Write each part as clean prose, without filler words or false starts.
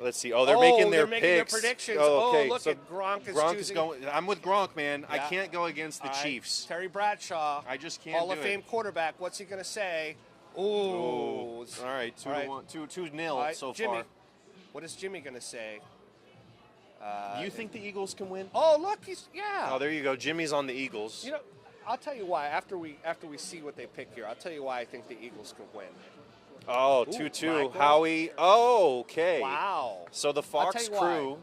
Let's see. Oh, they're making their making their picks. predictions. Oh, okay. Look so at Gronk is Gronk choosing. is going. I'm with Gronk, man. Yeah. I can't go against the All right. Chiefs. Terry Bradshaw. I just can't Hall do of Fame it. quarterback. What's he going to say? Ooh. All right, 2-1, 2-0 All right, so Jimmy. far. What is Jimmy going to say? Do you think the Eagles can win? Oh, look, Oh, there you go. Jimmy's on the Eagles. You know, I'll tell you why. After we see what they pick here, I'll tell you why I think the Eagles can win. Oh, 2-2. Howie. Oh, okay. Wow. So the I'll Fox tell you crew. why.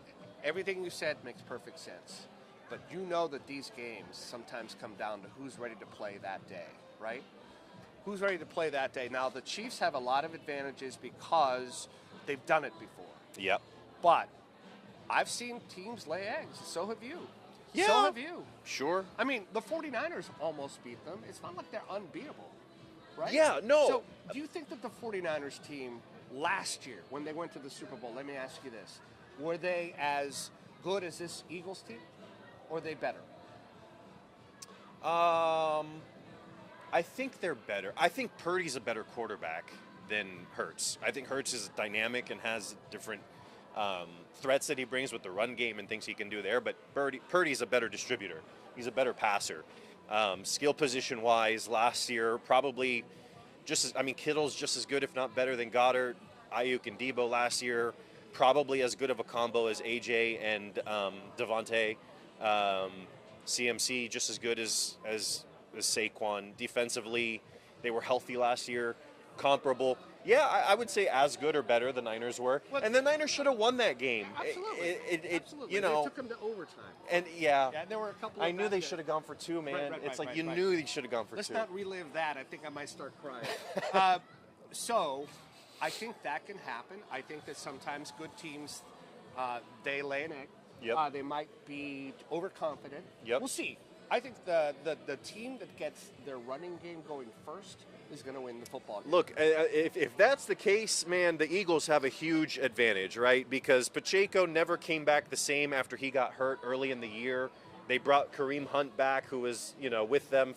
Everything you said makes perfect sense. But you know that these games sometimes come down to who's ready to play that day, right? Who's ready to play that day? Now, the Chiefs have a lot of advantages because they've done it before. Yep. But I've seen teams lay eggs. So have you. Yeah. So have you. Sure. I mean, the 49ers almost beat them. It's not like they're unbeatable, right? Yeah, no. So do you think that the 49ers team last year, when they went to the Super Bowl, let me ask you this, were they as good as this Eagles team, or are they better? I think they're better. I think Purdy's a better quarterback than Hurts. I think Hurts is dynamic and has different threats that he brings with the run game and things he can do there. But Purdy's a better distributor. He's a better passer. Skill position wise, last year probably Kittle's just as good, if not better, than Goddard. Ayuk and Debo last year, probably as good of a combo as AJ and Devontae. CMC just as good as Saquon. Defensively, they were healthy last year, comparable. Yeah, I would say as good or better the Niners were. Well, and the Niners should have won that game. Absolutely. Absolutely. You know, They took them to overtime. and Yeah, there were a couple of I knew bad they guys. should have gone for two, man. It's like you right. knew they should have gone for Let's two. not relive that. I think I might start crying. So I think that can happen. I think that sometimes good teams, they lay an egg. Yep. They might be overconfident. Yep. We'll see. I think the team that gets their running game going first is going to win the football game. Look, if that's the case, man, the Eagles have a huge advantage, right? Because Pacheco never came back the same after he got hurt early in the year. They brought Kareem Hunt back, who was, with them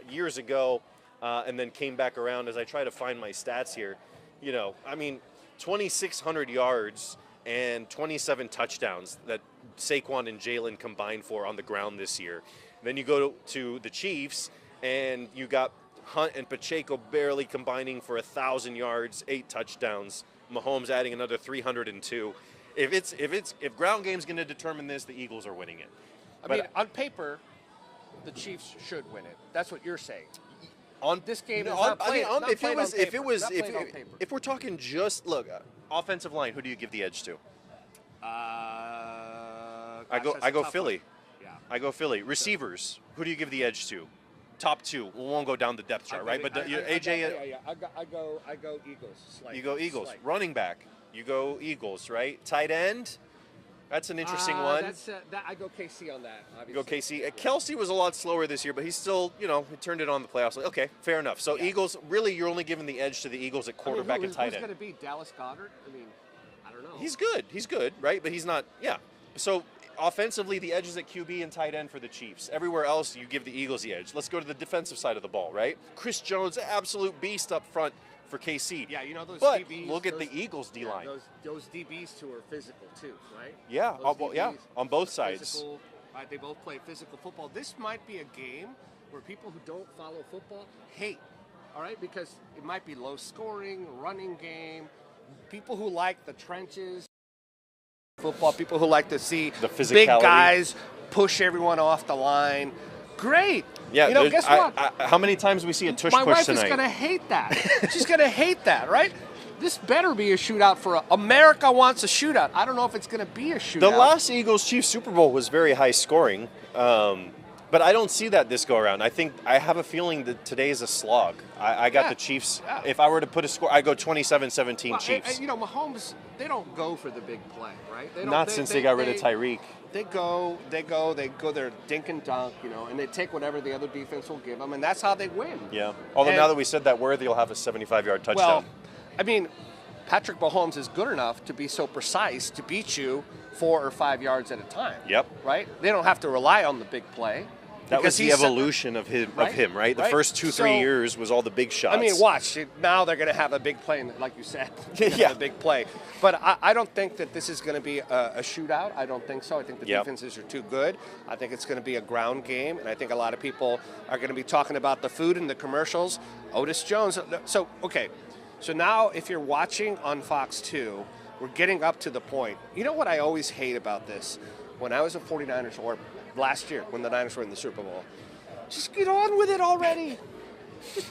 years ago, and then came back around. As I try to find my stats here, 2,600 yards and 27 touchdowns that Saquon and Jalen combined for on the ground this year. Then you go to the Chiefs, and you got Hunt and Pacheco barely combining for 1,000 yards, 8 touchdowns. Mahomes adding another 302. If ground game's going to determine this, the Eagles are winning it. I mean, on paper, the Chiefs should win it. That's what you're saying. On This game is no, not played. Not played on paper. Not played on paper. if we're talking just offensive line, who do you give the edge to? I go Philly. Yeah. I go Philly. Receivers, who do you give the edge to? Top two. We won't go down the depth chart, right? But AJ. I go Eagles. You go Eagles. Slight. Running back, you go Eagles, right? Tight end, that's an interesting one. I go KC on that. Obviously. You go KC. Kelsey was a lot slower this year, but he's still, he turned it on the playoffs. Okay, fair enough. So Eagles, really, you're only giving the edge to the Eagles at quarterback and tight Who's end. going to be Dallas Goedert? I don't know. He's good, right? But he's not. Yeah. So offensively, the edge is at QB and tight end for the Chiefs. Everywhere else, you give the Eagles the edge. Let's go to the defensive side of the ball, right? Chris Jones, absolute beast up front for KC. Yeah, those but DBs. Look at the Eagles D-line. Those DBs too are physical too, right? Yeah, on both sides. Physical, right? They both play physical football. This might be a game where people who don't follow football hate, all right? Because it might be low scoring, running game. People who like the trenches, football, people who like to see the physicality. Big guys push everyone off the line. Great. Yeah. Guess what? How many times we see a tush My push wife tonight? is going to hate that. She's going to hate that, right? This better be a shootout for America wants a shootout. I don't know if it's going to be a shootout. The last Eagles-Chiefs Super Bowl was very high scoring, but I don't see that this go around. I have a feeling that today is a slog. I got the Chiefs. Yeah. If I were to put a score, I go 27-17 Chiefs. And, Mahomes, they don't go for the big play, right? Not since they got rid of Tyreek. They go their dink and dunk, and they take whatever the other defense will give them, and that's how they win. Yeah. Although now that we said that, Worthy will have a 75-yard touchdown. Well, Patrick Mahomes is good enough to be so precise to beat you 4 or 5 yards at a time. Yep. Right? They don't have to rely on the big play. That was Because the he's- evolution of him, right? The Right. first 2-3 So- years was all the big shots. I mean, watch. Now they're going to have a big play, like you said. They're gonna Yeah. have a big play. But I don't think that this is going to be a shootout. I don't think so. I think the Yep. defenses are too good. I think it's going to be a ground game. And I think a lot of people are going to be talking about the food and the commercials. Otis Jones. So, okay. So now if you're watching on Fox 2, we're getting up to the point. You know what I always hate about this? When I was a 49ers, or last year when the Niners were in the Super Bowl, just get on with it already.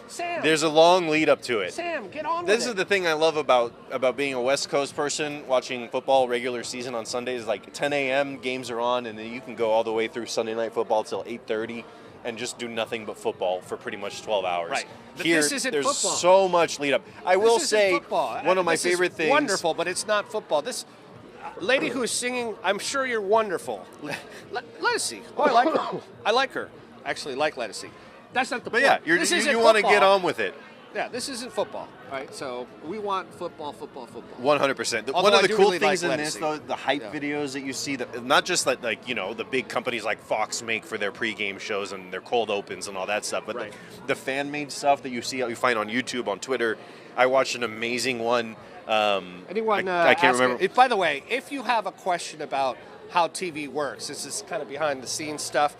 Sam. There's a long lead up to it. Sam, get on with This it. is the thing I love about being a West Coast person, watching football regular season on Sundays. Like 10 a.m. games are on, and then you can go all the way through Sunday Night Football till 8:30 and just do nothing but football for pretty much 12 hours. Right. But Here, this isn't there's football. so much lead up. I will This isn't say football. one of my This is favorite things. Wonderful, but it's not football. This lady who is singing, I'm sure you're wonderful. Lettucey. Oh, I like her. I like her. Actually, like Lettucey. That's not the But point. yeah, This you isn't want to get football. on with it. Yeah, this isn't football. All right, so we want football. 100%. Although One of I the do cool really things like in this, Lettucey. though, the hype Yeah. videos that you see, that not just like the big companies like Fox make for their pregame shows and their cold opens and all that stuff, but Right. the fan-made stuff that you find on YouTube, on Twitter. I watched an amazing one. Anyone? I can't ask remember. it. By the way, if you have a question about how TV works, this is kind of behind-the-scenes stuff.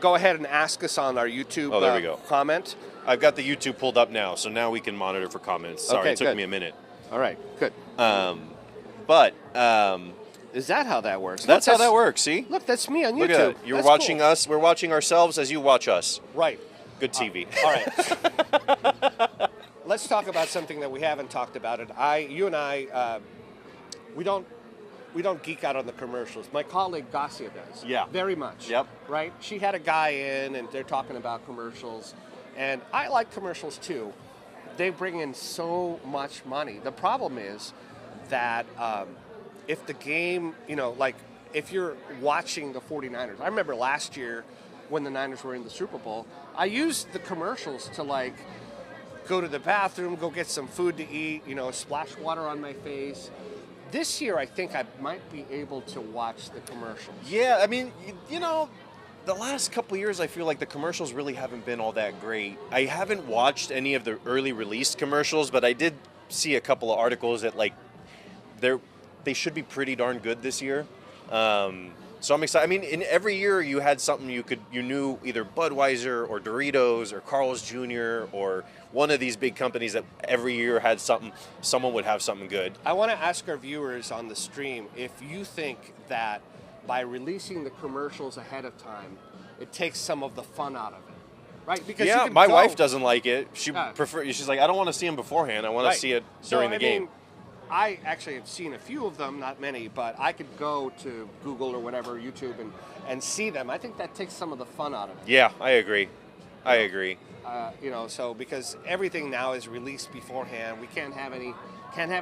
Go ahead and ask us on our YouTube Oh, there we go. comment. I've got the YouTube pulled up now, so now we can monitor for comments. Sorry, Okay, it took good. me a minute. All right, good. But Is that how that works? that's Look, how that works. See, Look, that's me on YouTube. look at that. You're That's watching cool. us. We're watching ourselves as you watch us. Right. Good TV. All right. Let's talk about something that we haven't talked about. And you and I, we don't geek out on the commercials. My colleague Garcia does. Yeah. Very much. Yep. Right. She had a guy in, and they're talking about commercials, and I like commercials too. They bring in so much money. The problem is that if the game, like if you're watching the 49ers, I remember last year when the Niners were in the Super Bowl, I used the commercials to like go to the bathroom, go get some food to eat, splash water on my face. This year, I think I might be able to watch the commercials. Yeah, I mean, the last couple of years, I feel like the commercials really haven't been all that great. I haven't watched any of the early released commercials, but I did see a couple of articles that they should be pretty darn good this year. So I'm excited. I mean, in every year you had something you knew either Budweiser or Doritos or Carl's Jr. or one of these big companies that every year had something. Someone would have something good. I want to ask our viewers on the stream if you think that by releasing the commercials ahead of time, it takes some of the fun out of it, right? Because you Yeah, can my go- wife doesn't like it. She Yeah. She's like, I don't want to see them beforehand. I want Right. to see it So, during the game. mean, I actually have seen a few of them, not many, but I could go to Google or whatever, YouTube, and see them. I think that takes some of the fun out of it. Yeah, I agree. I agree. So because everything now is released beforehand, we can't have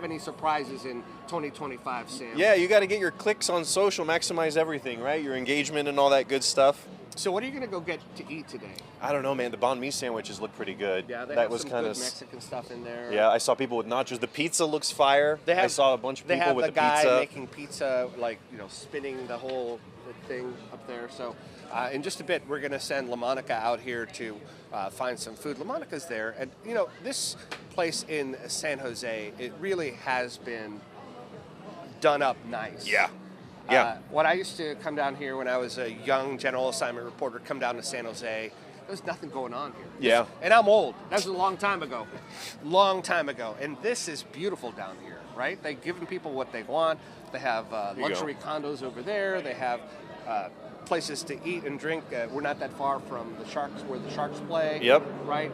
any surprises in 2025, Sam. Yeah, you got to get your clicks on social, maximize everything, right? Your engagement and all that good stuff. So what are you going to go get to eat today? I don't know, man. The banh mi sandwiches look pretty good. Yeah, they that have was some kind good of Mexican stuff in there. Yeah, I saw people with nachos. The pizza looks fire. I saw a bunch of They people have with the the guy pizza. making pizza, like spinning the whole thing up there. So in just a bit, we're going to send LaMonica out here to find some food. LaMonica's there, and this place in San Jose, it really has been done up nice. Yeah. Yeah. When I used to come down here when I was a young general assignment reporter, come down to San Jose, there's nothing going on here. Yeah. And I'm old. That was a long time ago. Long time ago. And this is beautiful down here, right? They've given people what they want. They have you go. luxury condos over there. They have places to eat and drink. We're not that far from the Sharks, where the Sharks play. Yep. Right?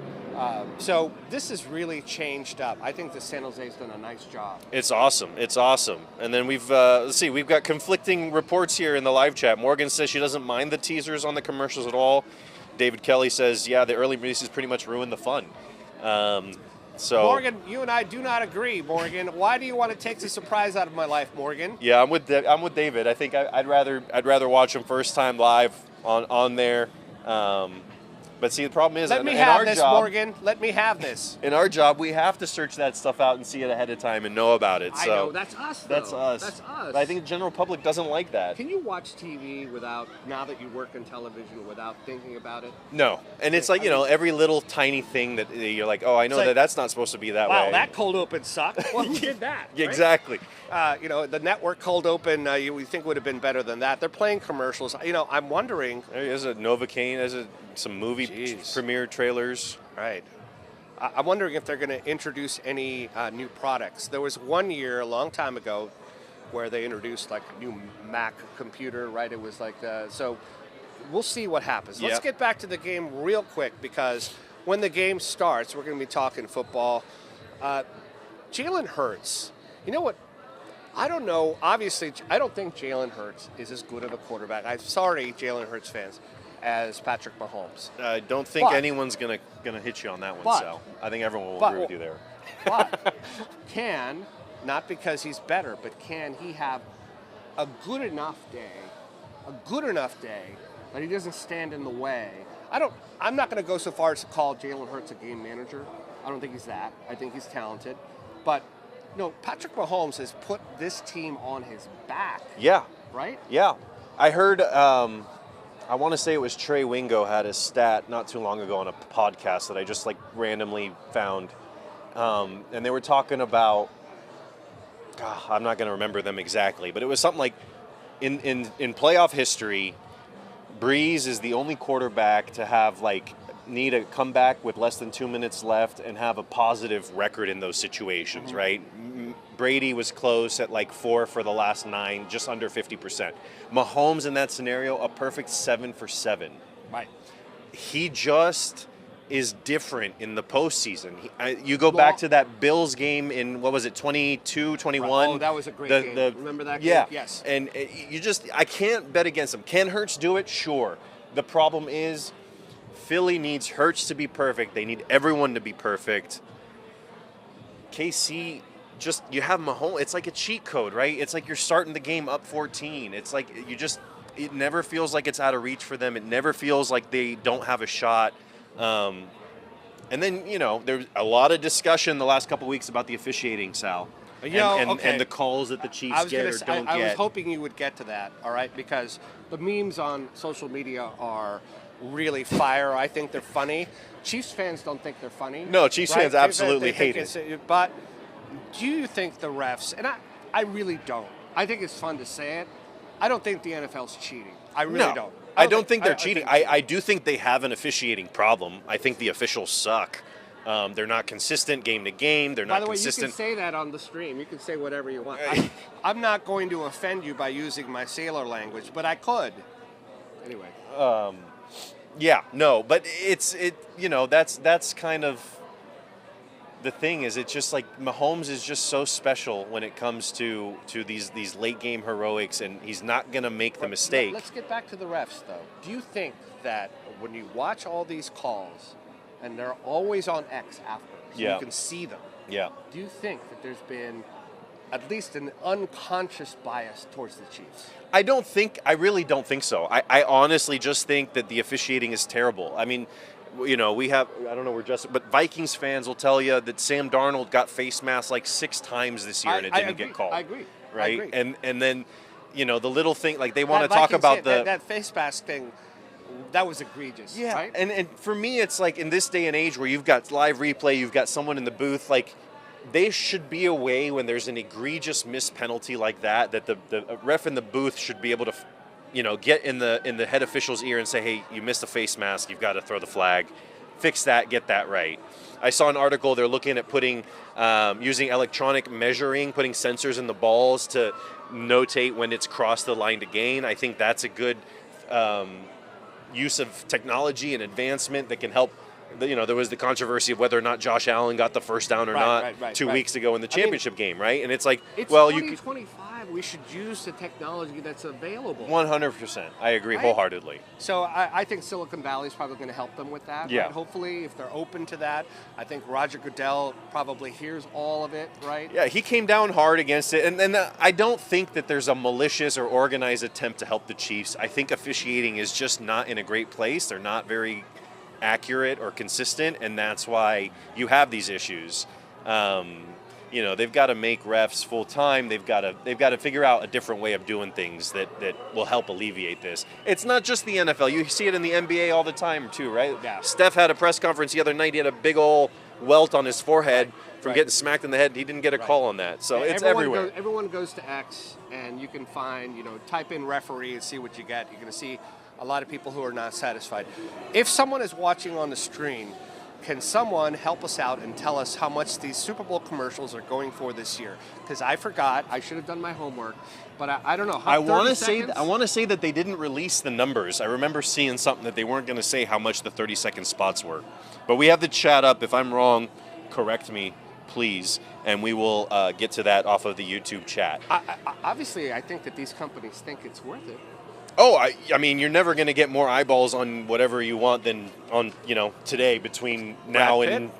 So this has really changed up. I think the San Jose's done a nice job. It's awesome. It's awesome. And then we've got conflicting reports here in the live chat. Morgan says she doesn't mind the teasers on the commercials at all. David Kelly says, yeah, the early releases pretty much ruined the fun. So Morgan, you and I do not agree, Morgan. Why do you want to take the surprise out of my life, Morgan? yeah, I'm with David. I think I'd rather watch them first time live on there. But But see, the problem is, Let me in have our this, job, Morgan. Let me have this. in our job, we have to search that stuff out and see it ahead of time and know about it. I So know, that's us, though. that's us. That's us. But I think the general public doesn't like that. Can you watch TV without, now that you work in television, without thinking about it? No, and it's like, you know, every little tiny thing that you're like, oh, I know like, that that's not supposed to be that way. Wow, that cold open sucked. Well, who did that? Yeah, right? exactly. You know, the network cold open, you would think would have been better than that. They're playing commercials. You know, I'm wondering. There's a Novocaine, there's some movie premiere trailers. Right. I'm wondering if they're going to introduce any new products. There was one year, a long time ago, where they introduced like a new Mac computer, right? It was like, so we'll see what happens. Let's get back to the game real quick, because when the game starts, we're going to be talking football. Jalen Hurts, you know what? I don't know. Obviously, I don't think Jalen Hurts is as good of a quarterback. I'm sorry, Jalen Hurts fans, as Patrick Mahomes. I don't think anyone's gonna hit you on that one, Sal. I think everyone will agree with you there. But not because he's better, but can he have a good enough day that he doesn't stand in the way? I'm not going to go so far as to call Jalen Hurts a game manager. I don't think he's that. I think he's talented. But, you know, Patrick Mahomes has put this team on his back. Yeah. Right? Yeah. I heard, I want to say it was Trey Wingo had a stat not too long ago on a podcast that I just like randomly found. And they were talking about, I'm not going to remember them exactly, but it was something like in playoff history, Breeze is the only quarterback to have need a comeback with less than 2 minutes left and have a positive record in those situations, right? Brady was close at 4 for the last 9, just under 50%. Mahomes in that scenario, a perfect 7 for 7. Right. He just is different in the postseason. You go back to that Bills game in, 22, 21? Oh, that was a great game. Remember that game? Yeah. Yes. And I can't bet against him. Can Hurts do it? Sure. The problem is Philly needs Hurts to be perfect. They need everyone to be perfect. KC, you have Mahomes. It's like a cheat code, right? It's like you're starting the game up 14. It's like it never feels like it's out of reach for them. It never feels like they don't have a shot. And then, there's a lot of discussion the last couple of weeks about the officiating, Sal. And the calls that the Chiefs get or don't get. I was hoping you would get to that, all right? Because the memes on social media are really fire. I think they're funny. Chiefs fans don't think they're funny. No, Chiefs fans absolutely hate it. But do you think the refs, and I really don't. I think it's fun to say it. I don't think the NFL's cheating. I really don't. I don't think they're cheating. I do think they have an officiating problem. I think the officials suck. They're not consistent game to game. They're not consistent. By the way, you can say that on the stream. You can say whatever you want. I'm not going to offend you by using my sailor language, but I could. Anyway. Yeah, no, but that's kind of the thing. Is it's just like Mahomes is just so special when it comes to these late game heroics, and he's not gonna make the mistake. Let's get back to the refs, though. Do you think that when you watch all these calls, and they're always on X after, so you can see them? Yeah. Do you think that there's been at least an unconscious bias towards the Chiefs? I really don't think so. I honestly just think that the officiating is terrible. I mean, we have, I don't know where Justin, but Vikings fans will tell you that Sam Darnold got face masked 6 times this year and it didn't get called. I agree. Right? I agree. And then, the little thing, they want to talk about that face mask thing, that was egregious. Yeah. Right? And for me, it's in this day and age where you've got live replay, you've got someone in the booth, they should be a way when there's an egregious missed penalty like that the ref in the booth should be able to, get in the head official's ear and say, hey, you missed a face mask, you've got to throw the flag, fix that, get that right. I saw an article, they're looking at using electronic measuring, putting sensors in the balls to notate when it's crossed the line to gain. I think that's a good use of technology and advancement that can help. There was the controversy of whether or not Josh Allen got the first down or not 2 weeks ago in the championship game, right? And it's 2025. We should use the technology that's available. 100%. I agree wholeheartedly. So I think Silicon Valley is probably going to help them with that. Yeah. Right? Hopefully, if they're open to that. I think Roger Goodell probably hears all of it, right? Yeah, he came down hard against it. And I don't think that there's a malicious or organized attempt to help the Chiefs. I think officiating is just not in a great place. They're not very accurate or consistent, and that's why you have these issues. They've got to make refs full time. They've got to figure out a different way of doing things that will help alleviate this. It's not just the NFL. You see it in the NBA all the time too, right? Yeah. Steph had a press conference the other night. He had a big old welt on his forehead from getting smacked in the head. He didn't get a call on that. So it's everywhere. Everyone goes to X, and you can find, type in referee and see what you get. You're going to see a lot of people who are not satisfied. If someone is watching on the screen, can someone help us out and tell us how much these Super Bowl commercials are going for this year? Because I forgot. I should have done my homework, but I don't know. I want to say that they didn't release the numbers. I remember seeing something that they weren't going to say how much the 30-second spots were. But we have the chat up. If I'm wrong, correct me, please, and we will get to that off of the YouTube chat. Obviously, I think that these companies think it's worth it. Oh, I mean, you're never going to get more eyeballs on whatever you want than on, today between now and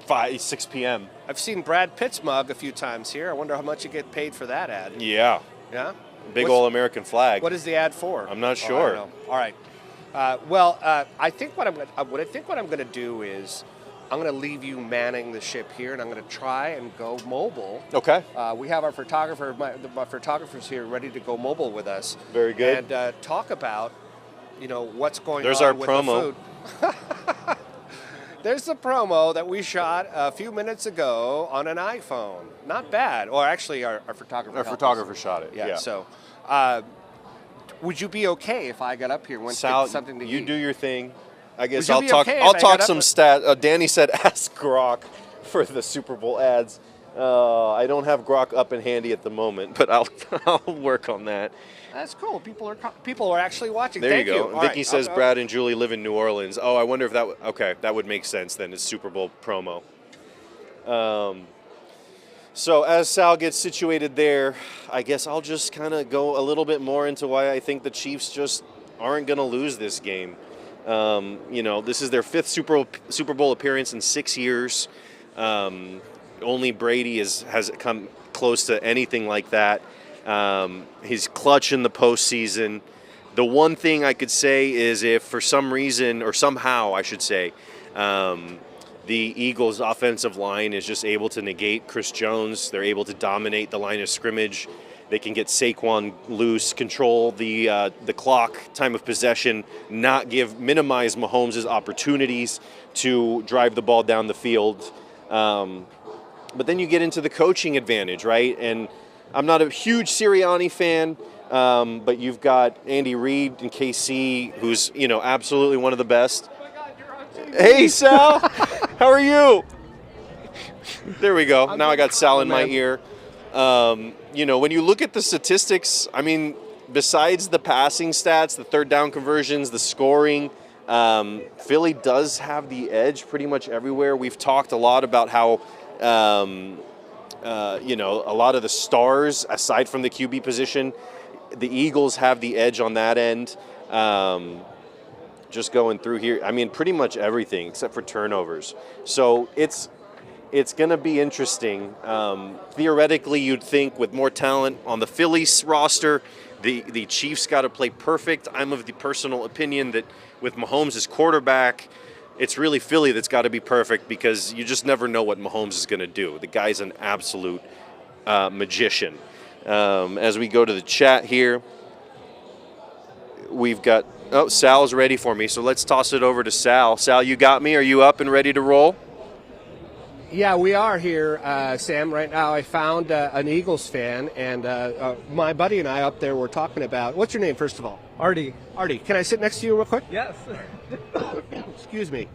6 p.m. I've seen Brad Pitt's mug a few times here. I wonder how much you get paid for that ad. Yeah. Yeah? Big old American flag. What is the ad for? I'm not sure. All right. I think what I'm going to do is I'm going to leave you manning the ship here, and I'm going to try and go mobile. Okay. We have our photographer, my photographers here, ready to go mobile with us. Very good. And talk about, what's going There's on our with promo. the food. There's the promo that we shot a few minutes ago on an iPhone. Not bad. Or actually, our photographer. Our photographer shot it. Yeah. So, would you be okay if I got up here and went to get something to eat? You do your thing. I guess Would you I'll be talk. okay if I'll I talk got some up- stat. Danny said, "Ask Grok for the Super Bowl ads." I don't have Grok up and handy at the moment, but I'll work on that. That's cool. People are actually watching. There Thank you go. All Vicky right, says I'll go. Brad and Julie live in New Orleans. Oh, I wonder if that. Okay, that would make sense then. It's Super Bowl promo. So as Sal gets situated there, I guess I'll just kind of go a little bit more into why I think the Chiefs just aren't going to lose this game. This is their 5th Super Bowl appearance in 6 years. Only Brady has come close to anything like that. He's clutch in the postseason. The one thing I could say is if for some reason, or somehow I should say, the Eagles' offensive line is just able to negate Chris Jones. They're able to dominate the line of scrimmage. They can get Saquon loose, control the clock, time of possession, minimize Mahomes' opportunities to drive the ball down the field. But then you get into the coaching advantage, right? And I'm not a huge Sirianni fan, but you've got Andy Reid and KC, who's absolutely one of the best. Oh my God, you're on TV. Hey, Sal, how are you? There we go. Now I got Sal in my ear. When you look at the statistics, I mean, besides the passing stats, the third down conversions, the scoring, Philly does have the edge pretty much everywhere. We've talked a lot about how, a lot of the stars, aside from the QB position, the Eagles have the edge on that end. Just going through here, I mean, pretty much everything except for turnovers. So it's going to be interesting. Theoretically, you'd think with more talent on the Phillies roster, the Chiefs got to play perfect. I'm of the personal opinion that with Mahomes as quarterback, it's really Philly that's got to be perfect because you just never know what Mahomes is going to do. The guy's an absolute magician. As we go to the chat here, we've got, Sal's ready for me, so let's toss it over to Sal. Sal, you got me? Are you up and ready to roll? Yeah, we are here, Sam. Right now, I found an Eagles fan, and my buddy and I up there were talking about. What's your name, first of all? Artie. Artie, can I sit next to you real quick? Yes. Excuse me.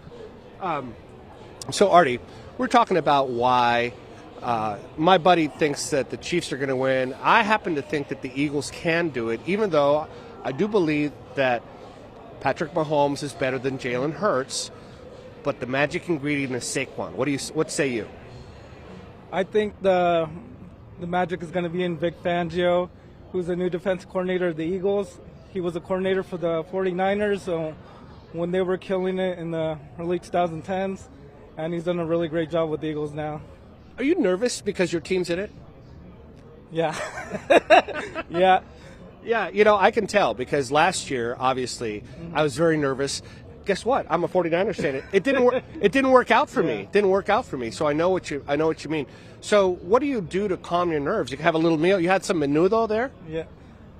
So, Artie, we're talking about why my buddy thinks that the Chiefs are going to win. I happen to think that the Eagles can do it, even though I do believe that Patrick Mahomes is better than Jalen Hurts. But the magic ingredient is Saquon. What say you? I think the magic is going to be in Vic Fangio, who's the new defense coordinator of the Eagles. He was a coordinator for the 49ers so when they were killing it in the early 2010s, and he's done a really great job with the Eagles now. Are you nervous because your team's in it? Yeah. Yeah. Yeah, I can tell because last year, obviously, I was very nervous. guess what? I'm a 49ers fan. It didn't work. It didn't work out for me. It didn't work out for me. So I know what you mean. So what do you do to calm your nerves? You have a little meal. You had some menudo there. Yeah.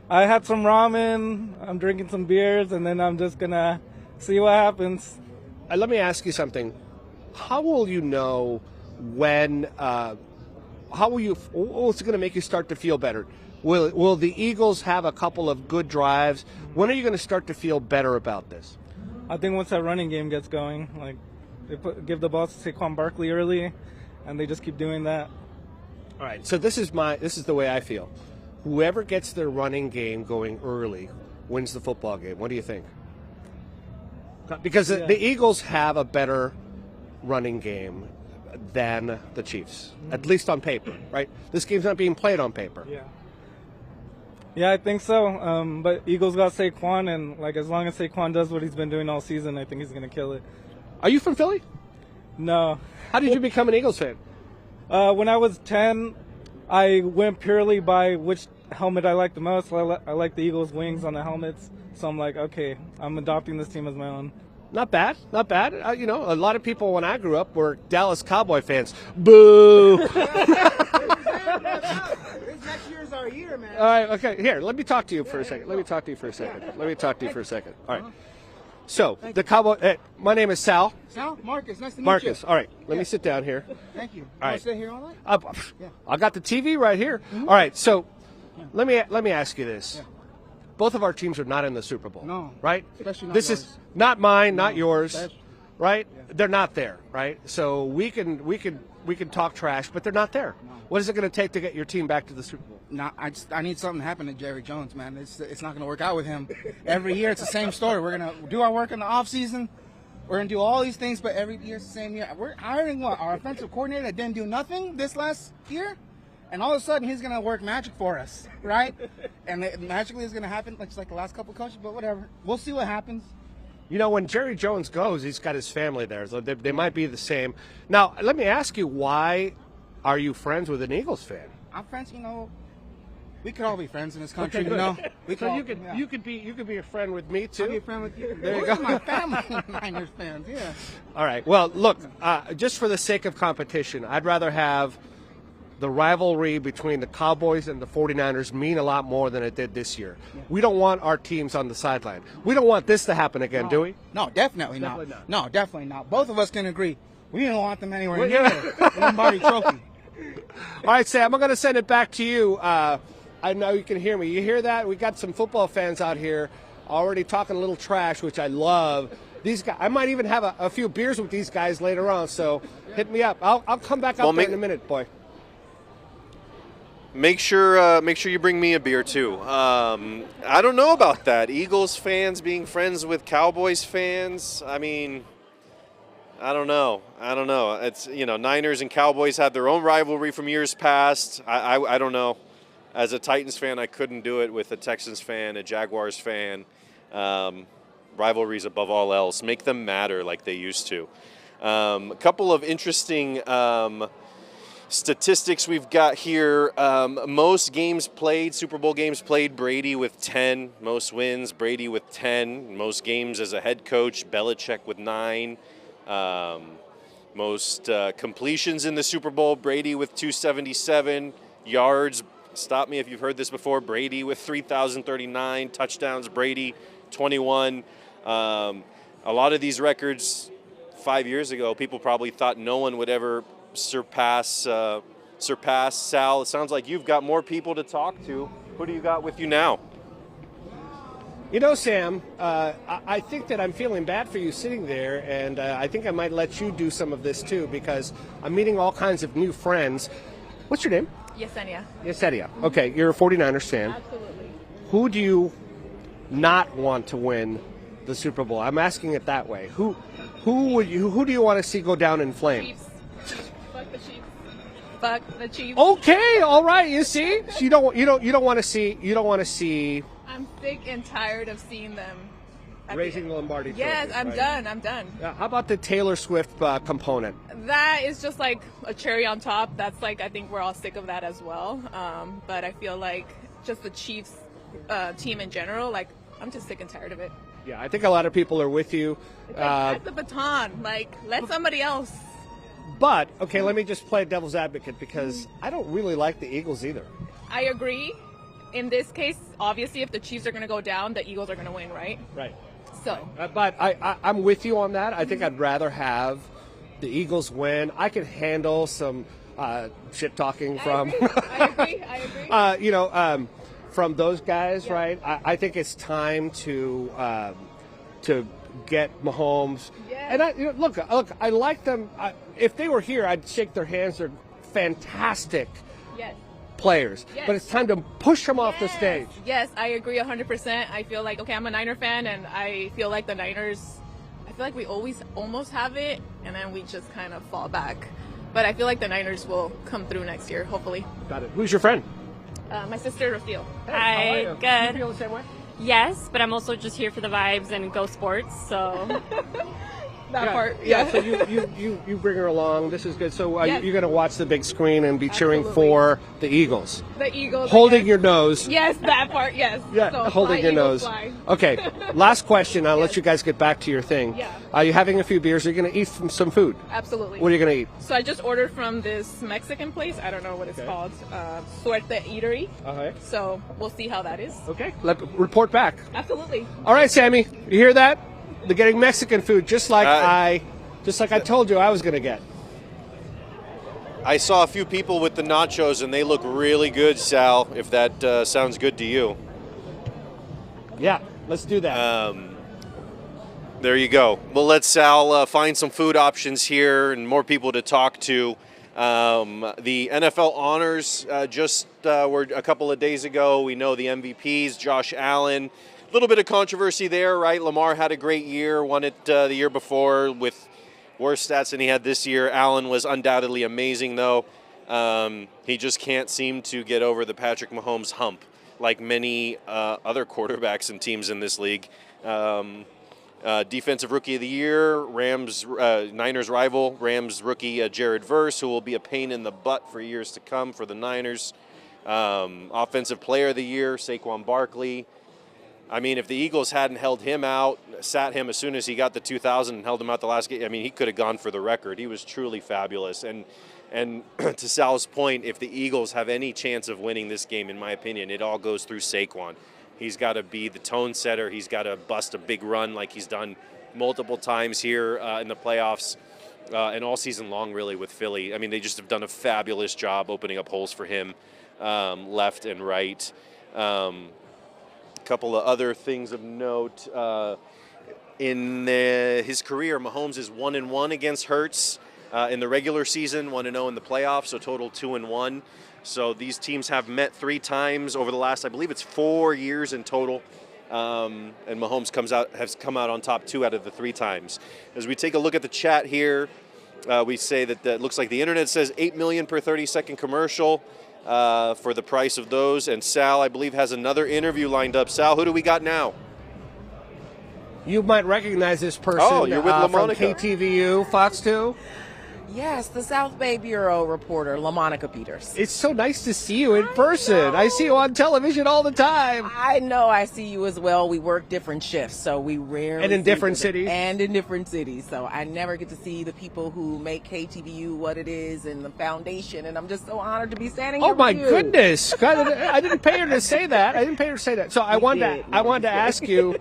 I had some ramen. I'm drinking some beers, and then I'm just gonna see what happens. Let me ask you something. How will you know when? What's going to make you start to feel better? Will the Eagles have a couple of good drives? When are you going to start to feel better about this? I think once that running game gets going, like they give the ball to Saquon Barkley early, and they just keep doing that. All right. So this is the way I feel. Whoever gets their running game going early wins the football game. What do you think? Because the Eagles have a better running game than the Chiefs, at least on paper, right? This game's not being played on paper. Yeah, I think so. But Eagles got Saquon, and like as long as Saquon does what he's been doing all season, I think he's gonna kill it. Are you from Philly? No. How did you become an Eagles fan? When I was 10, I went purely by which helmet I liked the most. I like the Eagles wings on the helmets, so I'm like, okay, I'm adopting this team as my own. Not bad, not bad. A lot of people when I grew up were Dallas Cowboy fans. Boo! This next year's our year, man. All right, okay. Here, let me talk to you for a second. All right. So, the Cowboy, my name is Sal. Sal? Marcus, nice to meet you. Marcus, all right. Let me sit down here. Thank you. All right. Want to sit here all night? I got the TV right here. All right, so let me ask you this. Yeah. Both of our teams are not in the Super Bowl. No. Right? Especially not this yours. is not mine, not yours. Especially. Right? Yeah. They're not there, right? So we can talk trash, but they're not there. No. What is it going to take to get your team back to the Super Bowl? No, I need something to happen to Jerry Jones, man. It's not going to work out with him. Every year it's the same story. We're going to do our work in the off season. We're going to do all these things, but every year it's the same year. We're hiring our offensive coordinator that didn't do nothing this last year, and all of a sudden he's going to work magic for us, right? And magically it's going to happen like the last couple of coaches, but whatever. We'll see what happens. When Jerry Jones goes, he's got his family there, so they might be the same. Now, let me ask you, why are you friends with an Eagles fan? I'm friends, we could all be friends in this country, Okay, you could be a friend with me too. I'll be a friend with you. There you go. My family, Niners fans, yeah. All right. Well, look, just for the sake of competition, I'd rather have the rivalry between the Cowboys and the 49ers mean a lot more than it did this year. Yeah. We don't want our teams on the sideline. We don't want this to happen again, do we? No, definitely not. No, definitely not. Both of us can agree. We don't want them anywhere near the Lombardi Trophy. All right, Sam, I'm going to send it back to you. I know you can hear me. You hear that? We got some football fans out here already talking a little trash, which I love. These guys, I might even have a few beers with these guys later on, so hit me up. I'll come back out there in a minute, boy. Make sure you bring me a beer too. I don't know about that. Eagles fans being friends with Cowboys fans. I mean, I don't know. It's Niners and Cowboys had their own rivalry from years past. I don't know. As a Titans fan, I couldn't do it with a Texans fan, a Jaguars fan. Rivalries above all else. Make them matter like they used to. A couple of interesting statistics we've got here. Most games played, Super Bowl games played, Brady with 10. Most wins, Brady with 10. Most games as a head coach, Belichick with 9. Most completions in the Super Bowl, Brady with 277. Yards, stop me if you've heard this before, Brady with 3,039. Touchdowns, Brady 21. A lot of these records 5 years ago, people probably thought no one would ever surpass Sal. It sounds like you've got more people to talk to. Who do you got with you now? Sam, I think that I'm feeling bad for you sitting there, and I think I might let you do some of this too, because I'm meeting all kinds of new friends. What's your name? Yesenia. Okay, you're a 49ers fan. Absolutely. Who do you not want to win the Super Bowl? I'm asking it that way. Who do you want to see go down in flames? Chiefs. Fuck the Chiefs. Okay, all right. You see, you don't want to see. I'm sick and tired of seeing them raising the Lombardi Trophy. Yes, I'm done. How about the Taylor Swift component? That is just like a cherry on top. That's like, I think we're all sick of that as well. But I feel like just the Chiefs team in general, like, I'm just sick and tired of it. Yeah, I think a lot of people are with you. Pass the baton. Like, let somebody else. But, okay, let me just play devil's advocate because I don't really like the Eagles either. I agree. In this case, obviously, if the Chiefs are going to go down, the Eagles are going to win, right? Right. So. But I'm with you on that. I think I'd rather have the Eagles win. I can handle some shit talking from I agree. from those guys, right? I think it's time to get Mahomes. Yes. And look, I like them. If they were here, I'd shake their hands. They're fantastic Yes. players. Yes. But it's time to push them off the stage. Yes, I agree 100%. I feel like, okay, I'm a Niner fan, and I feel like the Niners, I feel like we always almost have it, and then we just kind of fall back. But I feel like the Niners will come through next year, hopefully. Got it. Who's your friend? My sister, Rafael. Hey, how are Hi, you? good. You feel the same way? Yes, but I'm also just here for the vibes and go sports. So That part. Yeah. So you bring her along. This is good. So Yes. you're going to watch the big screen and be cheering Absolutely. for the Eagles. The Eagles. Holding yes. your nose. Yes, that part, yes. Yeah, So, holding fly, your Eagles, nose. fly. Okay, last question. I'll let Yes. you guys get back to your thing. Yeah. You're having a few beers. You're going to eat some food. Absolutely. What are you going to eat? So I just ordered from this Mexican place. I don't know what it's called. Suerte Eatery. Okay. So we'll see how that is. Okay. Report back. Absolutely. All right, Sammy. You hear that? They're getting Mexican food, just like I told you I was going to get. I saw a few people with the nachos, and they look really good, Sal, if that sounds good to you. Yeah, let's do that. There you go. Well, let Sal find some food options here and more people to talk to. The NFL honors just were a couple of days ago. We know the MVPs, Josh Allen. A little bit of controversy there, right? Lamar had a great year, won it the year before with worse stats than he had this year. Allen was undoubtedly amazing, though. He just can't seem to get over the Patrick Mahomes hump like many other quarterbacks and teams in this league. Defensive Rookie of the Year, Niners rival, Rams rookie Jared Verse, who will be a pain in the butt for years to come for the Niners. Offensive Player of the Year, Saquon Barkley. I mean, if the Eagles hadn't held him out, sat him as soon as he got the 2,000 and held him out the last game, I mean, he could have gone for the record. He was truly fabulous. And to Sal's point, if the Eagles have any chance of winning this game, in my opinion, it all goes through Saquon. He's got to be the tone setter. He's got to bust a big run like he's done multiple times here in the playoffs and all season long, really, with Philly. I mean, they just have done a fabulous job opening up holes for him left and right. Couple of other things of note. In his career, Mahomes is 1-1 against Hurts in the regular season, 1-0 in the playoffs, so total 2-1. So these teams have met 3 times over the last, I believe it's 4 years in total. And Mahomes has come out on top 2 out of the 3 times. As we take a look at the chat here, we say that it looks like the internet says $8 million per 30-second commercial. For the price of those. And Sal, I believe, has another interview lined up. Sal, who do we got now? You might recognize this person you're with from LaMonica. KTVU, Fox 2. Yes, the South Bay Bureau reporter, LaMonica Peters. It's so nice to see you in person. I see you on television all the time. I know I see you as well. We work different shifts, so we rarely And in see different each other. cities. And in different cities. So I never get to see the people who make KTVU what it is and the foundation. And I'm just so honored to be standing here Oh my with you. goodness! God, I didn't pay her to say that. So I wanted to ask you.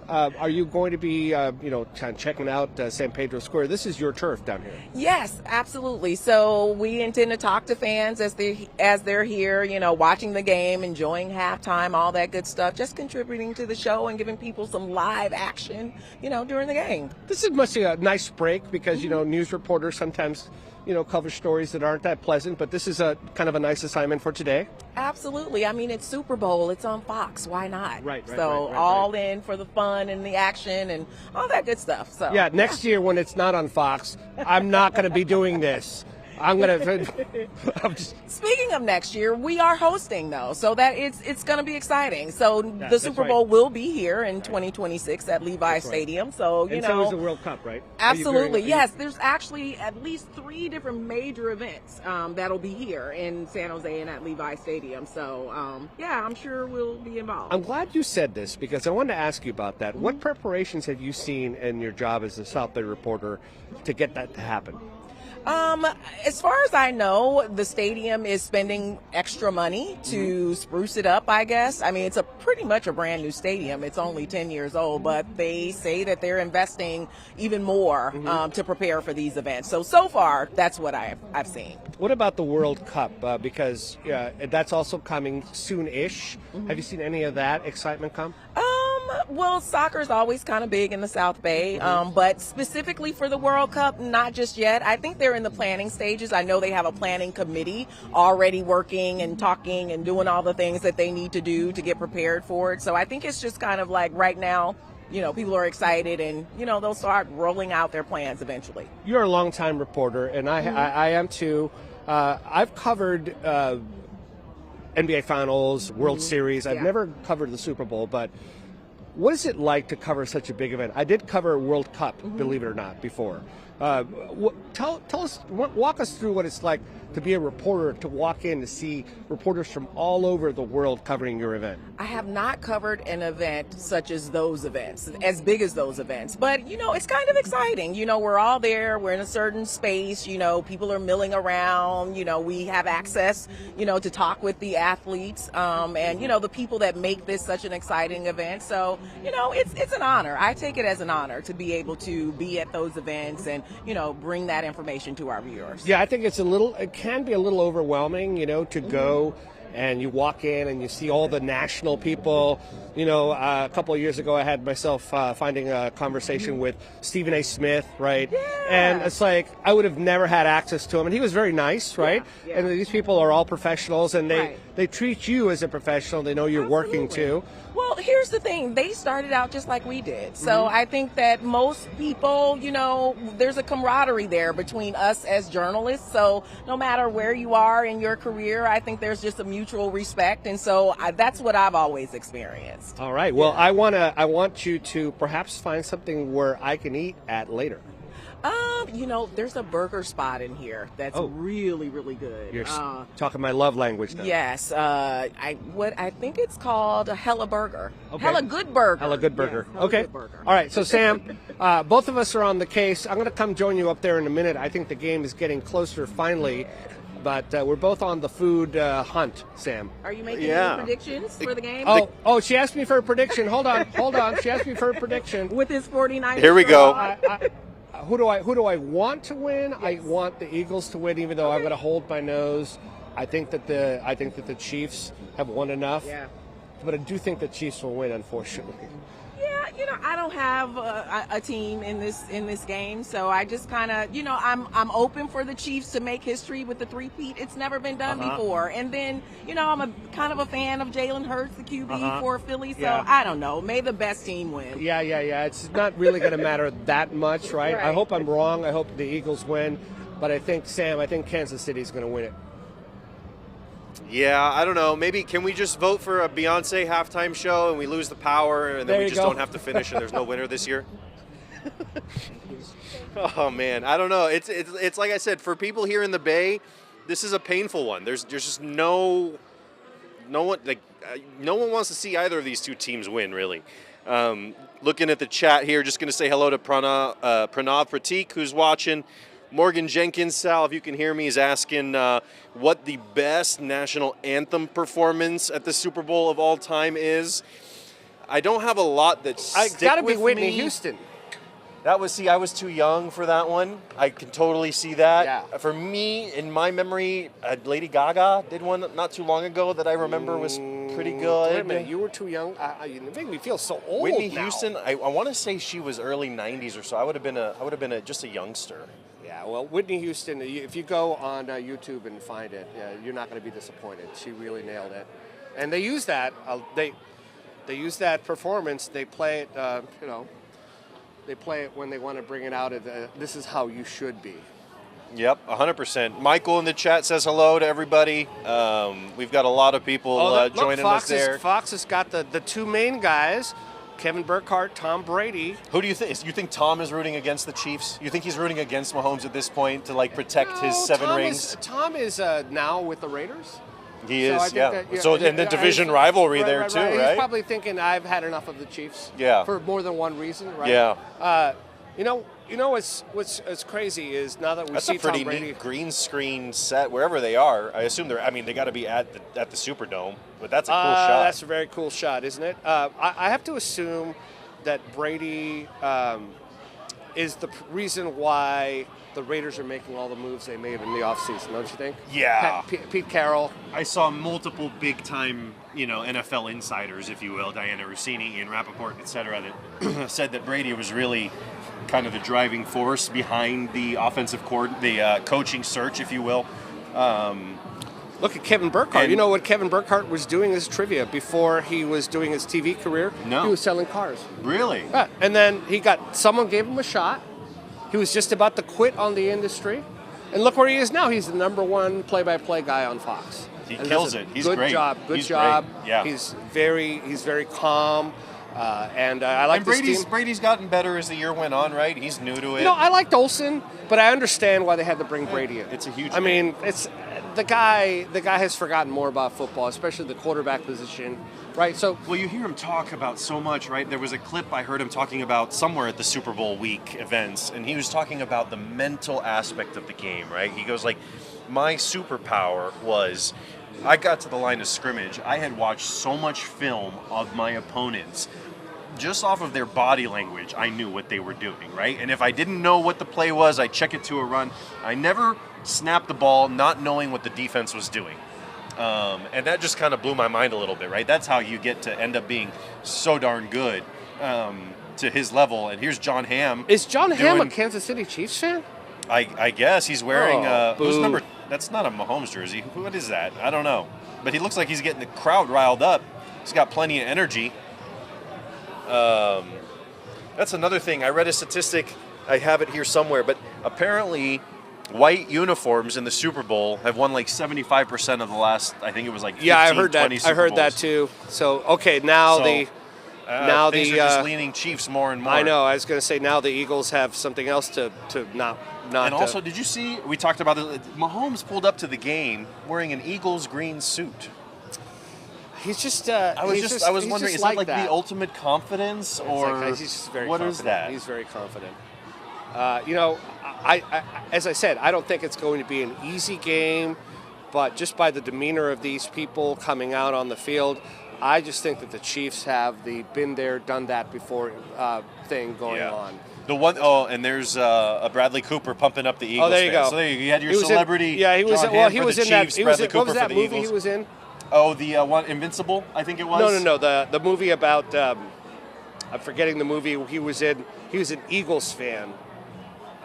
Are you going to be, kind of checking out San Pedro Square? This is your turf down here. Yes, absolutely. So we intend to talk to fans as they're here, watching the game, enjoying halftime, all that good stuff, just contributing to the show and giving people some live action, during the game. This must be a nice break because, news reporters sometimes, cover stories that aren't that pleasant, but this is a kind of a nice assignment for today. Absolutely. I mean, it's Super Bowl. It's on Fox. Why not? Right. All in for the fun and the action and all that good stuff. So Yeah, next year when it's not on Fox, I'm not going to be doing this. I'm gonna. Speaking of next year, we are hosting though, so that it's going to be exciting. So the Super right. Bowl will be here in 2026 at Levi Stadium. So and so is the World Cup, right? Absolutely, yes. There's actually at least 3 different major events that'll be here in San Jose and at Levi Stadium. So yeah, I'm sure we'll be involved. I'm glad you said this because I wanted to ask you about that. What preparations have you seen in your job as a South Bay reporter to get that to happen? As far as I know, the stadium is spending extra money to spruce it up, I guess. I mean, it's pretty much a brand new stadium. It's only 10 years old, but they say that they're investing even more to prepare for these events. So far, that's what I've seen. What about the World Cup? Because that's also coming soon-ish. Have you seen any of that excitement come? Well, soccer's always kind of big in the South Bay, but specifically for the World Cup, not just yet. I think they're in the planning stages. I know they have a planning committee already working and talking and doing all the things that they need to do to get prepared for it. So I think it's just kind of like right now, people are excited and, they'll start rolling out their plans eventually. You're a longtime reporter, and I am too. I've covered NBA Finals, World Series. I've never covered the Super Bowl, but what is it like to cover such a big event? I did cover a World Cup, believe it or not, before. Tell us, walk us through what it's like to be a reporter, to walk in to see reporters from all over the world covering your event. I have not covered an event such as those events, as big as those events, but it's kind of exciting. We're all there, we're in a certain space, people are milling around, we have access, to talk with the athletes, and the people that make this such an exciting event. So, it's an honor. I take it as an honor to be able to be at those events and, bring that information to our viewers. Yeah, I think it can be a little overwhelming, to go and you walk in and you see all the national people. A couple of years ago I had myself finding a conversation with Stephen A. Smith, right? Yeah. And it's like I would have never had access to him, and he was very nice, right? Yeah. And these people are all professionals, and they treat you as a professional. They know you're working too. Well, here's the thing. They started out just like we did. So I think that most people, there's a camaraderie there between us as journalists. So no matter where you are in your career, I think there's just a mutual respect. And so that's what I've always experienced. All right. Well, I want you to perhaps find something where I can eat at later. There's a burger spot in here that's really, really good. You're talking my love language now. Yes. I think it's called a Hella Burger. Okay. Hella Good Burger. Hella Good Burger. Yes, Hella Okay. Good Burger. All right. So, Sam, both of us are on the case. I'm going to come join you up there in a minute. I think the game is getting closer finally. But we're both on the food hunt, Sam. Are you making any predictions for the game? Oh, she asked me for a prediction. Hold on. She asked me for a prediction. With his 49ers. Here we go. Who do I want to win? Yes. I want the Eagles to win, even though I'm going to hold my nose. I think that the Chiefs have won enough. Yeah. But I do think the Chiefs will win, unfortunately. Yeah, I don't have a team in this game, so I just kind of, I'm open for the Chiefs to make history with the three-peat. It's never been done before. And then, I'm kind of a fan of Jalen Hurts, the QB for Philly, so I don't know. May the best team win. Yeah. It's not really going to matter that much, right? I hope I'm wrong. I hope the Eagles win. But I think Kansas City is going to win it. Yeah, I don't know. Maybe can we just vote for a Beyonce halftime show and we lose the power and then we just don't have to finish and there's no winner this year? Oh man, I don't know. It's like I said, for people here in the Bay, this is a painful one. There's just no one wants to see either of these two teams win really. Looking at the chat here, just going to say hello to Pranav Pratik who's watching. Morgan Jenkins, Sal, if you can hear me, is asking what the best national anthem performance at the Super Bowl of all time is. I don't have a lot that stick It's got to be with Whitney me. Houston. I was too young for that one. I can totally see that. Yeah. For me, in my memory, Lady Gaga did one not too long ago that I remember was pretty good. Wait a minute, you were too young. You make me feel so old. Whitney now. Houston, I want to say she was early '90s or so. I would have been just a youngster. Yeah, well, Whitney Houston, if you go on YouTube and find it, you're not going to be disappointed. She really nailed it. And they use that. They use that performance. They play it, They play it when they want to bring it out. This is how you should be. Yep, 100%. Michael in the chat says hello to everybody. We've got a lot of people joining us there. Fox has got the two main guys, Kevin Burkhardt, Tom Brady. Who do you think? You think Tom is rooting against the Chiefs? You think he's rooting against Mahomes at this point to like protect his 7 rings? Tom is now with the Raiders. He is, yeah. So in the division rivalry there too, right? He's probably thinking I've had enough of the Chiefs. Yeah. For more than one reason, right? Yeah. You know what's crazy is now that we That's see a pretty Tom Brady, neat green screen set wherever they are. I assume they got to be at the Superdome, but that's a cool shot. That's a very cool shot, isn't it? I have to assume that Brady is the reason why the Raiders are making all the moves they made in the offseason, don't you think? Yeah. Pete Carroll. I saw multiple big-time, NFL insiders, if you will, Diana Rossini, Ian Rappaport, et cetera, that said that Brady was really kind of the driving force behind the coaching search, if you will. Look at Kevin Burkhardt. And you know what Kevin Burkhardt was doing as trivia before he was doing his TV career? No. He was selling cars. Really? Yeah. And then someone gave him a shot. He was just about to quit on the industry. And look where he is now. He's the #1 play-by-play guy on Fox. He kills it. He's good great. Job. Good He's job. great. Yeah. He's very calm. And I like this team. Brady's gotten better as the year went on, right? He's new to it. I liked Olsen, but I understand why they had to bring Brady in. It's a huge I mean, it's the guy has forgotten more about football, especially the quarterback position, right? So well, you hear him talk about so much, right? There was a clip I heard him talking about somewhere at the Super Bowl week events, and he was talking about the mental aspect of the game, right? He goes like, my superpower was I got to the line of scrimmage. I had watched so much film of my opponents. Just off of their body language, I knew what they were doing, right? And if I didn't know what the play was, I'd check it to a run. I never snapped the ball not knowing what the defense was doing. And that just kind of blew my mind a little bit, right? That's how you get to end up being so darn good to his level. And here's John Hamm. Is John Hamm a Kansas City Chiefs fan? I guess he's wearing who's boo. number. That's not a Mahomes jersey. What is that? I don't know. But he looks like he's getting the crowd riled up. He's got plenty of energy. That's another thing. I read a statistic. I have it here somewhere, but apparently white uniforms in the Super Bowl have won like 75% of the last, I think it was like 15, I heard that. 20 Super I heard that Bowls. too. So okay, now things are just leaning Chiefs more and more. I know. I was going to say now the Eagles have something else to not. And also, did you see? We talked about this. Mahomes pulled up to the game wearing an Eagles green suit. He's just. I was wondering, is that like the ultimate confidence, or he's just very what confident. is that? He's very confident. I as I said, I don't think it's going to be an easy game, but just by the demeanor of these people coming out on the field, I just think that the Chiefs have the been there, done that before thing going on. The one, and there's a Bradley Cooper pumping up the Eagles. Oh, there you go. So there you had your celebrity. he was. John Well, Hamm he for was the in that. Chiefs, He was Bradley in, Cooper what was that for the movie Eagles. he was in? Oh, the one Invincible, I think it was. No. The movie about. I'm forgetting the movie he was in. He was an Eagles fan.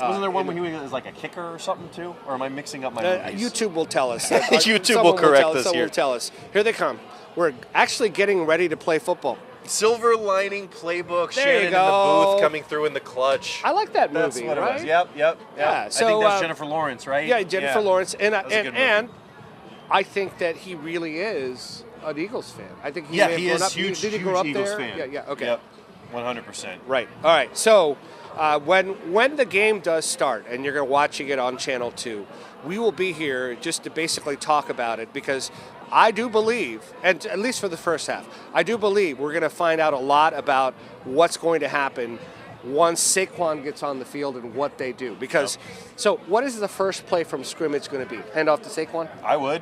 Wasn't there one where he was like a kicker or something too? Or am I mixing up my movies? YouTube will tell us. YouTube will correct us Someone here. will tell us. Here they come. We're actually getting ready to play football. Silver Lining Playbook. There Shannon you in the go. booth coming through in the clutch. I like that movie. That's what right? it was. Yep. Yeah. So I think that's Jennifer Lawrence, right? Yeah, Jennifer Lawrence, and That was a good movie. and I think that he really is an Eagles fan. I think he Yeah, may have he grown is up. huge, Did he huge grow up Eagles there? fan. Yeah. Okay. Yep. 100%. Right. All right. So when the game does start, and you're watching it on Channel 2, we will be here just to basically talk about it because I do believe, and at least for the first half, I do believe we're going to find out a lot about what's going to happen once Saquon gets on the field and what they do. Because, so what is the first play from scrimmage going to be? Hand off to Saquon? I would.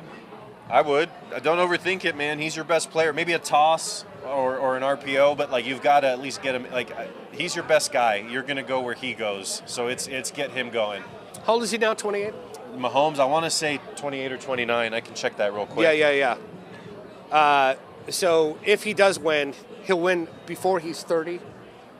Don't overthink it, man. He's your best player. Maybe a toss or an RPO, but like you've got to at least get him. Like he's your best guy. You're going to go where he goes. So it's get him going. How old is he now? 28. Mahomes, I want to say 28 or 29. I can check that real quick. Yeah. So if he does win, he'll win before he's 30.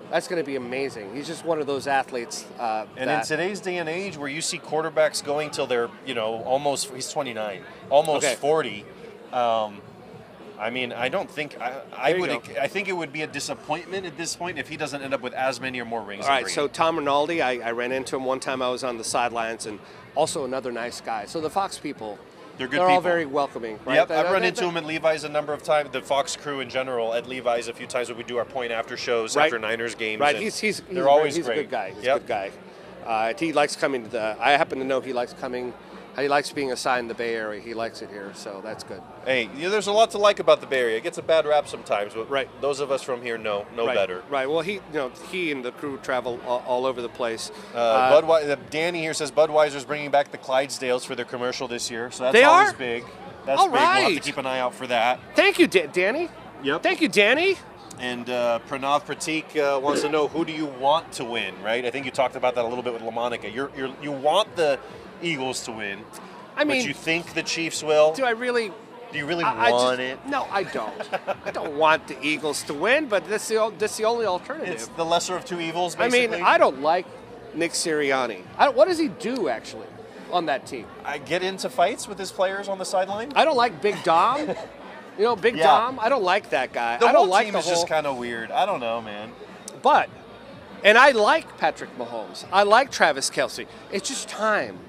That's going to be amazing. He's just one of those athletes. And in today's day and age, where you see quarterbacks going till they're, almost, he's 29, almost 40. I I mean, I don't think I think it would be a disappointment at this point if he doesn't end up with as many or more rings. All right, so Tom Rinaldi, I ran into him one time. I was on the sidelines, and also another nice guy. So the Fox people, they're good they're people. all very welcoming. Right? Yep, I've run into him at Levi's a number of times. The Fox crew in general at Levi's a few times when we do our point after shows after Niners games. Right, they're always he's great. a good guy. He's a good guy. He likes coming to I happen to know he likes coming. He likes being assigned the Bay Area. He likes it here, so that's good. Hey, there's a lot to like about the Bay Area. It gets a bad rap sometimes, but those of us from here know better. Right. Well, he and the crew travel all over the place. Danny here says Budweiser's bringing back the Clydesdales for their commercial this year, so that's they always are? big. That's all big. right. We'll have to keep an eye out for that. Thank you, Danny. Yep. Thank you, Danny. And Pranav Pratik wants to know, who do you want to win, right? I think you talked about that a little bit with LaMonica. You want the Eagles to win. I mean, but you think the Chiefs will? Do I really? Do you really want it? No, I don't. I don't want the Eagles to win, but that's the only alternative. It's the lesser of two evils, basically. I mean, I don't like Nick Sirianni. What does he do, actually, on that team? I get into fights with his players on the sideline. I don't like Big Dom. Big Dom, I don't like that guy. The I don't whole like team the is whole... just kind of weird. I don't know, man. And I like Patrick Mahomes. I like Travis Kelce. It's just time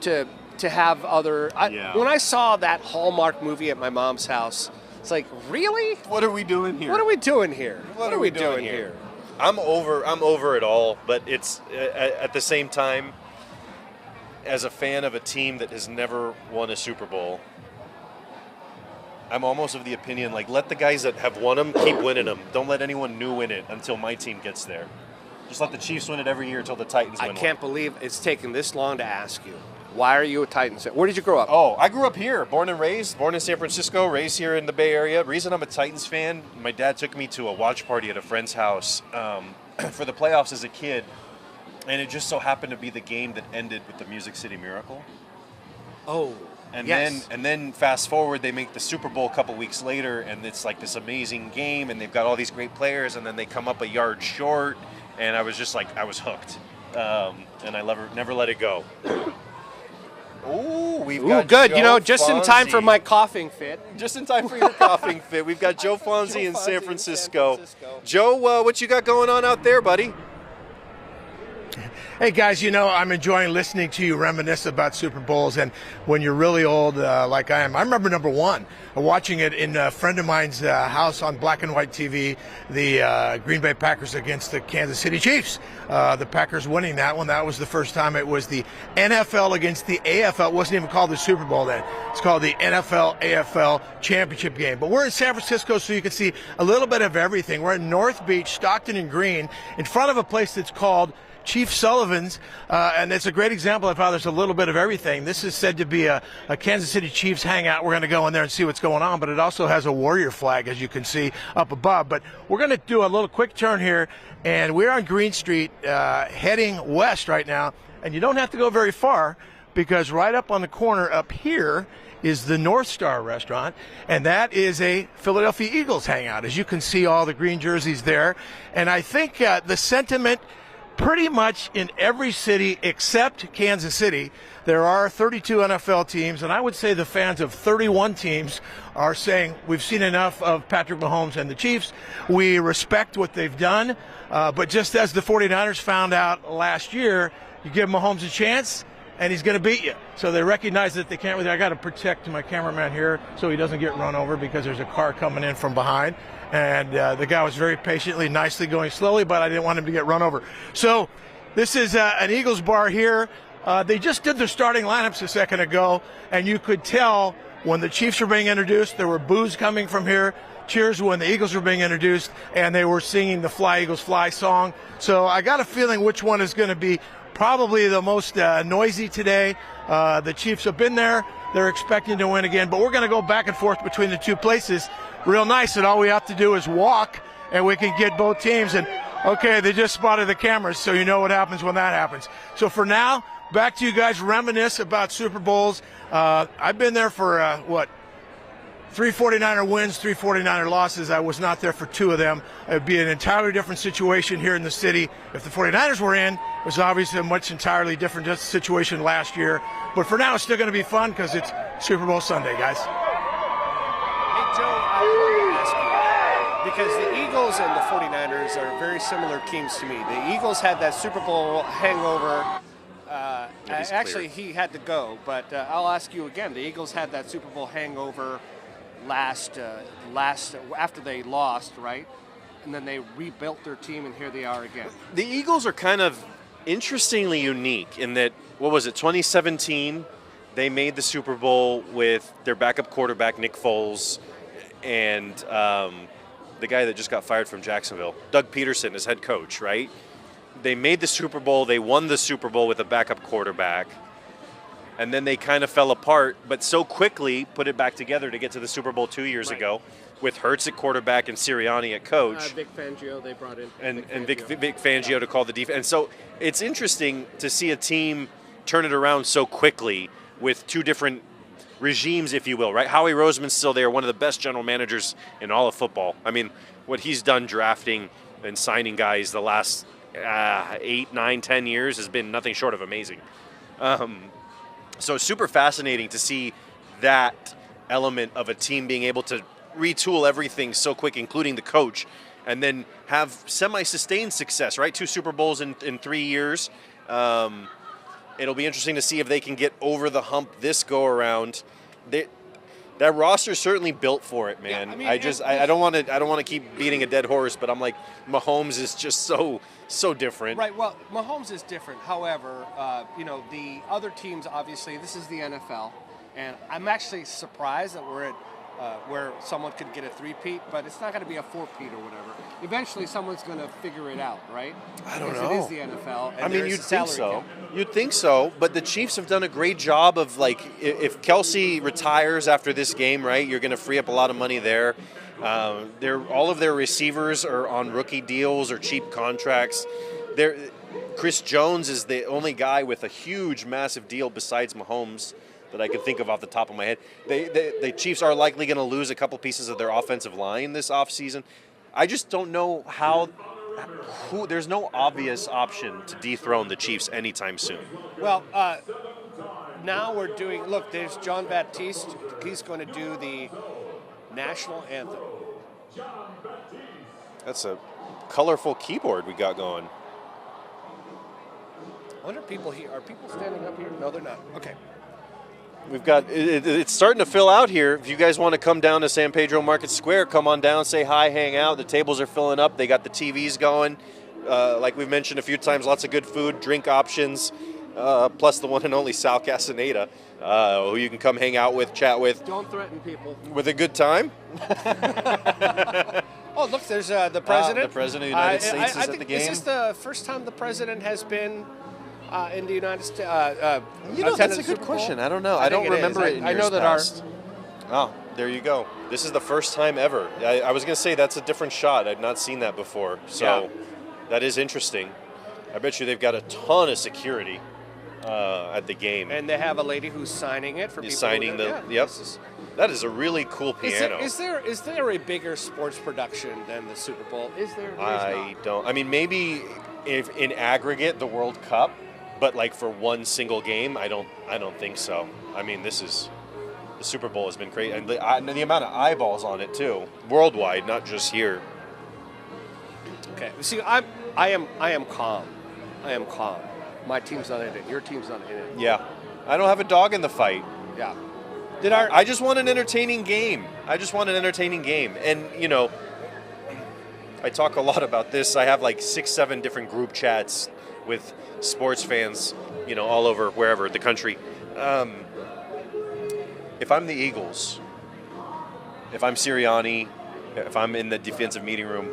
to have other... When I saw that Hallmark movie at my mom's house, it's like, really? What are we doing here? What are we doing here? What are we doing here? I'm over it all, but it's at the same time, as a fan of a team that has never won a Super Bowl, I'm almost of the opinion, like, let the guys that have won them keep winning them. Don't let anyone new win it until my team gets there. Just let the Chiefs win it every year until the Titans win I can't believe it's taken this long to ask you. Why are you a Titans fan? Where did you grow up? Oh, I grew up here, born and raised, born in San Francisco, raised here in the Bay Area. Reason I'm a Titans fan, my dad took me to a watch party at a friend's house for the playoffs as a kid, and it just so happened to be the game that ended with the Music City Miracle. Oh, and yes. then fast forward, they make the Super Bowl a couple weeks later, and it's like this amazing game, and they've got all these great players, and then they come up a yard short, and I was just like, I was hooked, and I never let it go. Ooh, we've got good. Joe Just in time for my coughing fit. Just in time for your coughing fit. We've got Joe Fonzie in San Francisco. Joe, what you got going on out there, buddy? Hey guys, I'm enjoying listening to you reminisce about Super Bowls, and when you're really old like I am. I remember number one, watching it in a friend of mine's house on black and white TV, the Green Bay Packers against the Kansas City Chiefs. The Packers winning that one. That was the first time it was the NFL against the AFL. It wasn't even called the Super Bowl then. It's called the NFL-AFL championship game. But we're in San Francisco, so you can see a little bit of everything. We're in North Beach, Stockton and Green, in front of a place that's called Chief Sullivan's, and it's a great example of how there's a little bit of everything. This is said to be a Kansas City Chiefs hangout. We're going to go in there and see what's going on, but it also has a Warrior flag, as you can see up above. But we're going to do a little quick turn here, and we're on Green Street heading west right now, and you don't have to go very far, because right up on the corner up here is the North Star restaurant, and that is a Philadelphia Eagles hangout. As you can see, all the green jerseys there, and I think the sentiment pretty much in every city except Kansas City, there are 32 NFL teams, and I would say the fans of 31 teams are saying we've seen enough of Patrick Mahomes and the Chiefs. We respect what they've done, but just as the 49ers found out last year, you give Mahomes a chance, and he's going to beat you. So they recognize that they can't. I got to protect my cameraman here so he doesn't get run over because there's a car coming in from behind. And the guy was very patiently, nicely going slowly, but I didn't want him to get run over. So this is an Eagles bar here. They just did their starting lineups a second ago, and you could tell when the Chiefs were being introduced, there were boos coming from here, cheers when the Eagles were being introduced, and they were singing the Fly, Eagles, Fly song. So I got a feeling which one is going to be probably the most noisy today. The Chiefs have been there. They're expecting to win again, but we're going to go back and forth between the two places. Real nice, and all we have to do is walk, and we can get both teams. And, okay, they just spotted the cameras, so you know what happens when that happens. So for now, back to you guys, reminisce about Super Bowls. I've been there for, 3 49er wins, 3 49er losses. I was not there for 2 of them. It would be an entirely different situation here in the city. If the 49ers were in, it was obviously a much entirely different situation last year. But for now, it's still going to be fun because it's Super Bowl Sunday, guys. Hey, Joe, because the Eagles and the 49ers are very similar teams to me. The Eagles had that Super Bowl hangover. Actually, he had to go, but I'll ask you again. The Eagles had that Super Bowl hangover last after they lost, right? And then they rebuilt their team, and here they are again. The Eagles are kind of interestingly unique in that, what was it, 2017? They made the Super Bowl with their backup quarterback, Nick Foles, and the guy that just got fired from Jacksonville, Doug Peterson, as head coach, right? They made the Super Bowl. They won the Super Bowl with a backup quarterback. And then they kind of fell apart, but so quickly put it back together to get to the Super Bowl 2 years ago with Hurts at quarterback and Sirianni at coach. Vic Fangio they brought in. And Vic Fangio to call the defense. And so it's interesting to see a team turn it around so quickly with two different regimes, if you will, right? Howie Roseman's still there, one of the best general managers in all of football. I mean, what he's done drafting and signing guys the last 8, 9, 10 years has been nothing short of amazing. So it's super fascinating to see that element of a team being able to retool everything so quick, including the coach, and then have semi-sustained success, right? 2 Super Bowls in 3 years. It'll be interesting to see if they can get over the hump this go-around. That roster's certainly built for it, man. Yeah, I don't want to keep beating a dead horse, but I'm like, Mahomes is just so different. Right. Well, Mahomes is different. However, the other teams, obviously, this is the NFL, and I'm actually surprised that we're at where someone could get a 3-peat, but it's not going to be a 4-peat or whatever. Eventually, someone's going to figure it out, right? I don't know. It is the NFL. And I mean, you'd think so. You'd think so, but the Chiefs have done a great job of, like, if Kelsey retires after this game, right, you're going to free up a lot of money there. All of their receivers are on rookie deals or cheap contracts. Chris Jones is the only guy with a huge, massive deal besides Mahomes that I can think of off the top of my head. The Chiefs are likely going to lose a couple pieces of their offensive line this offseason. I just don't know there's no obvious option to dethrone the Chiefs anytime soon. Well, now we're doing, look, there's John Baptiste. He's going to do the national anthem. That's a colorful keyboard we got going. I wonder are people standing up here? No, they're not. Okay. We've got it's starting to fill out here. If you guys want to come down to San Pedro Market Square, come on down, say hi, hang out. The tables are filling up. They got the TVs going. Like we've mentioned a few times, lots of good food, drink options, plus the one and only Sal Castaneda, who you can come hang out with, chat with. Don't threaten people. With a good time. Oh, look, there's the president. The president of the United States is at the game. Is this the first time the president has been in the United States? That's a good question. I don't know. I don't remember it in years I know that past. There you go. This is the first time ever. I was going to say that's a different shot. I'd not seen that before. So that is interesting. I bet you they've got a ton of security at the game. And they have a lady who's signing it for people. Signing yep. That is a really cool piano. Is there a bigger sports production than the Super Bowl? Is there? I don't. I mean, maybe if in aggregate the World Cup. But like for one single game, I don't think so. I mean, the Super Bowl has been crazy, and the amount of eyeballs on it too, worldwide, not just here. Okay, see, I am calm. I am calm. My team's not in it. Your team's not in it. Yeah, I don't have a dog in the fight. Yeah. I just want an entertaining game. And I talk a lot about this. I have like 6, 7 different group chats with sports fans, all over wherever the country. If I'm the Eagles, if I'm Sirianni, if I'm in the defensive meeting room,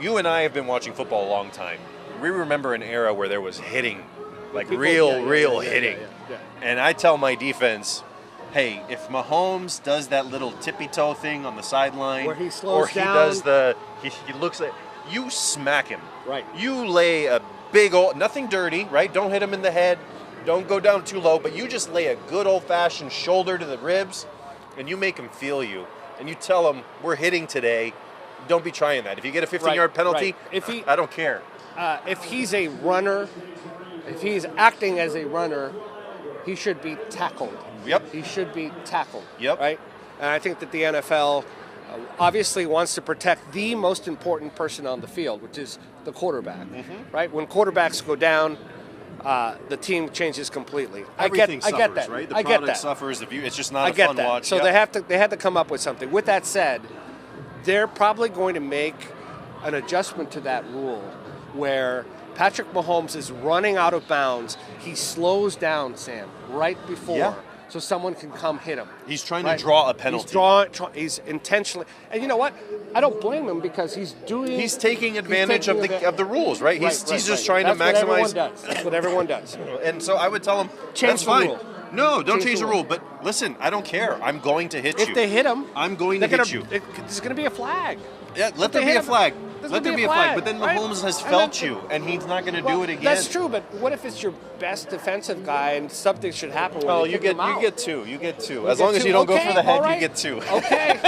you and I have been watching football a long time. We remember an era where there was hitting, like real hitting. Yeah. And I tell my defense, hey, if Mahomes does that little tippy toe thing on the sideline, where he slows down, he looks like, you smack him. Right. You lay a big old, nothing dirty, right? Don't hit him in the head. Don't go down too low, but you just lay a good old-fashioned shoulder to the ribs, and you make him feel you. And you tell him, we're hitting today. Don't be trying that. If you get a 15-yard penalty, I don't care. If he's a runner, if he's acting as a runner, he should be tackled. Yep. He should be tackled. Yep. Right? And I think that the NFL obviously wants to protect the most important person on the field, which is the quarterback, right? When quarterbacks go down, the team changes completely. Everything I get suffers, that. right? The I get product that. suffers. The view. It's just not I a get fun that. watch. So Yep. they had to come up with something. With that said, they're probably going to make an adjustment to that rule where Patrick Mahomes is running out of bounds. He slows down, Sam, right before. Yeah. So someone can come hit him. He's trying to draw a penalty. He's intentionally, and you know what? I don't blame him because he's taking advantage of the rules, right? He's just trying to maximize. That's what everyone does. And so I would tell him, Change that's the fine. rule. No, don't Change change the the rule. But listen, I don't care. I'm going to hit you. If they hit him, I'm going to hit you. There's going to be a flag. Yeah, let there be a flag. Let there be a flag. But then Mahomes has felt you, and he's not going to do it again. That's true, but what if it's your best defensive guy and something should happen? Well, you get two. You get two. As long as you don't go for the head, you get two. Okay,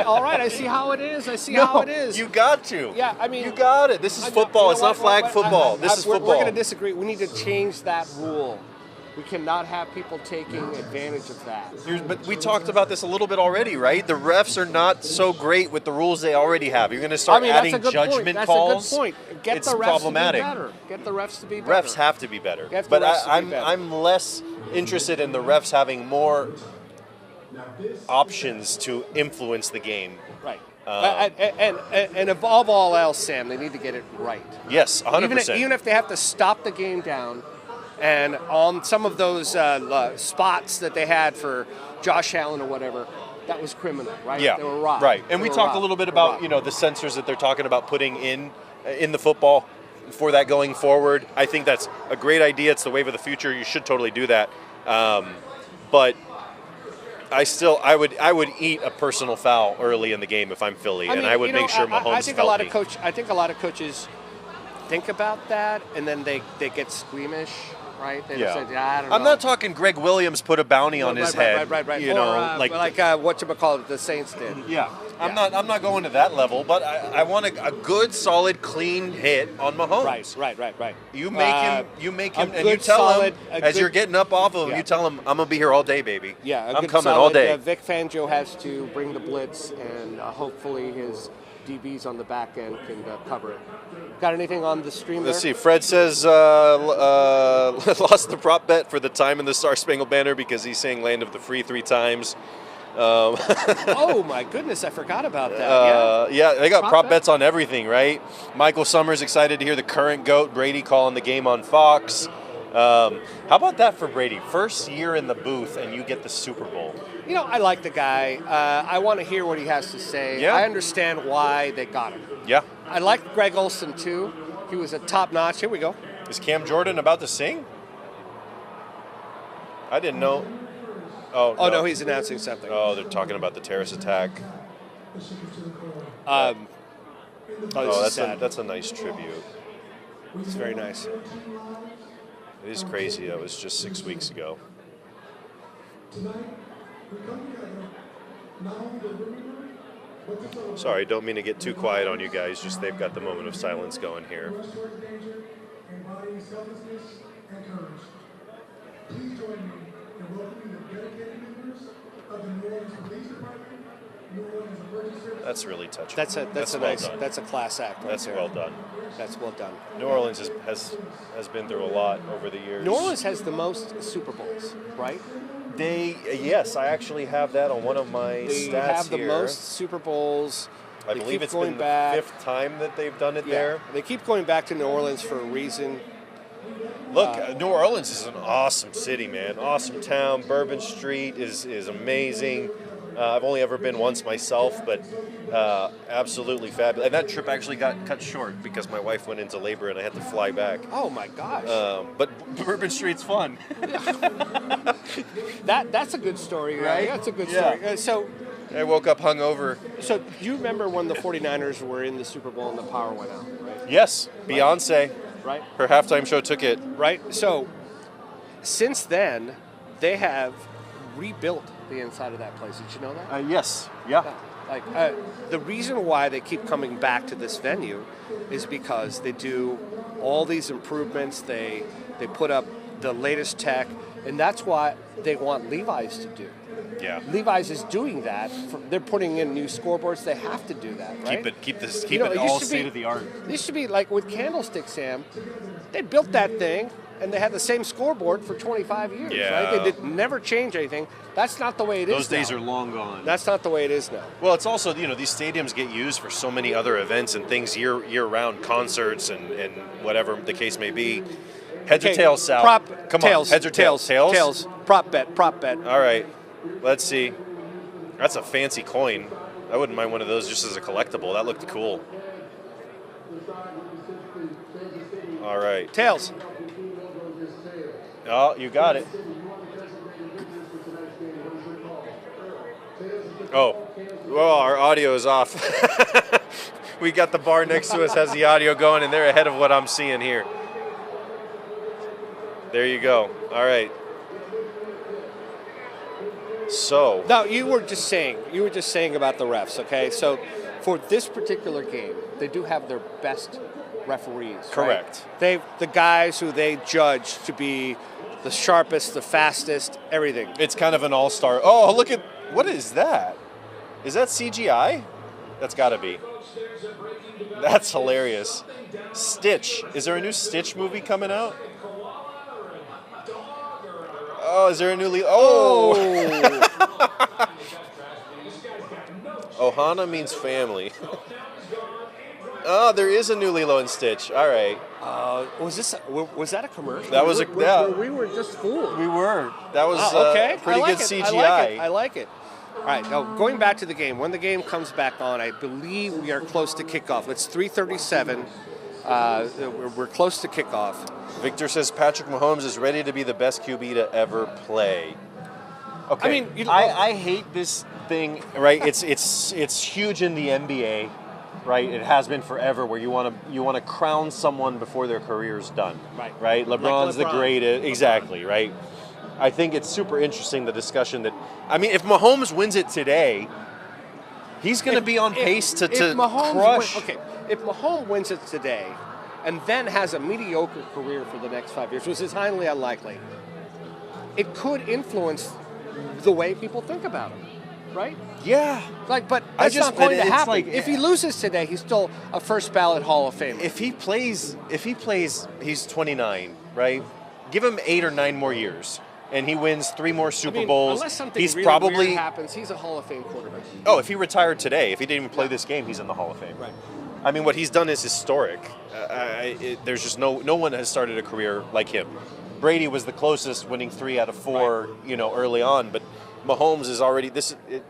all right. I see how it is. How it is. You got to. Yeah, I mean, you got it. This is football. It's not flag football. This is football. We're going to disagree. We need to change that rule. We cannot have people taking advantage of that. But we talked about this a little bit already, right? The refs are not so great with the rules they already have. You're going to start adding judgment calls. That's a good point. Get it's the refs problematic. to be better. Get the refs to be better. Refs have to be better. But I'm less interested in the refs having more options to influence the game. Right. And above all else, Sam, they need to get it right. Yes, 100%. Even if they have to stop the game down. And on some of those spots that they had for Josh Allen or whatever, that was criminal, right? Yeah, they were robbed. Right. And we talked a little bit about the sensors that they're talking about putting in the football for that going forward. I think that's a great idea. It's the wave of the future. You should totally do that. But I would eat a personal foul early in the game if I'm Philly, and I would make sure Mahomes felt me. I think a lot of coaches think about that, and then they get squeamish. Right? They say, I don't know. I'm not talking Greg Williams put a bounty on his head. Right. You or, know, like whatchamacallit, the Saints did. Yeah. I'm not going to that level, but I want a good, solid, clean hit on Mahomes. Right. You make him, and you tell him as you're getting up off of him. You tell him, "I'm gonna be here all day, baby. Yeah, I'm coming all day." Vic Fangio has to bring the blitz, and hopefully his DBs on the back end can cover it. Got anything on the stream Let's there? see. Fred says lost the prop bet for the time in the Star Spangled Banner because he's saying "Land of the Free" 3 times. Oh my goodness, I forgot about that. Yeah, they got prop bets on everything, right? Michael Summers excited to hear the current GOAT Brady calling the game on Fox. How about that for Brady? First year in the booth, and you get the Super Bowl. You know, I like the guy. I want to hear what he has to say. Yeah. I understand why they got him. Yeah. I like Greg Olsen, too. He was a top-notch. Here we go. Is Cam Jordan about to sing? I didn't know. Oh, no, he's announcing something. Oh, they're talking about the terrorist attack. That's a nice tribute. It's very nice. It is crazy. That was just 6 weeks ago. Sorry, don't mean to get too quiet on you guys. Just they've got the moment of silence going here. That's really touching. That's a class act. That's well done. That's well done. New Orleans has been through a lot over the years. New Orleans has the most Super Bowls, right? Yes, I actually have that on one of my stats here. They have the most Super Bowls. I believe it's been the 5th time that they've done it there. They keep going back to New Orleans for a reason. Look, New Orleans is an awesome city, man. Awesome town. Bourbon Street is amazing. I've only ever been once myself, but absolutely fabulous. And that trip actually got cut short because my wife went into labor and I had to fly back. Oh my gosh! But Bourbon Street's fun. That's a good story, right? That's a good story. So I woke up hungover. So do you remember when the 49ers were in the Super Bowl and the power went out? Right? Yes, Beyonce. Right. Her halftime show took it. Right. So since then, they have rebuilt the inside of that place. Did you know that? Yes. Yeah. The reason why they keep coming back to this venue is because they do all these improvements. They put up the latest tech, and that's what they want Levi's to do. Yeah. Levi's is doing that. They're putting in new scoreboards. They have to do that, right? Keep You know, it it all used to be- state of the art. It used to be like with Candlestick, Sam. They built that thing, and they had the same scoreboard for 25 years, Yeah. right? They did never change anything. That's not the way it is Those days now. are long gone. That's not the way it is now. Well, it's also, these stadiums get used for so many other events and things year round, concerts and whatever the case may be. Heads or tails, Sal? Come tails, on, heads or tails? Tails? Tails. Prop bet. All right, let's see. That's a fancy coin. I wouldn't mind one of those just as a collectible. That looked cool. All right. Tails. Oh, you got it. Oh, well, our audio is off. We got the bar next to us has the audio going, and they're ahead of what I'm seeing here. There you go. All right. So. No, you were just saying about the refs, okay? So for this particular game, they do have their best referees. Correct. Right? The guys who they judge to be the sharpest, the fastest, everything. It's kind of an all-star. Oh, look at, what is that? Is that CGI? That's got to be. That's hilarious. Stitch. Is there a new Stitch movie coming out? Oh, is there a new Oh! Ohana means family. Oh, there is a new Lilo and Stitch. All right. Was that a commercial? That was we were just fooled. We were. That was okay. pretty good CGI. I like it. All right. Now going back to the game. When the game comes back on, I believe we are close to kickoff. It's 3:37. We're close to kickoff. Victor says Patrick Mahomes is ready to be the best QB to ever play. Okay. I mean, I hate this thing. Right? It's huge in the NBA. Right, it has been forever. Where you want to crown someone before their career's done. Right. Right. LeBron's like LeBron. the greatest. Exactly. Right. I think it's super interesting the discussion that. I mean, if Mahomes wins it today, he's going to be on pace to crush. If Mahomes wins it today, and then has a mediocre career for the next 5 years, which is highly unlikely, it could influence the way people think about him. Right? Yeah. But that's not going to happen. If he loses today, he's still a first ballot Hall of Famer. If he plays, he's 29, right? Give him 8 or 9 more years, and he wins 3 more Super Bowls. Unless something he's really probably weird happens, he's a Hall of Fame quarterback. Oh, if he retired today, if he didn't even play this game, he's in the Hall of Fame. Right. I mean, what he's done is historic. There's just no one has started a career like him. Brady was the closest, winning 3 out of 4, early on, but Mahomes is already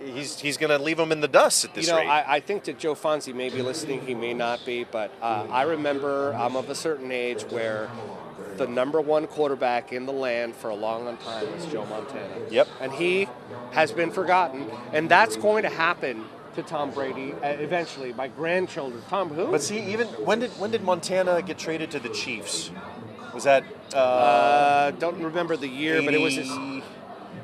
he's going to leave him in the dust at this rate. I think that Joe Fonzie may be listening. He may not be, but I remember I'm of a certain age where the number 1 quarterback in the land for a long time was Joe Montana. Yep. And he has been forgotten, and that's going to happen to Tom Brady eventually. My grandchildren. Tom who? But see, even when did Montana get traded to the Chiefs? Was that don't remember the year, 80, but it was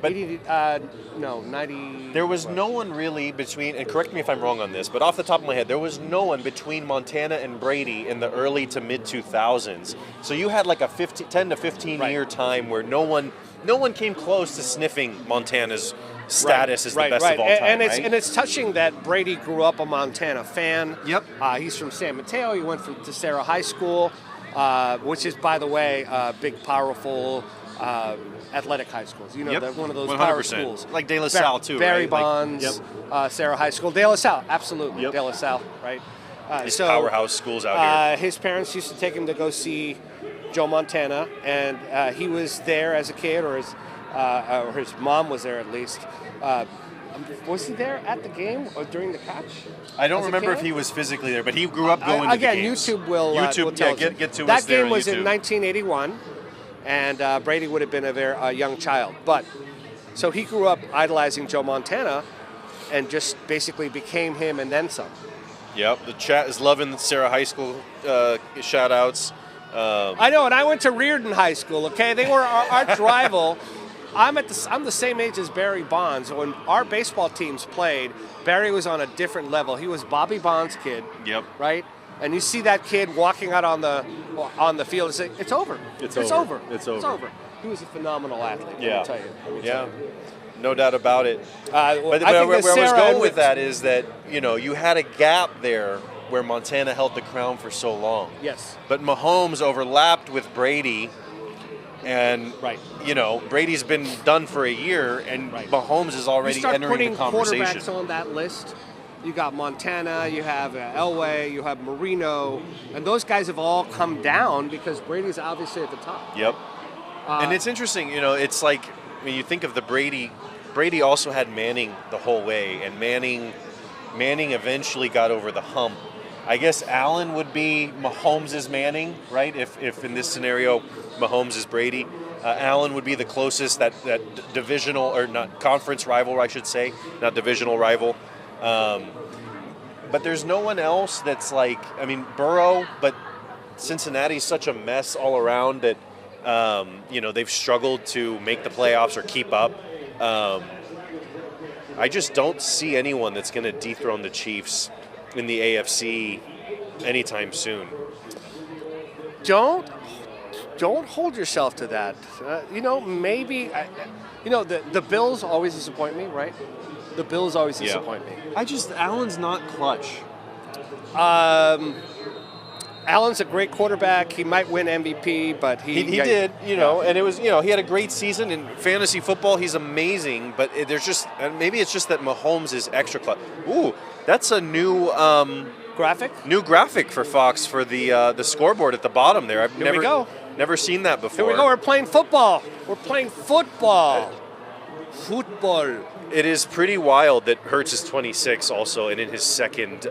90. There was no one really between, and correct me if I'm wrong on this, but off the top of my head, there was no one between Montana and Brady in the early to mid 2000s. So you had like a 10 to 15 year time where no one came close to sniffing Montana's status as the best of all time. And it's touching that Brady grew up a Montana fan. Yep. He's from San Mateo. He went to Sarah High School, which is, by the way, big, powerful. Athletic high schools, one of those 100%. Power schools, like De La Salle too. Barry right? Bonds, Sarah High School, De La Salle, absolutely, De La Salle, right? These powerhouse schools out here. His parents used to take him to go see Joe Montana, and he was there as a kid, or his mom was there at least. Was he there at the game or during the catch? I don't remember if he was physically there, but he grew up going to the games. YouTube will tell us. Get to that us there game was YouTube. in 1981. And Brady would have been a young child. But so he grew up idolizing Joe Montana and just basically became him and then some. Yep, the chat is loving the Sarah High School shout-outs. I know, and I went to Reardon High School, okay? They were our arch rival. I'm the same age as Barry Bonds. When our baseball teams played, Barry was on a different level. He was Bobby Bonds' kid. Yep. Right? And you see that kid walking out on the field and say, "It's over. It's over. It's over." He was a phenomenal athlete. Yeah. Let me tell you. no doubt about it. Well, But I think where the I was Sarah going with Edwards- that is that, you had a gap there where Montana held the crown for so long. Yes. But Mahomes overlapped with Brady, and Right. Brady's been done for a year, and Right. Mahomes is You already start entering putting the conversation. quarterbacks on that list. You got Montana, you have Elway, you have Marino, and those guys have all come down because Brady's obviously at the top. Yep. And it's interesting, it's like when you think of the Brady also had Manning the whole way, and Manning eventually got over the hump. I guess Allen would be Mahomes' Manning, right? If in this scenario Mahomes is Brady, Allen would be the closest that divisional or not conference rival, I should say, not divisional rival. But there's no one else that's like, Burrow, but Cincinnati's such a mess all around that they've struggled to make the playoffs or keep up. I just don't see anyone that's going to dethrone the Chiefs in the AFC anytime soon. Don't hold yourself to that. Maybe the Bills always disappoint me, right? The Bills always disappoint me. Allen's not clutch. Allen's a great quarterback. He might win MVP, but He did, and it was, he had a great season in fantasy football. He's amazing, but maybe it's just that Mahomes is extra clutch. Ooh, that's a new graphic. New graphic for Fox for the scoreboard at the bottom there. Here we go. Never seen that before. Here we go. We're playing football. Football. It is pretty wild that Hurts is 26 also, and in his second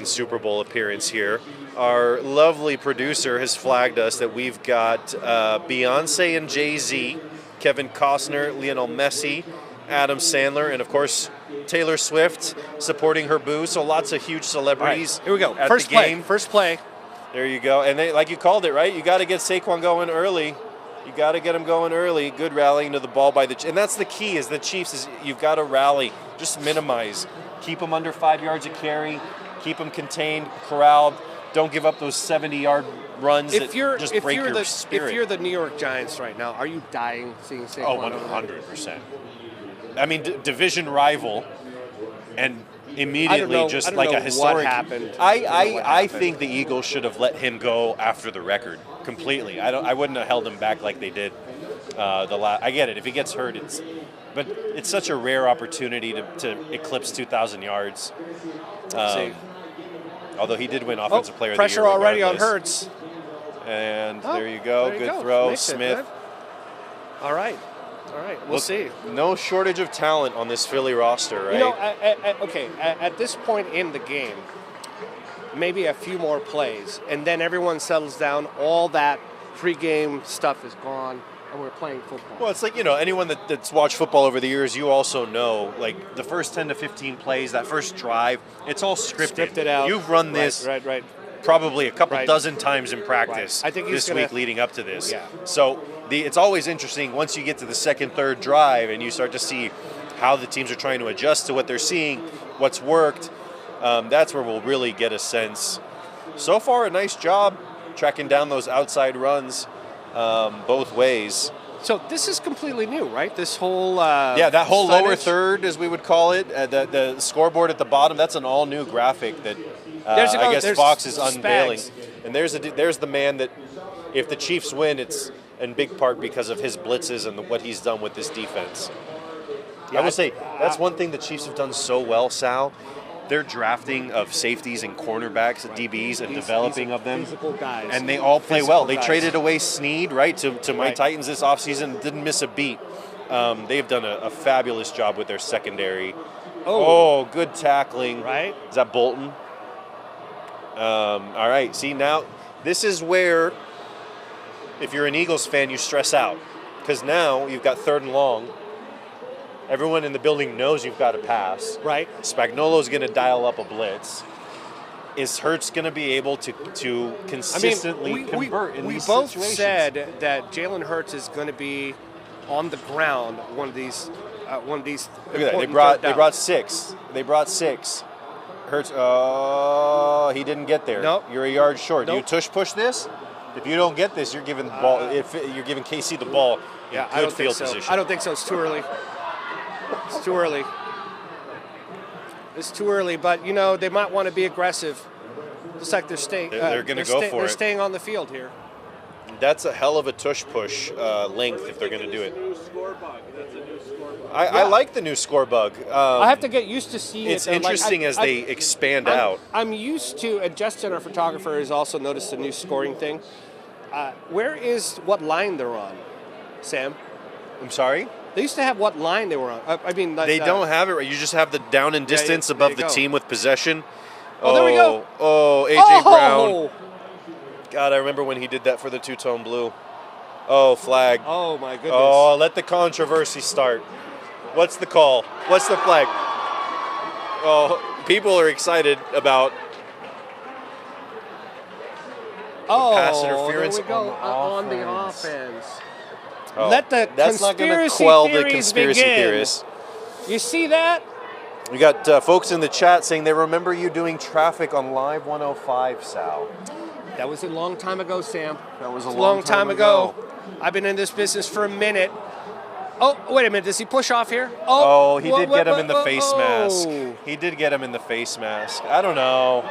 Super Bowl appearance here. Our lovely producer has flagged us that we've got Beyonce and Jay-Z, Kevin Costner, Lionel Messi, Adam Sandler, and of course Taylor Swift supporting her boo. So lots of huge celebrities. Right, here we go. At First the game. First play. There you go. And like you called it, right? You got to get Saquon going early. You got to get him going early. Good rallying to the ball by and that's the key. Is the Chiefs is you've got to rally, just minimize, keep them under 5 yards of carry, keep them contained, corralled. Don't give up those 70-yard runs that just break your spirit. If you're the New York Giants right now, are you dying seeing Saquon? Oh, 100%. Division rival, and immediately just like a historic. What happened. I think the Eagles should have let him go after the record completely. I wouldn't have held him back like they did. I get it. If he gets hurt, but it's such a rare opportunity to eclipse 2,000 yards. Although he did win Offensive Player of the Year. Pressure already on regardless. Hurts. And there you go. Good throw, Makes Smith. All right. We'll see. No shortage of talent on this Philly roster, right? At this point in the game, maybe a few more plays, and then everyone settles down. All that pregame stuff is gone, and we're playing football. Well, it's like, anyone that's watched football over the years, you also know, like, the first 10 to 15 plays, that first drive, it's all scripted out. You've run this Right. probably a couple dozen times in practice I think this week leading up to this. Yeah. So it's always interesting once you get to the second, third drive and you start to see how the teams are trying to adjust to what they're seeing, what's worked. That's where we'll really get a sense. So far, a nice job tracking down those outside runs both ways. So this is completely new, right? This whole that whole signage? lower third, as we would call it, the scoreboard at the bottom. That's an all-new graphic that I guess Fox is unveiling. And there's the man that, if the Chiefs win, it's in big part because of his blitzes and what he's done with this defense. I will say that's one thing the Chiefs have done so well, Sal. Their drafting of safeties and cornerbacks, DBs, and developing of them. Physical guys. And they all play well. They guys. traded away Snead, right, to my Titans this offseason. Didn't miss a beat. They've done a fabulous job with their secondary. Oh, good tackling. Right. Is that Bolton? All right. See, now this is where, if you're an Eagles fan, you stress out. Because now you've got 3rd and long. Everyone in the building knows you've got to pass. Right. Spagnuolo's going to dial up a blitz. Is Hurts going to be able to consistently convert in these situations? We both said that Jalen Hurts is going to be on the ground one of these. Look at that. They brought 6. Hurts. He didn't get there. Nope. You're a yard short. Nope. Do you push this? If you don't get this, you're giving the ball. If you're giving KC the ball, Yeah, in good field think so. position. I don't think so. It's too early. It's too early. It's too early, but you know they might want to be aggressive. Looks like they're staying. They're going to go for it. They're staying on the field here. That's a hell of a tush push length if they're going to do it. I like the new score bug. I have to get used to seeing it. It's interesting as they expand out. I'm used to, and Justin, our photographer, has also noticed the new scoring thing. Where is what line they're on, Sam? I'm sorry? They used to have what line they were on. I mean, they don't have it right. You just have the down and distance above the team with possession. Oh, there we go. Oh, A.J. Brown. God, I remember when he did that for the two-tone blue. Oh, flag. Oh, my goodness. Oh, let the controversy start. What's the call? What's the flag? Oh, people are excited about pass interference there we go. On the offense. Oh, Let the that's not going to conspiracy quell the theories conspiracy begin. theorists. You see that? We got folks in the chat saying they remember you doing traffic on Live 105, Sal. That was a long time ago, Sam. That was a long time ago. I've been in this business for a minute. Oh, wait a minute. Does he push off here? Oh, he did get him in the face mask. He did get him in the face mask. I don't know.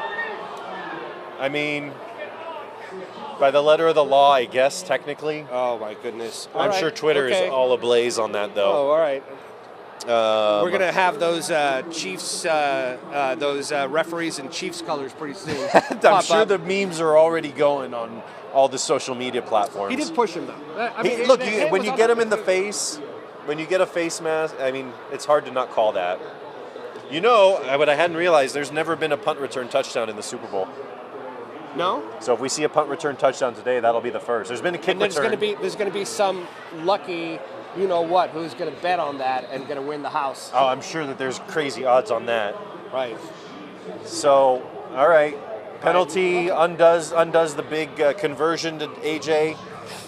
I mean, by the letter of the law, I guess, technically. Oh, my goodness. I'm sure Twitter is all ablaze on that, though. Oh, all right. We're going to have those Chiefs, those referees in Chiefs colors pretty soon. I'm sure the memes are already going on all the social media platforms. He did push him, though. Look, when you get him in the face, when you get a face mask, I mean, it's hard to not call that. You know, what I hadn't realized, there's never been a punt return touchdown in the Super Bowl. No? So if we see a punt return touchdown today, that'll be the first. There's been a kick return. There's going to be some lucky, you know what, who's going to bet on that and going to win the house. Oh, I'm sure that there's crazy odds on that. Right. So, all right. Penalty undoes the big conversion to AJ.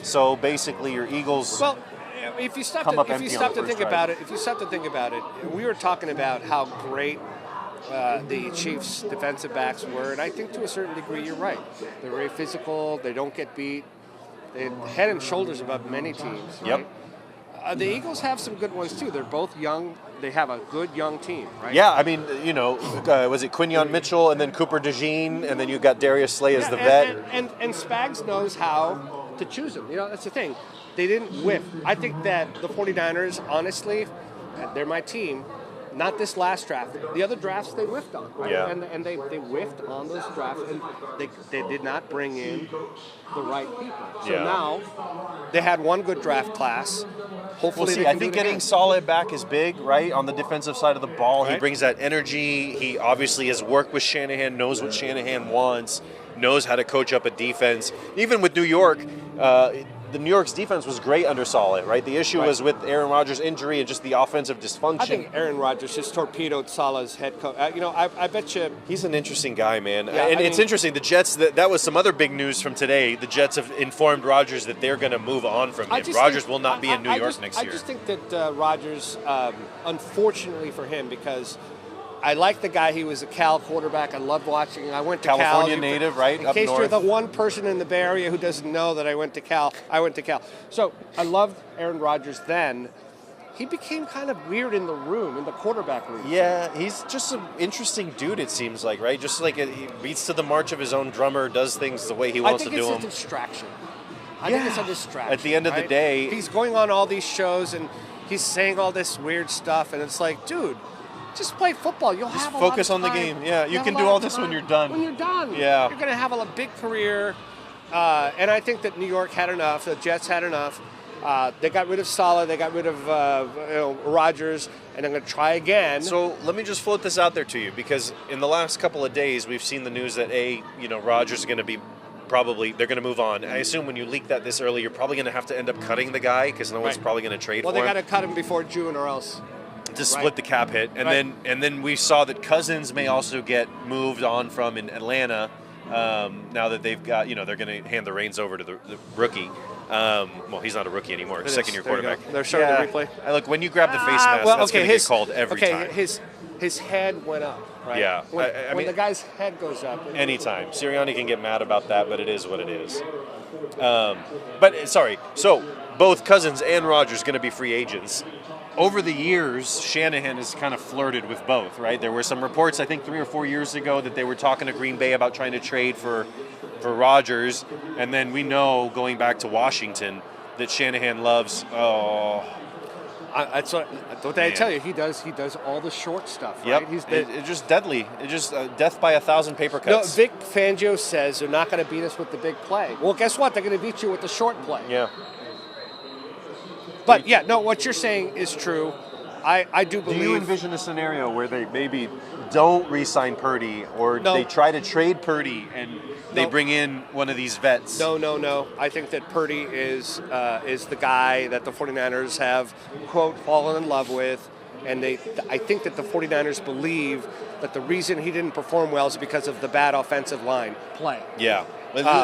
So basically, your Eagles. Well, if you stop to think about it, we were talking about how great the Chiefs' defensive backs were, and I think to a certain degree you're right. They're very physical. They don't get beat. They're head and shoulders above many teams. Right? Yep. The Eagles have some good ones too. They're both young. They have a good young team, right? Yeah, I mean, you know, was it Quinyon Mitchell and then Cooper DeJean, and then you got Darius Slay as the vet? And Spags knows how to choose them. You know, that's the thing. They didn't whiff. I think that the 49ers, honestly, they're my team. Not this last draft. The other drafts they whiffed on, right? Yeah. And they whiffed on those drafts, and they did not bring in the right people. So now they had one good draft class. Hopefully, I think getting Solid back is big, right? On the defensive side of the ball, he brings that energy. He obviously has worked with Shanahan, knows what Shanahan wants, knows how to coach up a defense. Even with New York, the New York's defense was great under Solid, right? The issue was with Aaron Rodgers' injury and just the offensive dysfunction. I think Aaron Rodgers just torpedoed Salah's head coach. You know, I bet you he's an interesting guy, man. Yeah, and it's interesting. The Jets. That was some other big news from today. The Jets have informed Rodgers that they're going to move on from him. Rodgers will not be in New York next year. I just think that Rodgers, unfortunately for him, because I like the guy. He was a Cal quarterback. I loved watching him. I went to California Cal. native, right? In case you're the one person in the Bay Area who doesn't know that I went to Cal, I went to Cal. So I loved Aaron Rodgers then. He became kind of weird in the room, in the quarterback room. Yeah, he's just an interesting dude, it seems like, right? Just like he beats to the march of his own drummer, does things the way he wants to do them. I think it's a distraction. I think it's a distraction. At the end of the day, he's going on all these shows and he's saying all this weird stuff, and it's like, dude, just play football. You'll have a lot of focus on the game. Yeah, you can do all this when you're done. When you're done. Yeah. You're going to have a big career. And I think that New York had enough. The Jets had enough. They got rid of Salah. They got rid of Rodgers. And they're going to try again. So let me just float this out there to you, because in the last couple of days, we've seen the news that, Rodgers is going to be they're going to move on. I assume when you leak that this early, you're probably going to have to end up cutting the guy because no one's probably going to trade for him. Well, they got to cut him before June or else. To split the cap hit, and then we saw that Cousins may also get moved on from in Atlanta. Now that they've got, they're going to hand the reins over to the rookie. Well, he's not a rookie anymore. Second-year quarterback. They're showing the replay. Look, when you grab the face mask, that's going to get called every time. His head went up, right? Yeah. When the guy's head goes up. Anytime. Sirianni can get mad about that, but it is what it is. So both Cousins and Rodgers going to be free agents. Over the years, Shanahan has kind of flirted with both, right? There were some reports, I think 3 or 4 years ago, that they were talking to Green Bay about trying to trade for Rodgers. And then we know, going back to Washington, that Shanahan loves, That's what I tell you. He does all the short stuff, right? Yep. It's just deadly. It's just death by 1,000 paper No, cuts. Vic Fangio says they're not going to beat us with the big play. Well, guess what? They're going to beat you with the short play. Yeah. But, what you're saying is true. I do believe... Do you envision a scenario where they maybe don't re-sign Purdy, or they try to trade Purdy and they bring in one of these vets? No. I think that Purdy is the guy that the 49ers have, quote, fallen in love with. And I think that the 49ers believe that the reason he didn't perform well is because of the bad offensive line play. Yeah.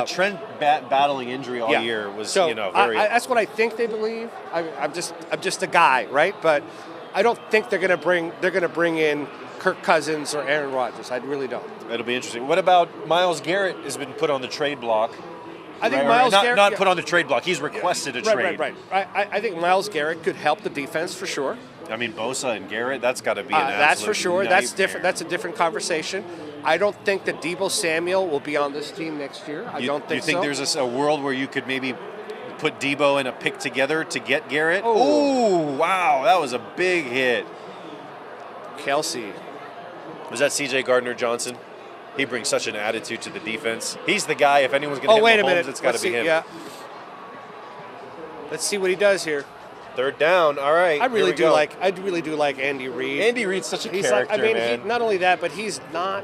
Trent battling injury all year was, very... that's what I think they believe. I'm just a guy, right? But I don't think they're going to bring in Kirk Cousins or Aaron Rodgers. I really don't. It'll be interesting. What about Myles Garrett has been put on the trade block? I think Myles Garrett... Not put on the trade block. He's requested a trade. Right. I think Myles Garrett could help the defense for sure. I mean, Bosa and Garrett, that's got to be an that's for sure. Nightmare. That's different. That's a different conversation. I don't think that Deebo Samuel will be on this team next year. I don't think so. You think there's a world where you could maybe put Deebo and a pick together to get Garrett? Oh, wow. That was a big hit. Kelsey. Was that C.J. Gardner-Johnson? He brings such an attitude to the defense. He's the guy, if anyone's going to hit Mahomes, it's got to be him. Yeah. Let's see what he does here. Third down. All right. I really do like Andy Reid. Andy Reid's such a character, man. Not only that, but he's not.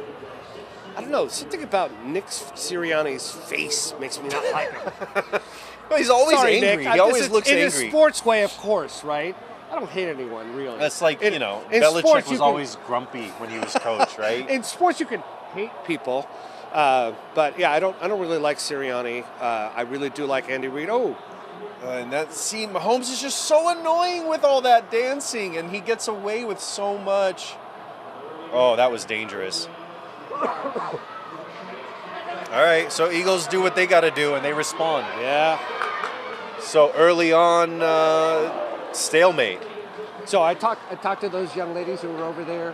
I don't know. Something about Nick Sirianni's face makes me not like him. Well, he's always angry. Nick. He always looks angry. In a sports way, of course, right? I don't hate anyone, really. That's like, in Belichick sports, was always grumpy when he was coach, right? In sports, you can hate people. But, yeah, I don't really like Sirianni. I really do like Andy Reid. And Mahomes is just so annoying with all that dancing, and he gets away with so much. Oh, that was dangerous. All right, so Eagles do what they got to do, and they respond. Yeah. So early on, stalemate. So I talked to those young ladies who were over there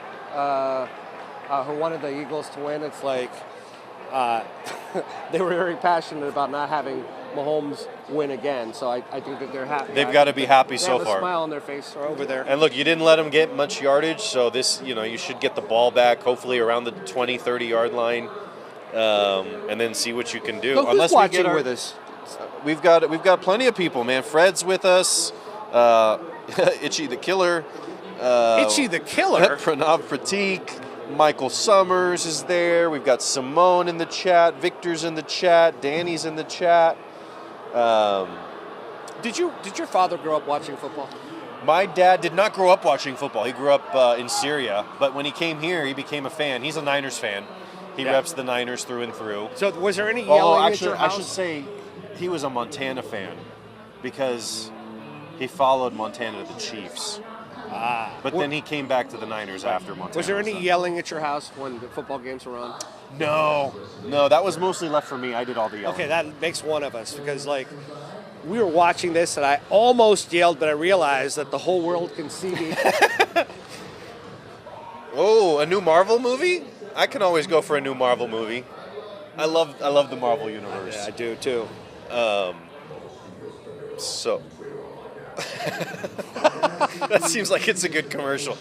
who wanted the Eagles to win. It's like they were very passionate about not having Mahomes win again. So I think that they're happy. They've got to be happy so far. They have a smile on their face over there. And look, you didn't let them get much yardage, so this, you should get the ball back, hopefully around the 20, 30-yard line, and then see what you can do. So who's watching with us? We've got plenty of people, man. Fred's with us. Itchy the Killer. Itchy the Killer? Pranav Pratik. Michael Summers is there. We've got Simone in the chat. Victor's in the chat. Danny's in the chat. Did your father grow up watching football? My dad did not grow up watching football. He grew up in Syria. But when he came here, he became a fan. He's a Niners fan. He reps the Niners through and through. So was there any yelling at your house? I should say he was a Montana fan because he followed Montana to the Chiefs. But then he came back to the Niners after Montana. Was there any yelling at your house when the football games were on? No, that was mostly left for me. I did all the yelling. Okay, that makes one of us because, we were watching this and I almost yelled, but I realized that the whole world can see me. Oh, a new Marvel movie? I can always go for a new Marvel movie. I love the Marvel universe. Yeah, I do too. So that seems like it's a good commercial.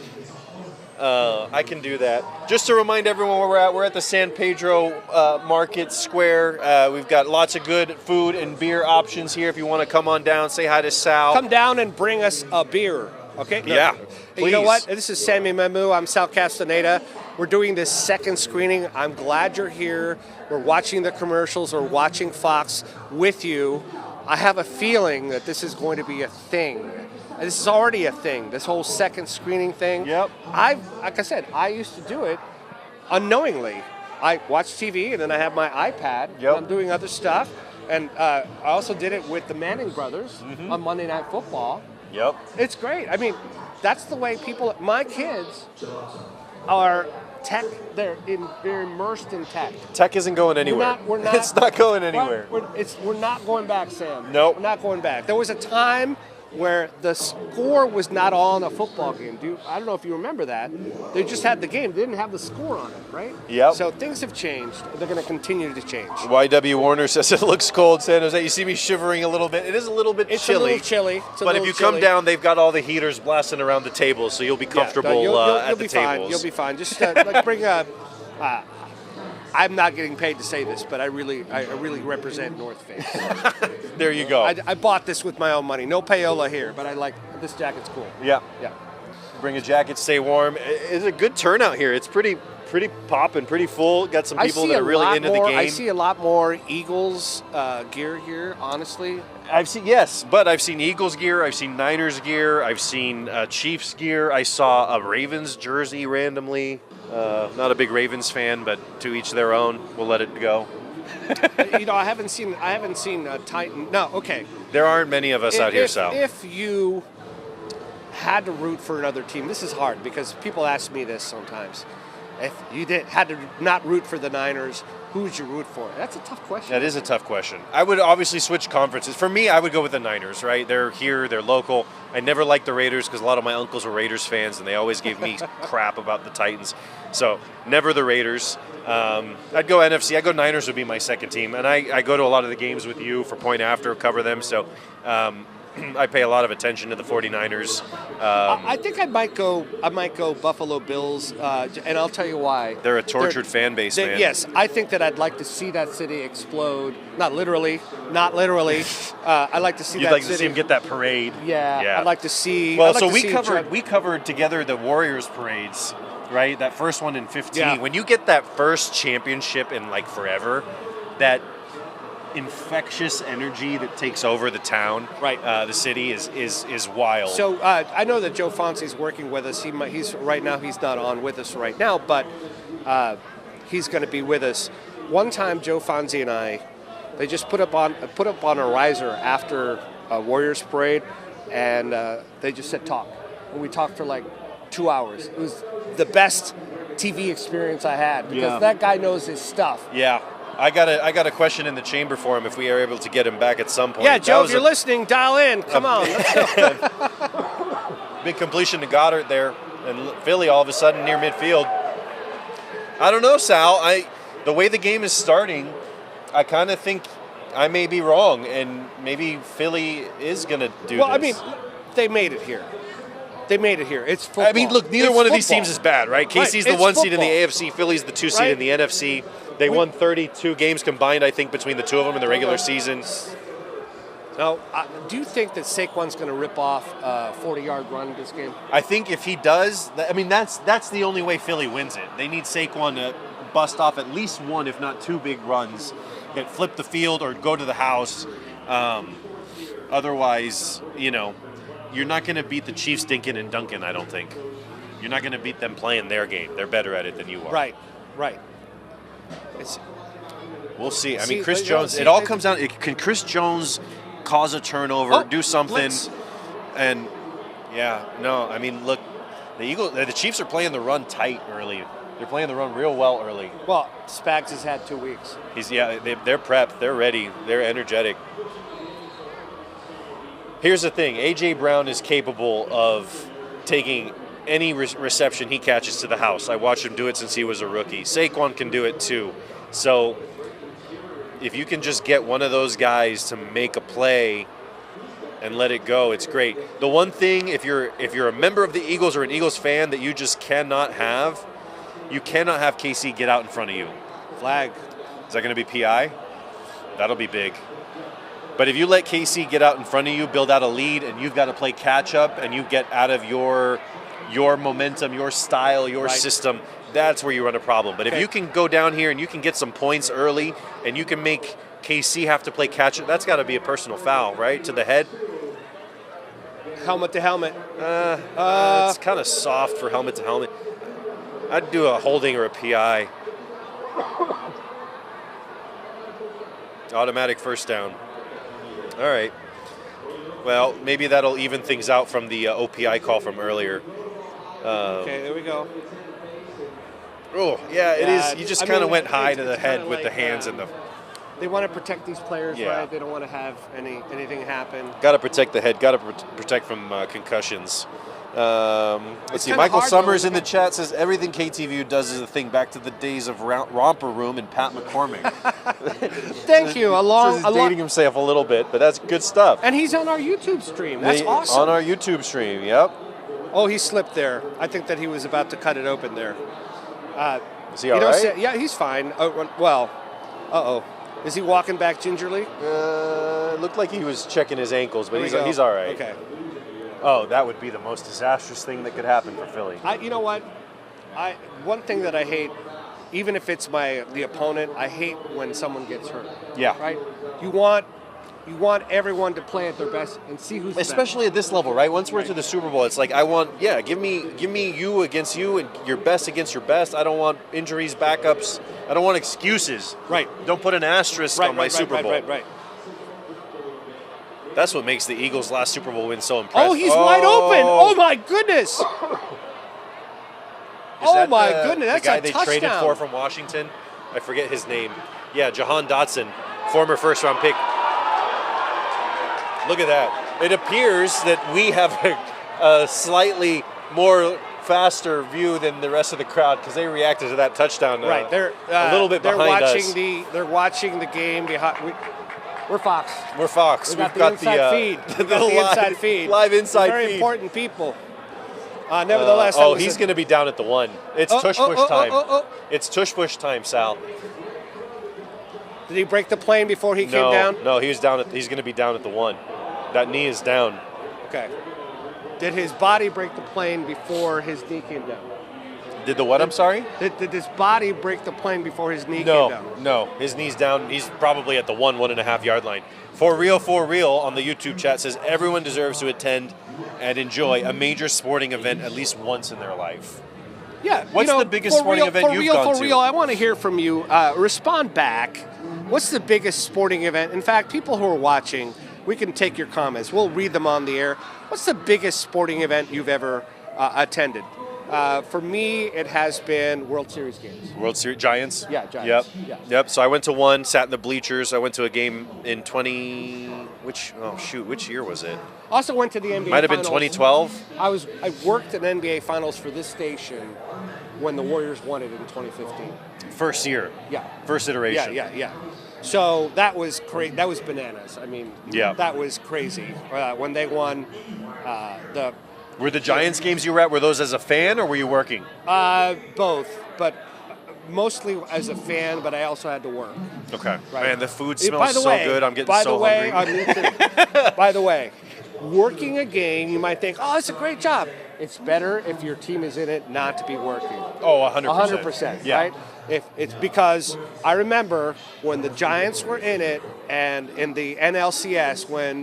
I can do that. Just to remind everyone where we're at the San Pedro Market Square. We've got lots of good food and beer options here. If you want to come on down, say hi to Sal. Come down and bring us a beer, okay? Yeah, please. You know what? This is Sammy Memu. I'm Sal Castaneda. We're doing this second screening. I'm glad you're here. We're watching the commercials. We're watching Fox with you. I have a feeling that this is going to be a thing. This is already a thing, this whole second screening thing. Yep. Like I said, I used to do it unknowingly. I watch TV and then I have my iPad. Yep. And I'm doing other stuff. And I also did it with the Manning brothers on Monday Night Football. Yep. It's great. I mean, that's the way people. My kids are tech. They're immersed in tech. Tech isn't going anywhere. We're not. It's not going anywhere. We're not going back, Sam. Nope. We're not going back. There was a time where the score was not on a football game. I don't know if you remember that. They just had the game. They didn't have the score on it, right? Yep. So things have changed. They're going to continue to change. YW Warner says it looks cold, San Jose. You see me shivering a little bit. It is a little bit It's chilly. a little chilly. But if you come down, they've got all the heaters blasting around the table, so you'll be comfortable you'll at be the fine. tables. You'll be fine. Just bring a. I'm not getting paid to say this, but I really represent North Face. There you go. I bought this with my own money. No payola here, but I like this jacket's cool. Yeah. Yeah. Bring a jacket, stay warm. It's a good turnout here. It's pretty popping, pretty full. Got some people that are really into the game. I see a lot more Eagles gear here, honestly. I've seen Eagles gear. I've seen Niners gear. I've seen Chiefs gear. I saw a Ravens jersey randomly. Not a big Ravens fan, but to each their own. We'll let it go. I haven't seen a Titan. No, okay. There aren't many of us out here, Sal. If you had to root for another team, this is hard because people ask me this sometimes. If you had to not root for the Niners, who would you root for? That's a tough question. That is a tough question. I would obviously switch conferences. For me, I would go with the Niners, right? They're here, they're local. I never liked the Raiders because a lot of my uncles were Raiders fans, and they always gave me crap about the Titans. So never the Raiders. I'd go NFC. I'd go Niners would be my second team. And I go to a lot of the games with you for Point After, cover them. So I pay a lot of attention to the 49ers. I think I might go Buffalo Bills, and I'll tell you why. They're a tortured fan base, man. Yes, I think that I'd like to see that city explode. Not literally. I'd like to see You'd that like city. to see them get that parade. Yeah. I'd like to see. Well, I'd like so to see we covered together the Warriors parades, right? That first one in 15. Yeah. When you get that first championship in like forever, that infectious energy that takes over the town, right? The city is wild. So I know that Joe Fonse's working with us. He's right now. He's not on with us right now, but he's going to be with us. One time, Joe Fonse and I, they just put up on a riser after a Warriors parade, and they just said talk, and we talked for like 2 hours. It was the best TV experience I had because that guy knows his stuff. Yeah. I got a question in the chamber for him if we are able to get him back at some point. Yeah, Joe, if you're listening, dial in. Come on, let's go. Big completion to Goddard there, and Philly all of a sudden near midfield. I don't know, Sal. The way the game is starting, I kind of think I may be wrong, and maybe Philly is going to do this. Well, I mean, they made it here. It's football. I mean, look, neither one of these teams is bad, right? KC's the one seed in the AFC, Philly's the 2 seed in the NFC. They won 32 games combined, I think, between the two of them in the regular season. Now, do you think that Saquon's going to rip off a 40-yard run this game? I think if he does, I mean, that's the only way Philly wins it. They need Saquon to bust off at least one, if not two big runs, get flip the field or go to the house. Otherwise, you're not going to beat the Chiefs dinking and dunking, I don't think. You're not going to beat them playing their game. They're better at it than you are. Right. We'll see. I mean, Chris Jones, it all comes down, can Chris Jones cause a turnover, do something? And, I mean, look, the Chiefs are playing the run tight early. They're playing the run real well early. Well, Spags has had 2 weeks. They're prepped. They're ready. They're energetic. Here's the thing. A.J. Brown is capable of taking any reception he catches to the house. I watched him do it since he was a rookie. Saquon can do it too. So if you can just get one of those guys to make a play and let it go, it's great. The one thing, if you're a member of the Eagles or an Eagles fan that you just cannot have, you cannot have KC get out in front of you. Flag. Is that going to be PI? That'll be big. But if you let KC get out in front of you, build out a lead, and you've got to play catch up, and you get out of your momentum, your style, your system, that's where you run a problem. But if you can go down here and you can get some points early, and you can make KC have to play catch up, that's got to be a personal foul, right? To the head. Helmet to helmet. It's kind of soft for helmet to helmet. I'd do a holding or a PI. Automatic first down. All right. Well, maybe that'll even things out from the OPI call from earlier. Okay, there we go. Oh, yeah, it is. You just kind of went high it's to the kinda head with the like, hands and the. They want to protect these players, Yeah. right? They don't want to have anything happen. Got to protect the head. Got to protect from concussions. Let's see. kinda Michael hard, Summers though. in the chat says everything KTVU does is a thing back to the days of Romper Room and Pat McCormick. Thank you. Says he's dating himself a little bit, but that's good stuff. And he's on our YouTube stream. That's awesome. On our YouTube stream. Yep. Oh, he slipped there. I think that he was about to cut it open there. Is he all right? Yeah, he's fine. Oh, well, is he walking back gingerly? Looked like he was checking his ankles, but There we go. he's all right. Okay. Oh, that would be the most disastrous thing that could happen for Philly. You know what? One thing that I hate, even if it's the opponent, I hate when someone gets hurt. Yeah. Right? You want everyone to play at their best and see who's the best. Especially at this level, right? Once we're to the Super Bowl, it's like give me you against you and your best against your best. I don't want injuries, backups. I don't want excuses. Right. Don't put an asterisk on my Super Bowl. Right. That's what makes the Eagles' last Super Bowl win so impressive. Oh, he's wide open. Oh my goodness. Is my that goodness, that's the guy a they touchdown. traded for from Washington? I forget his name. Yeah, Jahan Dotson, former first-round pick. Look at that. It appears that we have a slightly more faster view than the rest of the crowd because they reacted to that touchdown. Right, they're a little bit behind us. They're watching the game behind. We're Fox. We're Fox. We've got the inside feed. We've got the inside feed. Live inside Very feed. important people. Nevertheless, he's going to be down at the 1. It's tush push time. It's tush push time, Sal. Did he break the plane before he came down? No, he was down. He's going to be down at the 1. That knee is down. Okay. Did his body break the plane before his knee came down? Did the what? I'm sorry? Did his body break the plane before his knee came down? No. His knee's down. He's probably at the 1.5 yard line. For real on the YouTube chat says everyone deserves to attend and enjoy a major sporting event at least once in their life. Yeah. What's the biggest sporting event you've gone to? For real, I want to hear from you. Respond back. What's the biggest sporting event? In fact, people who are watching, we can take your comments. We'll read them on the air. What's the biggest sporting event you've ever attended? For me, it has been World Series games. World Series Giants? Yeah, Giants. Yep. Yep. So I went to one, sat in the bleachers. I went to a game in which year was it? Also went to the NBA Might have been Finals. 2012. I worked at NBA Finals for this station when the Warriors won it in 2015. First year. Yeah. First iteration. Yeah. So that was crazy. That was bananas. I mean, that was crazy. When they won Were the Giants games you were at, were those as a fan or were you working? Both, but mostly as a fan, but I also had to work. Okay. Right. Man, the food smells so good. I'm getting so hungry. Me too. By the way, working a game, you might think, oh, it's a great job. It's better if your team is in it not to be working. Oh, 100%. 100%, yeah. right? If it's because I remember when the Giants were in it and in the NLCS when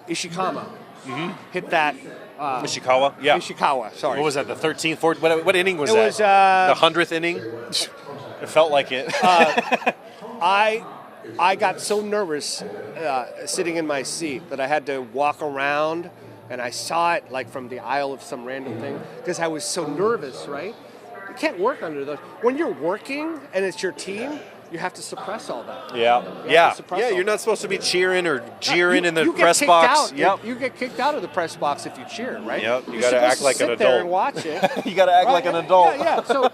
Ishikawa hit that. Ishikawa? Yeah. Ishikawa, sorry. What was that, the 13th, 14th? What inning was It that? was, the 100th inning? It felt like it. I got so nervous sitting in my seat that I had to walk around, and I saw it like from the aisle of some random thing because I was so nervous, right? You can't work under those. When you're working and it's your team, you have to suppress all that. Yeah. You're not supposed to be cheering or jeering in the press box. Yep. You get kicked out of the press box if you cheer, right? Yep. You You're got to act like an sit there adult. and watch it. You got to act like an adult. Yeah. So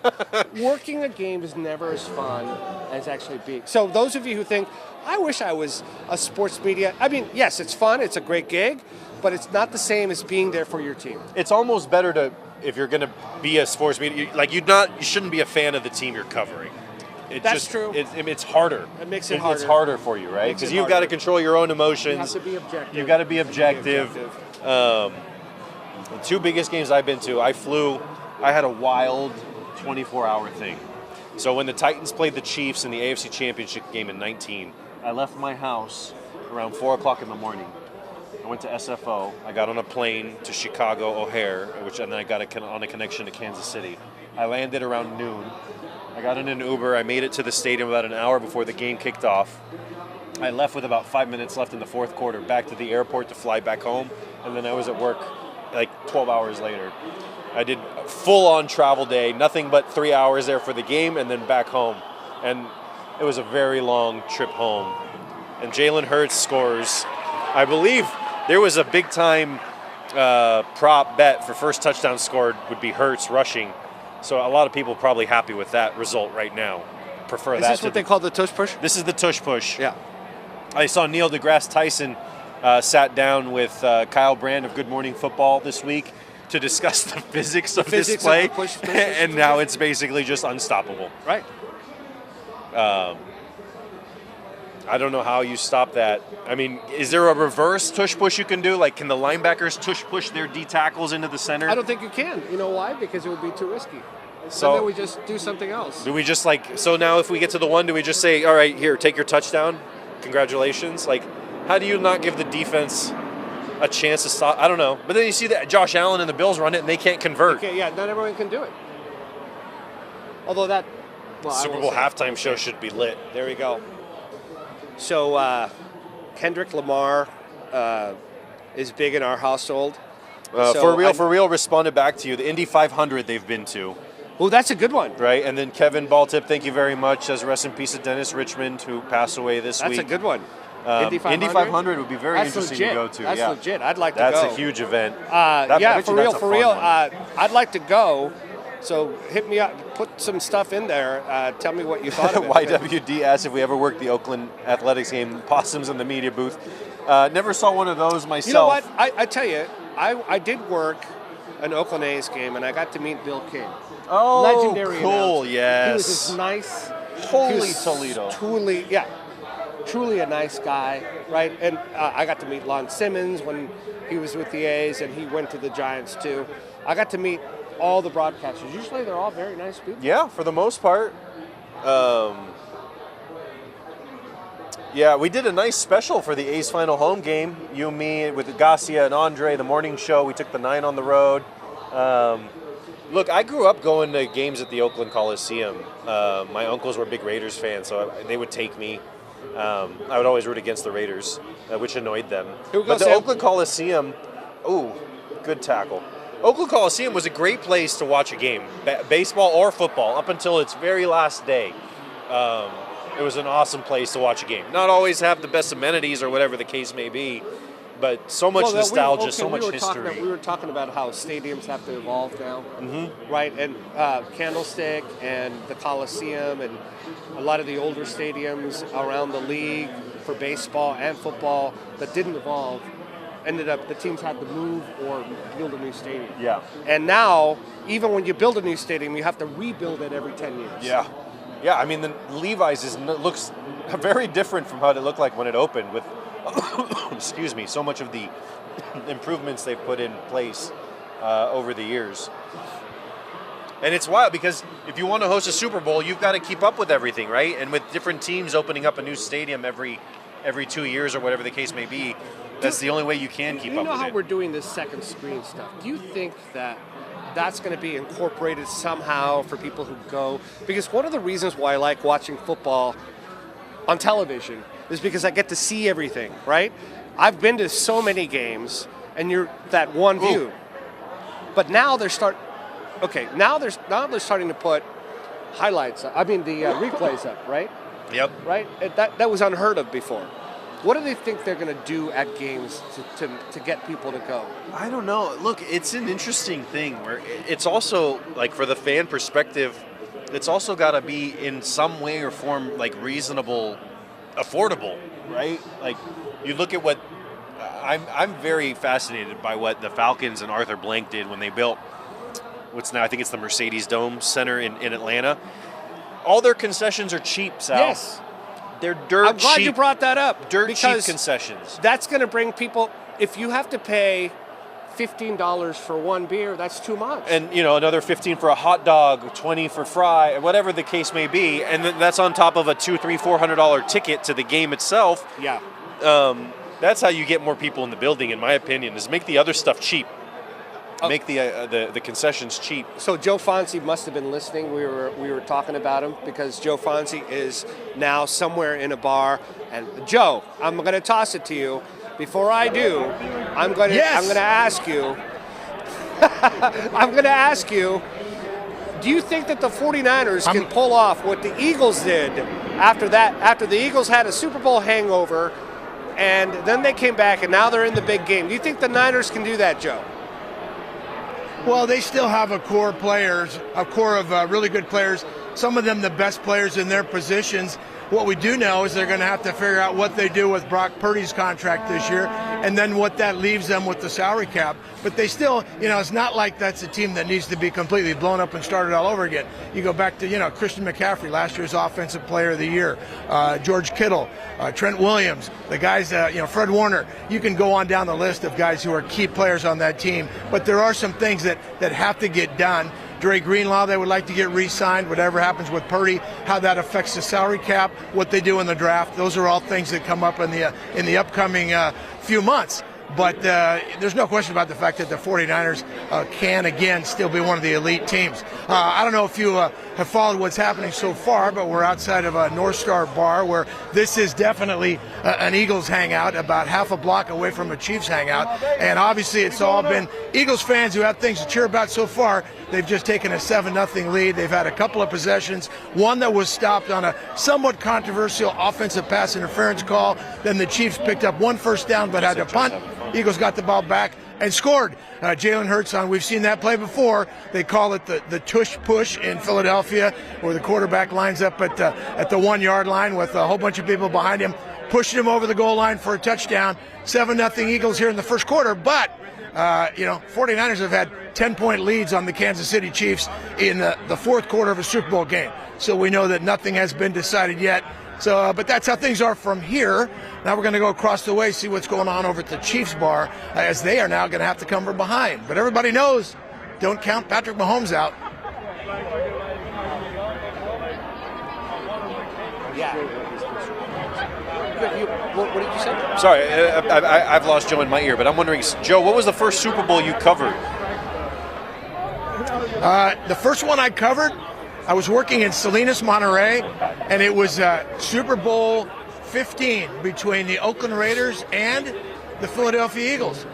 working a game is never as fun as actually being. So those of you who think, I wish I was a sports media. I mean, yes, it's fun. It's a great gig, but it's not the same as being there for your team. It's almost better to, if you're going to be a sports media, like you shouldn't be a fan of the team you're covering. That's true. It's harder. It makes it harder. It's harder for you, right? Because you've got to control your own emotions. You have to be objective. You've got to be objective. The two biggest games I've been to, I had a wild 24-hour thing. So when the Titans played the Chiefs in the AFC Championship game in 19, I left my house around 4 o'clock in the morning. I went to SFO. I got on a plane to Chicago O'Hare, and then I got on a connection to Kansas City. I landed around noon. I I got in an Uber. I made it to the stadium about an hour before the game kicked off. I left with about 5 minutes left in the fourth quarter, back to the airport to fly back home, and then I was at work like 12 hours later. I did a full-on travel day, nothing but 3 hours there for the game, and then back home. And it was a very long trip home. And Jalen Hurts scores. I believe there was a big-time prop bet for first touchdown scored would be Hurts rushing. So a lot of people probably happy with that result right now. Prefer that. Is this what they call the tush push? This is the tush push. Yeah. I saw Neil deGrasse Tyson sat down with Kyle Brand of Good Morning Football this week to discuss the physics of this play, and now it's basically just unstoppable. Right. I don't know how you stop that. I mean, is there a reverse tush push you can do? Like, can the linebackers tush push their D tackles into the center? I don't think you can. You know why? Because it would be too risky. So then we just do something else. Do we just so now if we get to the one, do we just say, all right, here, take your touchdown? Congratulations. Like, how do you not give the defense a chance to stop? I don't know. But then you see that Josh Allen and the Bills run it and they can't convert. Okay, yeah, not everyone can do it. Although that Super Bowl halftime show should be lit. There we go. So Kendrick Lamar is big in our household. For real, responded back to you. The Indy 500 they've been to. Oh, that's a good one. Right, and then Kevin Baltip, thank you very much, says rest in peace to Dennis Richmond, who passed away this week. That's a good one. Indy 500 would be very interesting to go to. That's yeah. legit. I'd like to That's go. a huge event. For real. I'd like to go. So hit me up. Put some stuff in there. Tell me what you thought of it. YWD asked if we ever worked the Oakland Athletics game. Possums in the media booth. Never saw one of those myself. You know what? I tell you, I did work an Oakland A's game, and I got to meet Bill King. Oh, legendary cool! announcer. Yes. He was just nice. Holy Toledo. Truly a nice guy, right? And I got to meet Lon Simmons when he was with the A's, and he went to the Giants too. I got to meet all the broadcasters. Usually they're all very nice people. Yeah, for the most part. Yeah, we did a nice special for the A's final home game. You and me with Garcia and Andre, the morning show. We took the 9 on the road. Look, I grew up going to games at the Oakland Coliseum. My uncles were big Raiders fans, so they would take me. I would always root against the Raiders, which annoyed them. But the Oakland Coliseum, good tackle. Oakland Coliseum was a great place to watch a game, baseball or football, up until its very last day. It was an awesome place to watch a game. Not always have the best amenities or whatever the case may be, but so much nostalgia, so much history. We were talking about how stadiums have to evolve now, right? And Candlestick and the Coliseum and a lot of the older stadiums around the league for baseball and football that didn't evolve ended up the teams had to move or build a new stadium. Yeah. And now, even when you build a new stadium, you have to rebuild it every 10 years. Yeah. Yeah, I mean, the Levi's looks very different from how it looked like when it opened with, excuse me, so much of the improvements they've put in place over the years. And it's wild because if you want to host a Super Bowl, you've got to keep up with everything, right? And with different teams opening up a new stadium every 2 years or whatever the case may be, that's the only way you can keep up with it. You know how we're doing this second screen stuff. Do you think that that's going to be incorporated somehow for people who go? Because one of the reasons why I like watching football on television is because I get to see everything, right? I've been to so many games, and you're that one view. But now they're starting to put highlights. I mean the replays up, right? Yep. Right. That was unheard of before. What do they think they're going to do at games to get people to go? I don't know. Look, it's an interesting thing where it's also, like, for the fan perspective, it's also got to be in some way or form, like, reasonable, affordable, right? Like, you look at what I'm very fascinated by what the Falcons and Arthur Blank did when they built what's now, I think it's the Mercedes Dome Center in Atlanta. All their concessions are cheap, Sal. Yes. They're dirt cheap. I'm glad you brought that up. Dirt cheap concessions. That's going to bring people, if you have to pay $15 for one beer, that's too much. And, another $15 for a hot dog, $20 for fry, whatever the case may be. And that's on top of a $200, $300, $400 ticket to the game itself. Yeah. That's how you get more people in the building, in my opinion, is make the other stuff cheap. make the concessions cheap. So Joe Fonzie must have been listening. We were talking about him because Joe Fonzie is now somewhere in a bar. And Joe, I'm going to toss it to you. Before I do, I'm going to ask you. I'm going to ask you. Do you think that the 49ers can pull off what the Eagles did after that? After the Eagles had a Super Bowl hangover, and then they came back, and now they're in the big game. Do you think the Niners can do that, Joe? Well, they still have a core of really good players. Some of them the best players in their positions. What we do know is they're going to have to figure out what they do with Brock Purdy's contract this year, and then what that leaves them with the salary cap. But they still, it's not like that's a team that needs to be completely blown up and started all over again. You go back to, Christian McCaffrey, last year's Offensive Player of the Year, George Kittle, Trent Williams, the guys, Fred Warner. You can go on down the list of guys who are key players on that team. But there are some things that have to get done. Dre Greenlaw, they would like to get re-signed, whatever happens with Purdy, how that affects the salary cap, what they do in the draft. Those are all things that come up in the upcoming few months. But there's no question about the fact that the 49ers can, again, still be one of the elite teams. I don't know if you have followed what's happening so far, but we're outside of a North Star bar where this is definitely an Eagles hangout, about half a block away from a Chiefs hangout. And obviously it's all been Eagles fans who have things to cheer about so far. They've just taken a 7-0 lead. They've had a couple of possessions, one that was stopped on a somewhat controversial offensive pass interference call. Then the Chiefs picked up one first down but had to punt. Eagles got the ball back and scored. Jalen Hurts we've seen that play before. They call it the tush push in Philadelphia, where the quarterback lines up at the 1-yard line with a whole bunch of people behind him, pushing him over the goal line for a touchdown. 7-0 Eagles here in the first quarter, but 49ers have had 10-point leads on the Kansas City Chiefs in the fourth quarter of a Super Bowl game. So we know that nothing has been decided yet. So, but that's how things are from here. Now we're going to go across the way, see what's going on over at the Chiefs bar, as they are now going to have to come from behind. But everybody knows, don't count Patrick Mahomes out. Yeah. What did you say? Sorry, I've lost Joe in my ear, but I'm wondering, Joe, what was the first Super Bowl you covered? The first one I covered, I was working in Salinas, Monterey, and it was Super Bowl 15 between the Oakland Raiders and the Philadelphia Eagles.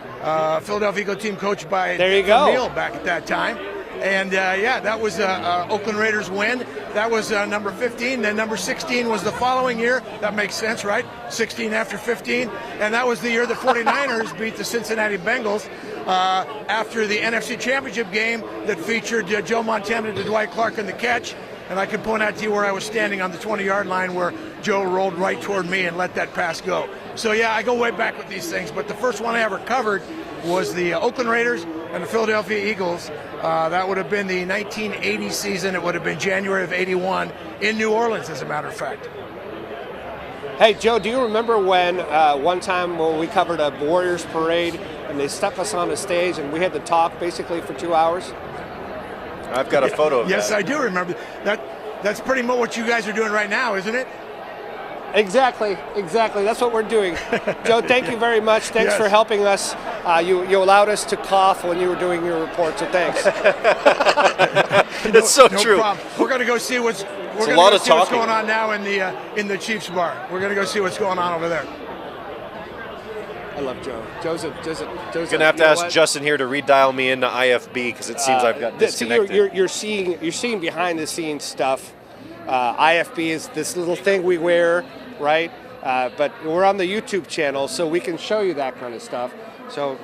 Philadelphia Eagle team coached by Neal back at that time. And, that was Oakland Raiders win. That was number 15. Then number 16 was the following year. That makes sense, right? 16 after 15. And that was the year the 49ers beat the Cincinnati Bengals after the NFC Championship game that featured Joe Montana to Dwight Clark in the catch. And I can point out to you where I was standing on the 20-yard line where Joe rolled right toward me and let that pass go. So, I go way back with these things. But the first one I ever covered was the Oakland Raiders and the Philadelphia Eagles. That would have been the 1980 season. It would have been January of 81 in New Orleans, as a matter of fact. Hey, Joe, do you remember when one time when we covered a Warriors parade and they stuck us on a stage and we had to talk basically for 2 hours? I've got a photo of that. Yes, I do remember. That's pretty much what you guys are doing right now, isn't it? Exactly. That's what we're doing. Joe, thank you very much. Thanks for helping us. You allowed us to cough when you were doing your report, so thanks. It's so true. No problem. We're going to go see what's going on now in the Chiefs bar. We're going to go see what's going on over there. I love Joe. Joe's going to have to ask Justin here to redial me into IFB because it seems I've got disconnected. You're seeing behind the scenes stuff. IFB is this little thing we wear, right? But we're on the YouTube channel, so we can show you that kind of stuff. So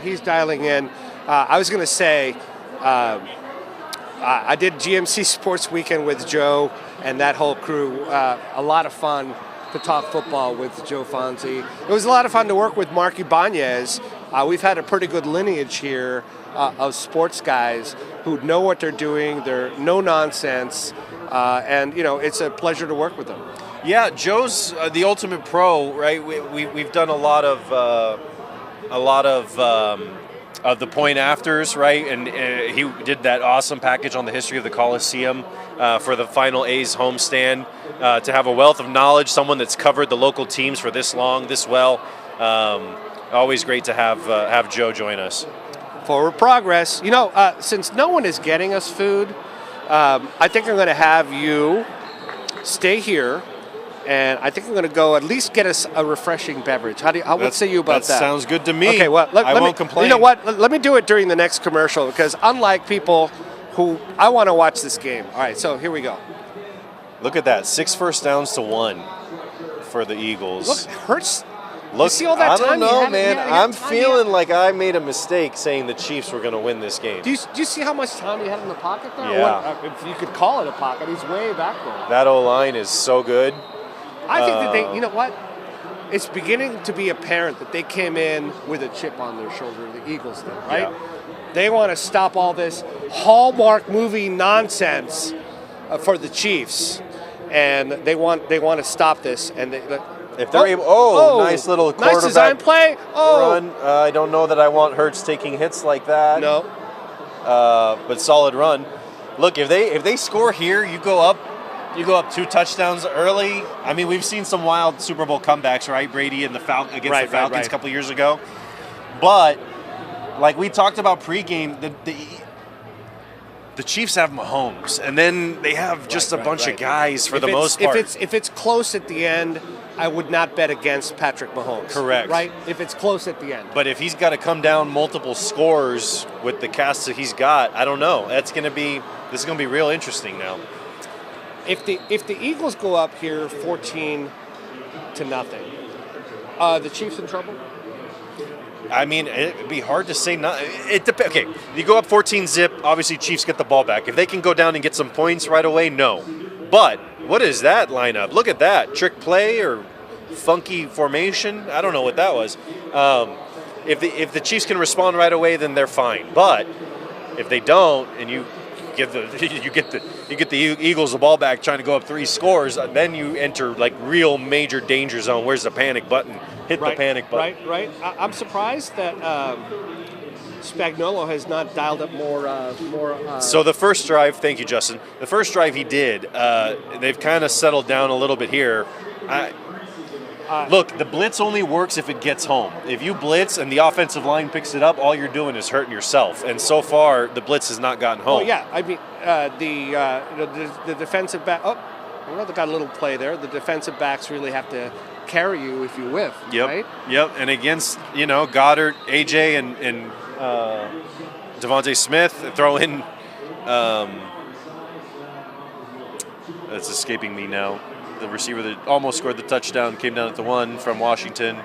he's dialing in. I was going to say, I did GMC Sports Weekend with Joe and that whole crew. A lot of fun to talk football with Joe Fonzie. It was a lot of fun to work with Mark Ibanez. We've had a pretty good lineage here of sports guys who know what they're doing. They're no nonsense. And it's a pleasure to work with them. Yeah, Joe's the ultimate pro, right? We've done a lot of the point afters, right? And he did that awesome package on the history of the Coliseum for the final A's homestand. To have a wealth of knowledge, someone that's covered the local teams for this long, this well. Always great to have Joe join us. Forward progress. You know, since no one is getting us food, I think I'm going to have you stay here, and I think I'm going to go at least get us a refreshing beverage. What say you about that? That sounds good to me. Okay, well, I won't complain. You know what? Let me do it during the next commercial, because unlike people who I want to watch this game. All right, so here we go. Look at that, 6 first downs to 1 for the Eagles. Look, Hurts. Look, see all that I time don't he know, had- man. he had I'm time, feeling like I made a mistake saying the Chiefs were going to win this game. Do you see how much time he had in the pocket there? Yeah. If you could call it a pocket, he's way back there. That O-line is so good. I think that you know what? It's beginning to be apparent that they came in with a chip on their shoulder, the Eagles did, right? Yeah. They want to stop all this Hallmark movie nonsense for the Chiefs, and they want to stop this. And If they're able, nice little quarterback nice design play. run. I don't know that I want Hurts taking hits like that. No, but solid run. Look, if they score here, you go up 2 touchdowns early. I mean, we've seen some wild Super Bowl comebacks, right? Brady and against the Falcons a couple years ago. But like we talked about pregame, the Chiefs have Mahomes, and then they have just a bunch of guys for the most part. If it's close at the end, I would not bet against Patrick Mahomes. Correct. Right? If it's close at the end. But if he's got to come down multiple scores with the cast that he's got, I don't know. This is going to be real interesting now. If the Eagles go up here 14-0, the Chiefs in trouble? I mean, it'd be hard to say not. It depends. Okay, you go up 14-0. Obviously, Chiefs get the ball back. If they can go down and get some points right away, no. But what is that lineup? Look at that trick play or funky formation. I don't know what that was. If the Chiefs can respond right away, then they're fine. But if they don't, and you get the Eagles the ball back trying to go up 3 scores, then you enter like real major danger zone. Where's the panic button? Hit the panic button. Right. I'm surprised that Spagnuolo has not dialed up more. So the first drive, thank you, Justin. The first drive he did, they've kind of settled down a little bit here. Look, the blitz only works if it gets home. If you blitz and the offensive line picks it up, all you're doing is hurting yourself. And so far, the blitz has not gotten home. Oh yeah, I mean the defensive back. Oh, well, they got a little play there. The defensive backs really have to carry you if you whiff. Yep. Right? Yep. And against Goddard, AJ, and Devontae Smith, throw in. That's escaping me now. The receiver that almost scored the touchdown came down at the 1 from Washington.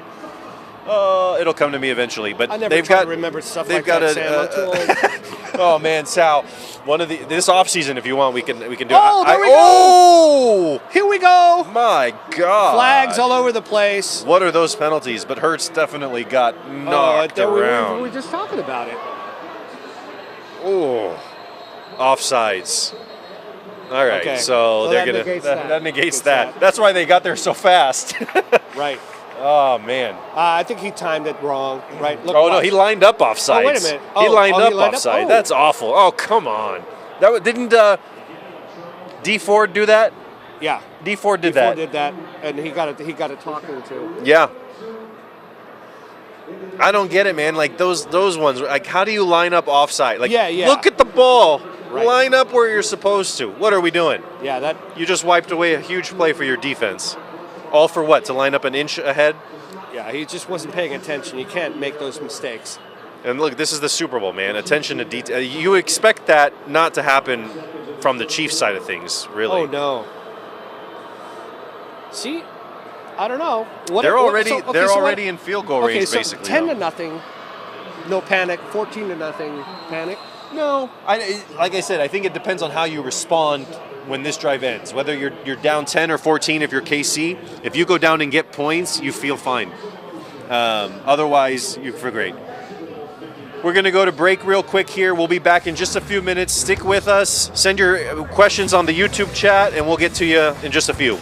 It'll come to me eventually, but I never they've try got to remember stuff they've like got that, Sam. I'm too old. Oh man, Sal, this offseason, if you want, we can do it. There we go. Oh, here we go. My God, Flags all over the place. What are those penalties? But Hurts definitely got knocked around. We were just talking about it. Oh, offsides. All right, Okay. so So they're that gonna negates that negates that. that. That's why they got there so fast. Right. Oh man. I think he timed it wrong. Right. Look, No, he lined up offsides. Oh, wait a minute. He Oh, lined he up lined up? offside. Oh. That's awful. Oh, come on. Didn't D Ford do that? Yeah. D Ford did Ford that. did that, and he got a talking to. Yeah. I don't get it, man. Like those ones. Like, how do you line up offside? Like, Yeah. look at the ball. Right. Line up where you're supposed to. What are we doing? Yeah, that. You just wiped away a huge play for your defense. All for what? To line up an inch ahead? Yeah, he just wasn't paying attention. You can't make those mistakes. And look, this is the Super Bowl, man. Attention to detail. You expect that not to happen from the Chiefs side of things, really. Oh no. See, I don't know. They're already in field goal range, so basically. 10-0, no panic. 14-0, panic. No, like I said, I think it depends on how you respond when this drive ends. Whether you're down 10 or 14 if you're KC, if you go down and get points, you feel fine. Otherwise, you feel great. We're going to go to break real quick here. We'll be back in just a few minutes. Stick with us. Send your questions on the YouTube chat, and we'll get to you in just a few.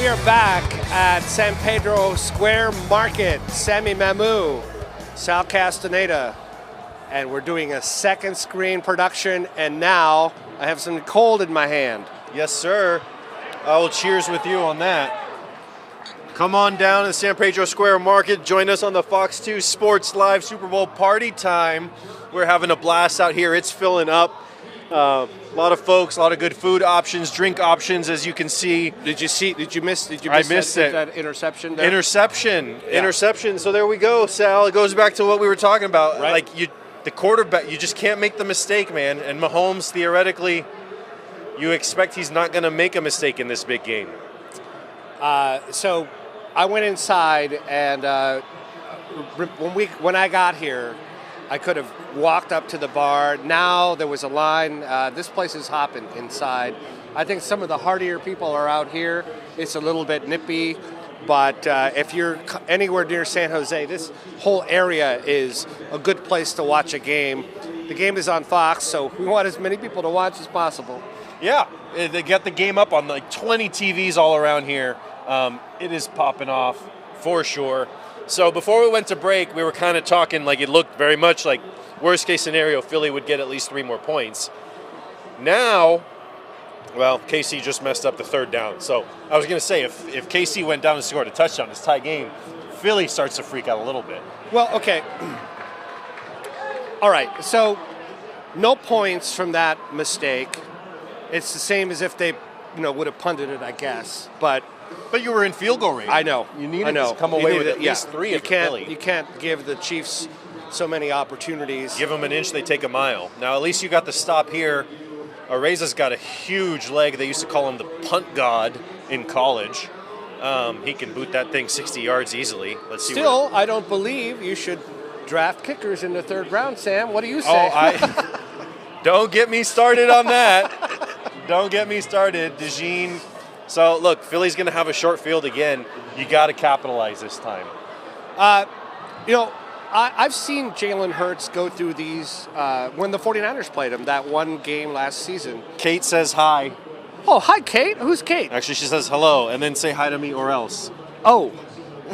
are back at San Pedro Square Market. Sammy Mamu, Sal Castaneda, and we're doing a second screen production, and now I have some cold in my hand. Yes, sir. I will cheers with you on that. Come on down to San Pedro Square Market. Join us on the Fox 2 Sports Live Super Bowl party time. We're having a blast out here. It's filling up. A lot of folks, a lot of good food options, drink options, as you can see. Did you miss I missed that interception there? Interception. So there we go, Sal. It goes back to what we were talking about. Right. Like the quarterback, you just can't make the mistake, man. And Mahomes, theoretically, you expect he's not going to make a mistake in this big game. So I went inside, and when I got here, I could have walked up to the bar. Now there was a line. This place is hopping inside. I think some of the hardier people are out here. It's a little bit nippy, but if you're anywhere near San Jose, this whole area is a good place to watch a game. The game is on Fox, so we want as many people to watch as possible. Yeah, they get the game up on like 20 TVs all around here. It is popping off for sure. So before we went to break, we were kind of talking like it looked very much like worst case scenario, Philly would get at least 3 more points. Now, well, KC just messed up the third down. So I was going to say, if KC went down and scored a touchdown, it's tie game, Philly starts to freak out a little bit. Well, okay. All right, so no points from that mistake. It's the same as if they, would have punted it, I guess. But you were in field goal range. I know. You needed to come away with at least 3 if Philly. You can't give the Chiefs so many opportunities. Give them an inch, they take a mile. Now, at least you got the stop here. Areza's got a huge leg. They used to call him the punt god in college. He can boot that thing 60 yards easily. Let's see. Still, I don't believe you should draft kickers in the 3rd round, Sam. What do you say? Don't get me started on that. Don't get me started. DeJean. So, look, Philly's going to have a short field again. You got to capitalize this time. I've seen Jalen Hurts go through these when the 49ers played him, that one game last season. Kate says hi. Oh, hi, Kate. Who's Kate? Actually, she says hello, and then say hi to me or else. Oh,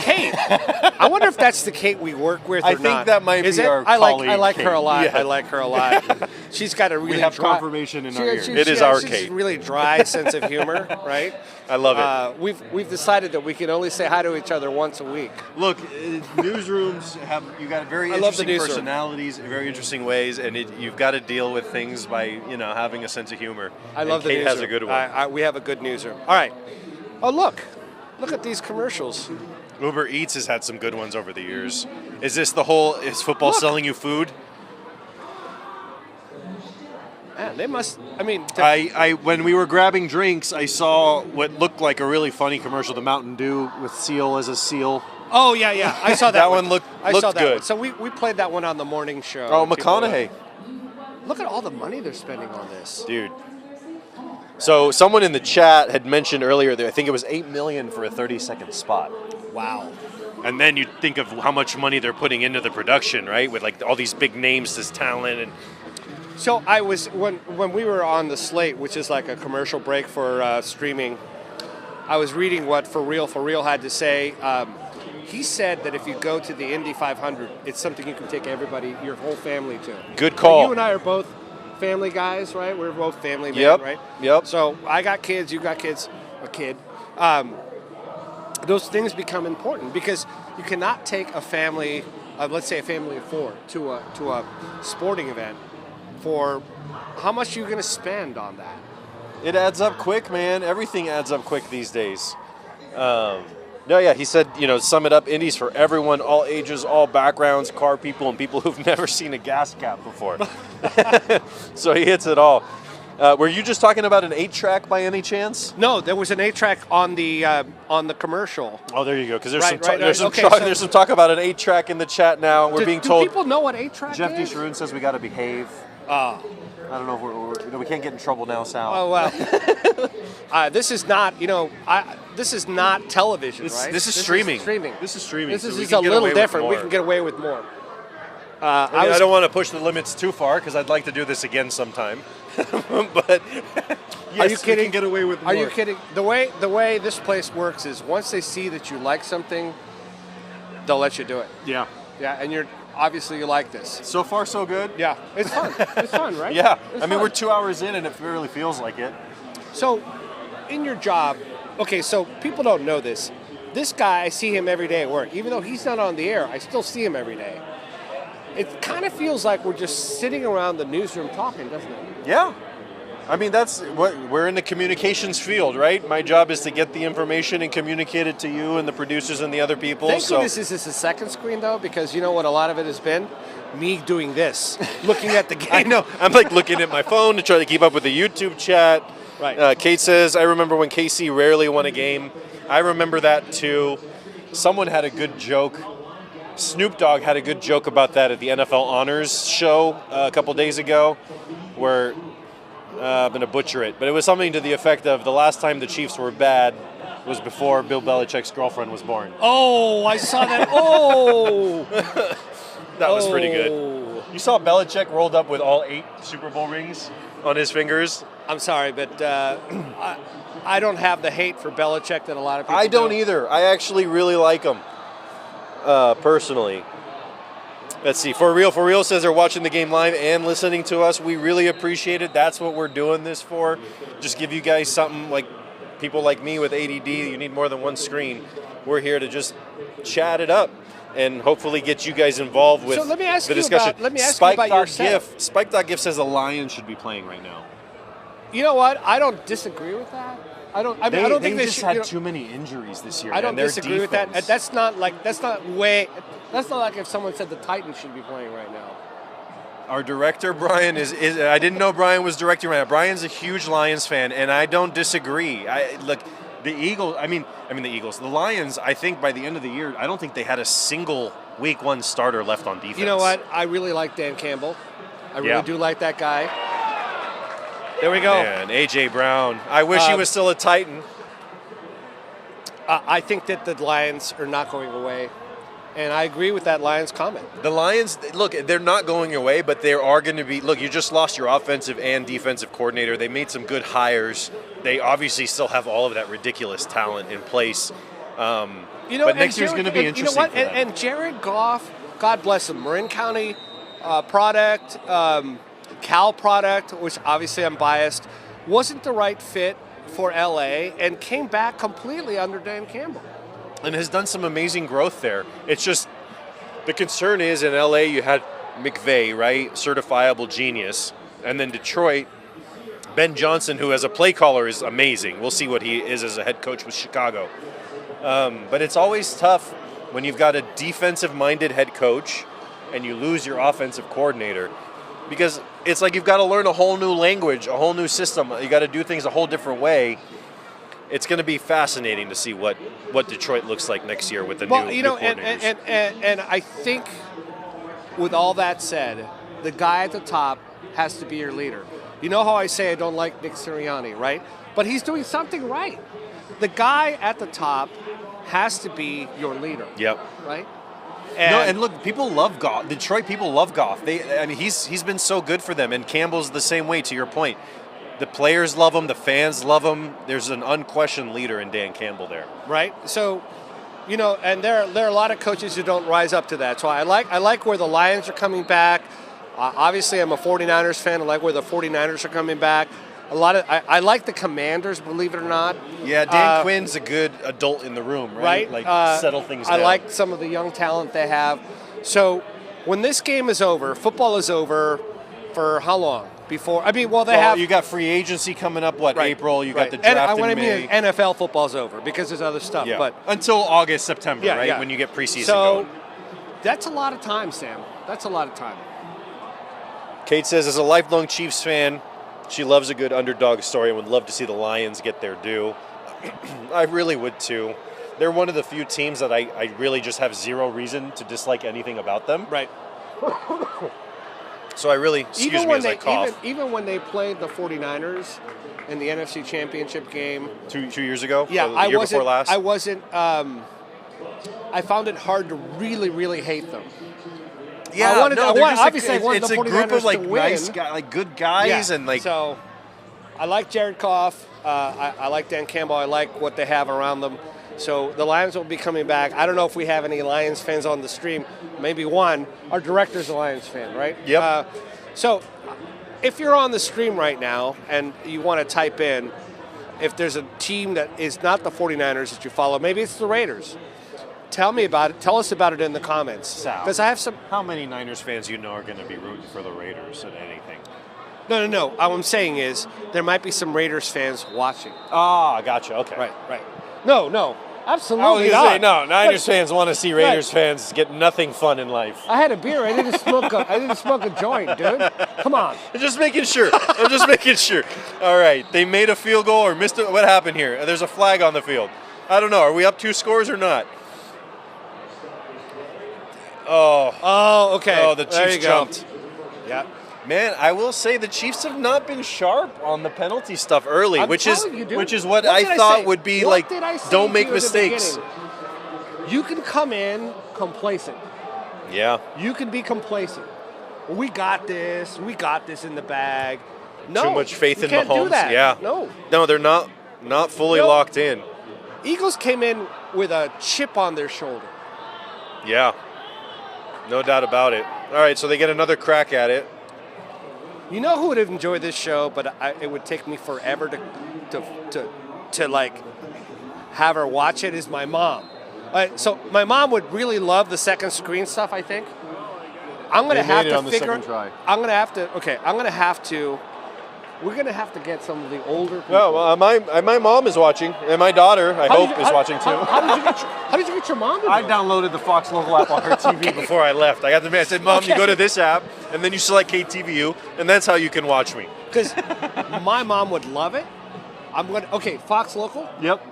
Kate. I wonder if that's the Kate we work with or I think that might be our colleague, I like Kate. her a lot. Yeah. I like her a lot. She's got a really we have dry, confirmation in our ears. It is our Kate. She's a really dry sense of humor, right? I love it. We've decided that we can only say hi to each other once a week. Look, newsrooms you got very interesting personalities, very interesting ways, and you've got to deal with things by having a sense of humor. I love the Kate newsroom. has a good one. We have a good newsroom. All right. Oh, look at these commercials. Uber Eats has had some good ones over the years. Is football selling you food? Man, they must. I mean, when we were grabbing drinks, I saw what looked like a really funny commercial, the Mountain Dew with Seal as a seal. Oh yeah, I saw that. That one looked good. One. So we played that one on the morning show. Oh, McConaughey. Look at all the money they're spending on this, dude. So someone in the chat had mentioned earlier that I think it was $8 million for a 30-second spot. Wow. And then you think of how much money they're putting into the production, right? With like all these big names, this talent, and. So I was when we were on the slate, which is like a commercial break for streaming. I was reading what For Real had to say. He said that if you go to the Indy 500, it's something you can take your whole family to. Good call. So you and I are both family guys, right? We're both family men, right? Yep. So I got kids, you got kids, a kid. Those things become important because you cannot take a family, let's say a family of 4, to a sporting event. For how much are you going to spend on that? It adds up quick, man. Everything adds up quick these days. He said, sum it up, Indies for everyone, all ages, all backgrounds, car people, and people who've never seen a gas cap before. So he hits it all. Were you just talking about an 8-track by any chance? No, there was an 8-track on the commercial. Oh, there you go. Because there's some talk about an 8-track in the chat now. We're being told. Do people know what 8-track is? Jeff DeSharoon says we got to behave. I don't know if we can't get in trouble now, Sal. Oh well. This is not this is not television, right? This is streaming. This is streaming. This so is a little different. We can get away with more. I don't want to push the limits too far because I'd like to do this again sometime. But yes, are you kidding? We can get away with more. Are you kidding? The way this place works is once they see that you like something, they'll let you do it. Yeah. Yeah, and you like this. So far, so good. Yeah, it's fun. It's fun, right? Yeah. It's I mean, fun. we're 2 hours in, and it really feels like it. So, in your job, okay, so people don't know this. This guy, I see him every day at work. Even though he's not on the air, I still see him every day. It kind of feels like we're just sitting around the newsroom talking, doesn't it? Yeah. I mean, that's what we're in the communications field, right? My job is to get the information and communicate it to you and the producers and the other people. Thank goodness this is a second screen, though, because you know what a lot of it has been? Me doing this, looking at the game. I know. I'm like looking at my phone to try to keep up with the YouTube chat. Right. Kate says, I remember when KC rarely won a game. I remember that too. Someone had a good joke. Snoop Dogg had a good joke about that at the NFL Honors show a couple days ago, where I'm going to butcher it, but it was something to the effect of the last time the Chiefs were bad was before Bill Belichick's girlfriend was born. Oh, I saw that. Oh! That was pretty good. You saw Belichick rolled up with all 8 Super Bowl rings on his fingers? I'm sorry, but I don't have the hate for Belichick that a lot of people I don't do. either. I actually really like him, personally. Let's see. For real says they're watching the game live and listening to us. We really appreciate it. That's what we're doing this for. Just give you guys something, like people like me with ADD. You need more than one screen. We're here to just chat it up and hopefully get you guys involved with let me ask the you discussion. about- let me ask you about your setup. Spike.gif says the Lions should be playing right now. You know what? I don't disagree with that. I don't think they just should, had too many injuries this year. I don't and their disagree with that. defense- That's not like if someone said the Titans should be playing right now. Our director, Brian, is I didn't know Brian was directing right now. Brian's a huge Lions fan, and I don't disagree. Look, the Eagles, the Eagles, the Lions, I think by the end of the year, I don't think they had a single week 1 starter left on defense. You know what? I really like Dan Campbell. I really do like that guy. There we go. Man, A.J. Brown. I wish he was still a Titan. I think that the Lions are not going away. And I agree with that Lions comment. The Lions, look, they're not going away, but they are going to be. Look, you just lost your offensive and defensive coordinator. They made some good hires. They obviously still have all of that ridiculous talent in place. But next year's going to be interesting. You know what? For them. And Jared Goff, God bless him, Marin County product, Cal product, which obviously I'm biased, wasn't the right fit for LA and came back completely under Dan Campbell. And has done some amazing growth there. It's just, the concern is in LA you had McVay, right? Certifiable genius. And then Detroit, Ben Johnson, who as a play caller is amazing. We'll see what he is as a head coach with Chicago. But it's always tough when you've got a defensive-minded head coach and you lose your offensive coordinator. Because it's like you've got to learn a whole new language, a whole new system. You got to do things a whole different way. It's going to be fascinating to see what Detroit looks like next year with the new coordinators. And I think with all that said, the guy at the top has to be your leader. You know how I say I don't like Nick Sirianni, right? But he's doing something right. The guy at the top has to be your leader. Yep. Right? And look, people love Goff. Detroit people love Goff. He's been so good for them, and Campbell's the same way. To your point, the players love him, the fans love him. There's an unquestioned leader in Dan Campbell there. Right. So, and there are a lot of coaches who don't rise up to that. So I like where the Lions are coming back. Obviously, I'm a 49ers fan. I like where the 49ers are coming back. I like the Commanders, believe it or not. Yeah, Dan Quinn's a good adult in the room, right? Like settle things down. I like some of the young talent they have. So when this game is over, football is over for how long? Before you got free agency coming up. What, right, April? You right. got the draft and in May. NFL football's over because there's other stuff. Yeah. But until August, September, right? Yeah. When you get preseason so going. That's a lot of time, Sam. That's a lot of time. Kate says, as a lifelong Chiefs fan, she loves a good underdog story and would love to see the Lions get their due. I really would too. They're one of the few teams that I really just have zero reason to dislike anything about them. Right. So I really, excuse me as I cough. Even when they played the 49ers in the NFC Championship game. Two years ago? Yeah, the year before last? I found it hard to really, really hate them. Yeah, obviously I wanted it's the a group 49ers of like to win. nice guys, like good guys, and like so. I like Jared Goff. I like Dan Campbell. I like what they have around them. So the Lions will be coming back. I don't know if we have any Lions fans on the stream. Maybe one. Our director's a Lions fan, right? Yep. So if you're on the stream right now and you want to type in, if there's a team that is not the 49ers that you follow, maybe it's the Raiders. Tell me about it. Tell us about it in the comments. Because I have some. How many Niners fans you know are going to be rooting for the Raiders at anything? No. What I'm saying is there might be some Raiders fans watching. Ah, gotcha. Okay. Right. No, absolutely I was not. gonna say no. Niners fans want to see Raiders fans get nothing fun in life. I had a beer. I didn't smoke a joint, dude. Come on. I'm just making sure. All right. They made a field goal or missed it. What happened here? There's a flag on the field. I don't know. Are we up 2 scores or not? Oh, okay. Oh, the Chiefs jumped. Yeah. Man, I will say the Chiefs have not been sharp on the penalty stuff early, which is what I thought would be like. Don't make mistakes. You can come in complacent. Yeah. You can be complacent. We got this. We got this in the bag. No, too much faith you in can't Mahomes. Do that. Yeah. No, they're not fully locked in. Eagles came in with a chip on their shoulder. Yeah. No doubt about it. All right, so they get another crack at it. You know who would have enjoyed this show, but it would take me forever to like have her watch it, is my mom. So my mom would really love the second screen stuff, I think. I'm going to have to figure. I'm going to have to. Okay, I'm going to have to. We're going to have to get some of the older people. Well, my mom is watching, and my daughter, I hope, is watching too. How did you get your mom to do I it? downloaded the Fox local app on her TV before I left. I got the. I said, Mom, you go to this app, and then you select KTVU, and that's how you can watch me. Because my mom would love it. Okay, Fox Local? Yep.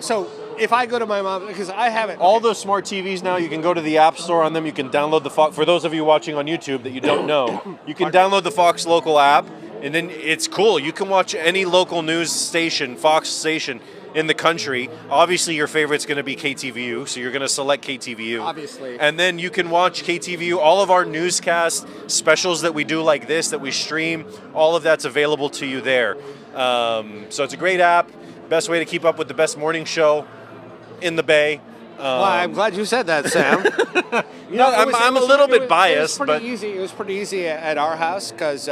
So if I go to my mom, because I haven't. All the smart TVs now, you can go to the App Store on them. You can download the Fox. For those of you watching on YouTube that you don't know, you can download the Fox Local app, and then it's cool. You can watch any local news station, Fox station in the country. Obviously, your favorite's going to be KTVU, so you're going to select KTVU. Obviously. And then you can watch KTVU. All of our newscast specials that we do like this, that we stream, all of that's available to you there. So it's a great app. Best way to keep up with the best morning show in the Bay. Well, I'm glad you said that, Sam. I'm a little bit biased, but it was pretty easy at our house because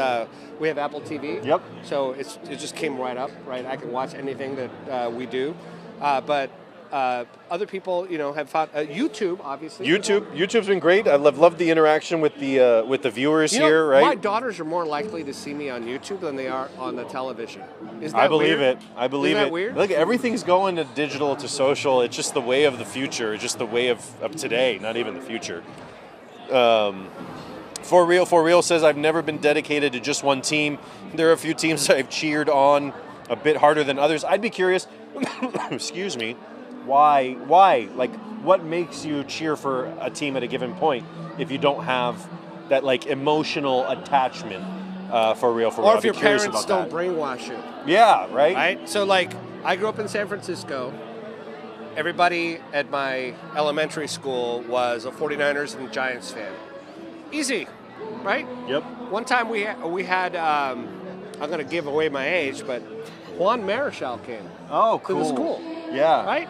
we have Apple TV. Yep. So it just came right up, right? I can watch anything that we do, but other people, have found YouTube, obviously. YouTube's been great. I've loved the interaction with the viewers here, right? My daughters are more likely to see me on YouTube than they are on the television. Is that believe weird? it. I believe Isn't it. that weird? Look, everything's going to digital, to social. It's just the way of the future. It's just the way of today, not even the future. For Real says, I've never been dedicated to just one team. There are a few teams I've cheered on a bit harder than others. I'd be curious, excuse me, why? Like, what makes you cheer for a team at a given point if you don't have that, like, emotional attachment for real? Or if your parents don't brainwash you. Yeah, right? Right? So, like, I grew up in San Francisco. Everybody at my elementary school was a 49ers and Giants fan. Easy, right? Yep. One time we had I'm going to give away my age, but Juan Marichal came. Oh, cool. To the school. Yeah. Right?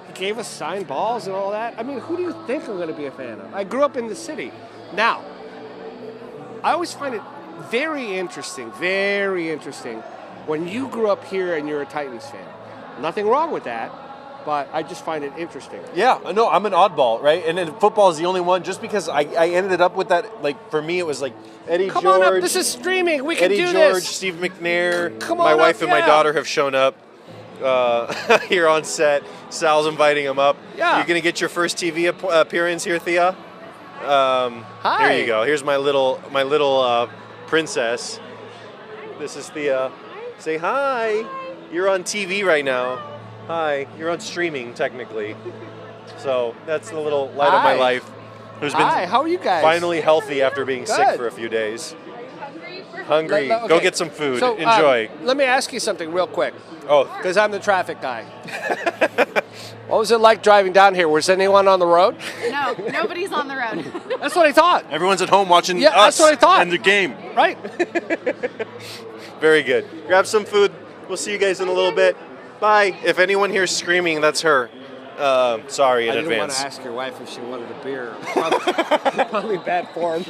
He gave us signed balls and all that. I mean, who do you think I'm going to be a fan of? I grew up in the city. Now, I always find it very interesting when you grew up here and you're a Titans fan. Nothing wrong with that, but I just find it interesting. Yeah, no, I'm an oddball, right? And then football is the only one, just because I ended up with that. Like, for me, it was like Eddie George. Come on up, this is streaming. We can Eddie do George, this. Steve McNair. Come my on wife up, and my yeah. daughter have shown up here on set. Sal's inviting them up. Yeah. You're gonna get your first TV appearance here, Thea. Hi. Here you go. Here's my little princess. This is Thea. Say hi. You're on TV right now. Hi. You're on streaming, technically. So that's the little light of my life. Who's been Hi, how are you guys? finally healthy after being sick Good. for a few days. Hungry. Okay. Go get some food. So, Enjoy. Let me ask you something real quick, Oh, because I'm the traffic guy. What was it like driving down here? Was anyone on the road? No, nobody's on the road. That's what I thought. everyone's at home watching Yeah, us that's what I thought. and the game. Right. Very good. Grab some food. We'll see you guys in a little bit. Bye. If anyone here's screaming, that's her. Sorry in I didn't want advance. to ask your wife if she wanted a beer. Probably bad form.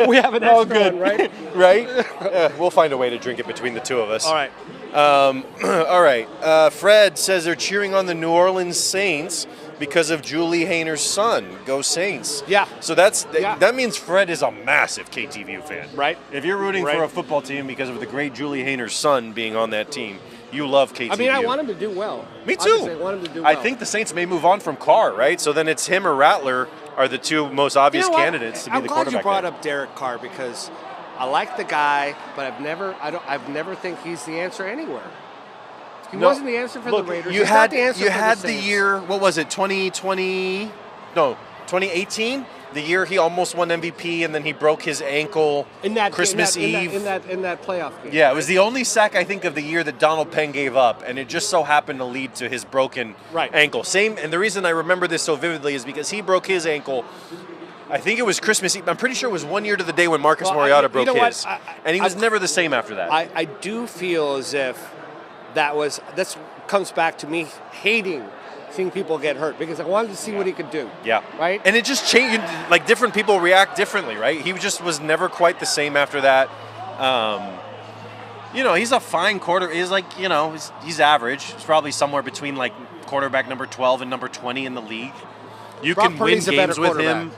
We have an extra good. one, right? Right? We'll find a way to drink it between the two of us. All right. All right. Fred says they're cheering on the New Orleans Saints because of Julie Hayner's son. Go Saints. Yeah. So that means Fred is a massive KTVU fan. Right. If you're rooting Right. for a football team because of the great Julie Hayner's son being on that team, you love KTVU. I mean, I want him to do well. Me too. Obviously, I want him to do well. I think the Saints may move on from Carr, right? So then it's him or Rattler are the two most obvious You know what? candidates to be I'm the glad quarterback. you brought there. up Derek Carr because I like the guy, but I've never think he's the answer anywhere. He No, wasn't the answer for look, the Raiders. You He's had not the answer you for had the the Saints. year. What was it? 2020? No, 2018. The year he almost won MVP, and then he broke his ankle in that Christmas Eve. in that playoff game. Yeah, it was the only sack I think of the year that Donald Penn gave up, and it just so happened to lead to his broken Right. ankle. Same, and the reason I remember this so vividly is because he broke his ankle. I think it was Christmas Eve. I'm pretty sure it was 1 year to the day when Marcus Mariota broke you know his, what? and he was never the same after that. I do feel as if that's comes back to me hating seeing people get hurt because I wanted to see what he could do. Yeah. Right? And it just changed. Like, different people react differently, right? He just was never quite the same after that. He's a fine quarter. He's like, he's average. He's probably somewhere between, like, quarterback number 12 and number 20 in the league. You Brock can Purdy's a win better games with him.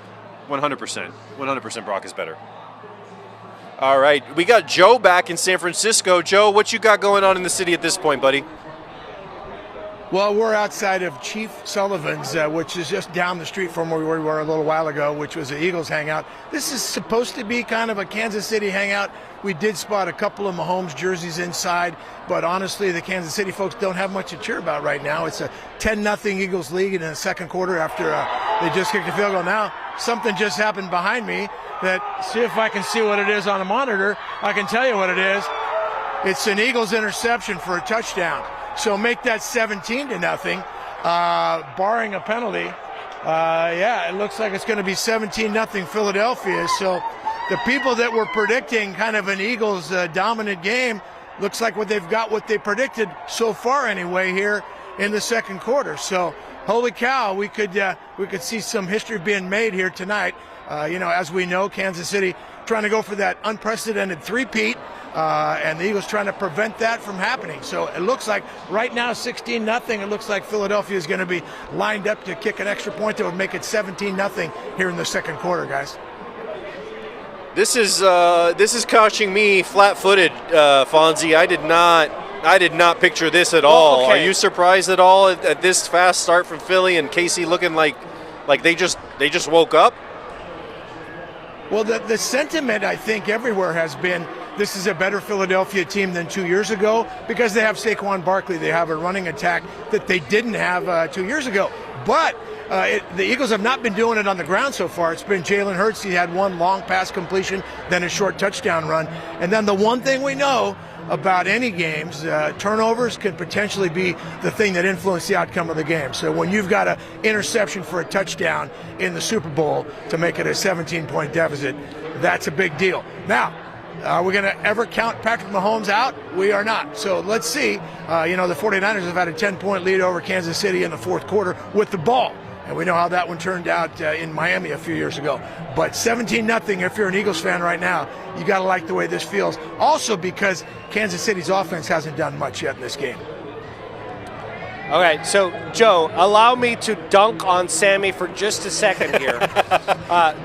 100%. 100% Brock is better. All right. We got Joe back in San Francisco. Joe, what you got going on in the city at this point, buddy? Well, we're outside of Chief Sullivan's, which is just down the street from where we were a little while ago, which was the Eagles hangout. This is supposed to be kind of a Kansas City hangout. We did spot a couple of Mahomes jerseys inside, but honestly, the Kansas City folks don't have much to cheer about right now. It's a 10-0 Eagles lead in the second quarter after they just kicked a field goal. Now, something just happened behind me that, see if I can see what it is on a monitor. I can tell you what it is. It's an Eagles interception for a touchdown. So make that 17-0, barring a penalty. It looks like it's going to be 17-0 Philadelphia. So the people that were predicting kind of an Eagles dominant game, looks like what they predicted so far anyway here in the second quarter. So holy cow, we could see some history being made here tonight. As we know, Kansas City trying to go for that unprecedented three-peat. And the Eagles trying to prevent that from happening. So it looks like right now 16-0. It looks like Philadelphia is going to be lined up to kick an extra point that would make it 17-0 here in the second quarter, guys. This is catching me flat-footed, Fonzie. I did not picture this at all. okay. Are you surprised at all at this fast start from Philly and Casey looking like they just woke up? Well, the sentiment, I think, everywhere has been this is a better Philadelphia team than 2 years ago because they have Saquon Barkley. They have a running attack that they didn't have 2 years ago. But the Eagles have not been doing it on the ground so far. It's been Jalen Hurts. He had one long pass completion, then a short touchdown run. And then the one thing we know about any games, turnovers can potentially be the thing that influence the outcome of the game. So when you've got an interception for a touchdown in the Super Bowl to make it a 17-point deficit, that's a big deal. Now, are we going to ever count Patrick Mahomes out? We are not. So let's see. The 49ers have had a 10-point lead over Kansas City in the fourth quarter with the ball. And we know how that one turned out in Miami a few years ago. But 17-0, if you're an Eagles fan right now, you got to like the way this feels. Also because Kansas City's offense hasn't done much yet in this game. All right, so Joe, allow me to dunk on Sammy for just a second here,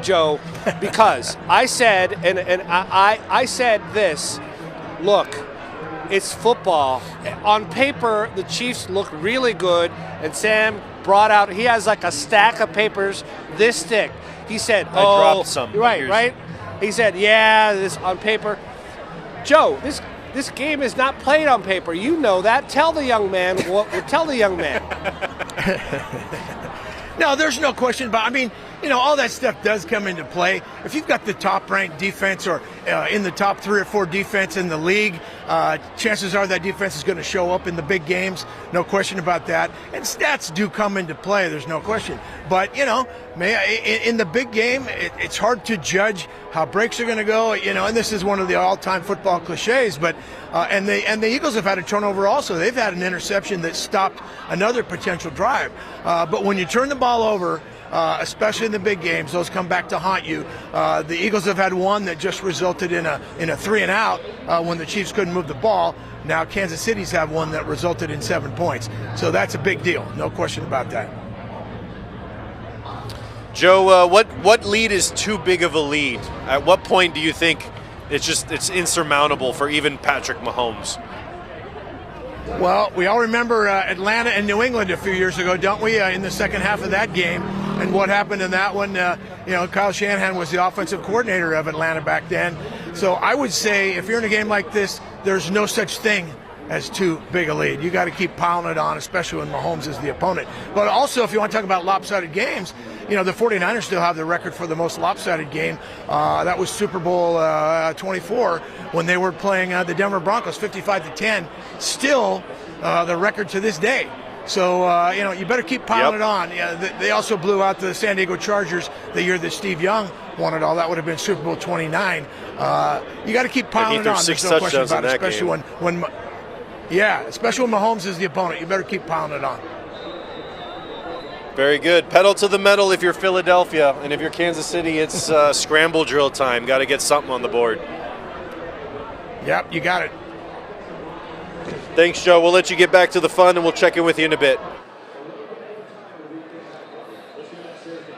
Joe, because I said, and I said this, look, it's football. On paper, the Chiefs look really good, and Sam brought out, he has like a stack of papers this thick. He said, I dropped some. Right. He said, yeah, this on paper. Joe, this game is not played on paper. You know that. Tell the young man. Tell the young man. No, there's no question. But I mean, all that stuff does come into play. If you've got the top-ranked defense or in the top 3 or 4 defense in the league, chances are that defense is going to show up in the big games. No question about that. And stats do come into play. There's no question. But, in the big game, it's hard to judge how breaks are going to go. And this is one of the all-time football cliches. But and the Eagles have had a turnover also. They've had an interception that stopped another potential drive. But when you turn the ball over, especially in the big games, those come back to haunt you. The Eagles have had one that just resulted in a 3-and-out when the Chiefs couldn't move the ball. Now Kansas City's have one that resulted in 7 points. So that's a big deal, no question about that. Joe, what lead is too big of a lead? At what point do you think it's insurmountable for even Patrick Mahomes? Well, we all remember Atlanta and New England a few years ago, don't we, in the second half of that game, and what happened in that one. Kyle Shanahan was the offensive coordinator of Atlanta back then. So I would say if you're in a game like this, there's no such thing as too big a lead. You got to keep piling it on, especially when Mahomes is the opponent. But also, if you want to talk about lopsided games, the 49ers still have the record for the most lopsided game. That was Super Bowl 24 when they were playing the Denver Broncos 55-10. Still the record to this day. So, you better keep piling it on. Yeah, they also blew out the San Diego Chargers the year that Steve Young won it all. That would have been Super Bowl 29. You got to keep piling it on. There's no question about it, especially when Mahomes is the opponent. You better keep piling it on. Very good. Pedal to the metal if you're Philadelphia, and if you're Kansas City, it's scramble drill time. Got to get something on the board. Yep, you got it. Thanks, Joe. We'll let you get back to the fun, and we'll check in with you in a bit.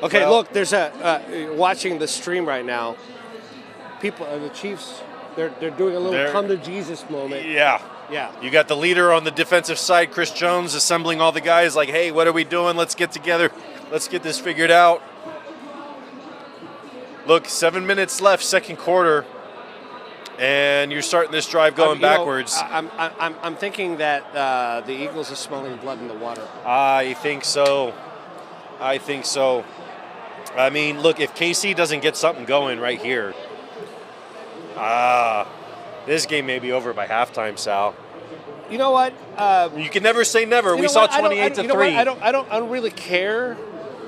Okay, look, there's watching the stream right now. People, the Chiefs, they're doing a little come to Jesus moment. Yeah. You got the leader on the defensive side, Chris Jones, assembling all the guys like, hey, what are we doing? Let's get together. Let's get this figured out. Look, 7 minutes left, second quarter, and you're starting this drive going backwards. I'm thinking that the Eagles are smelling blood in the water. I think so. I mean, look, if KC doesn't get something going right here, this game may be over by halftime, Sal. You know what? You can never say never. We saw 28-3. I don't really care.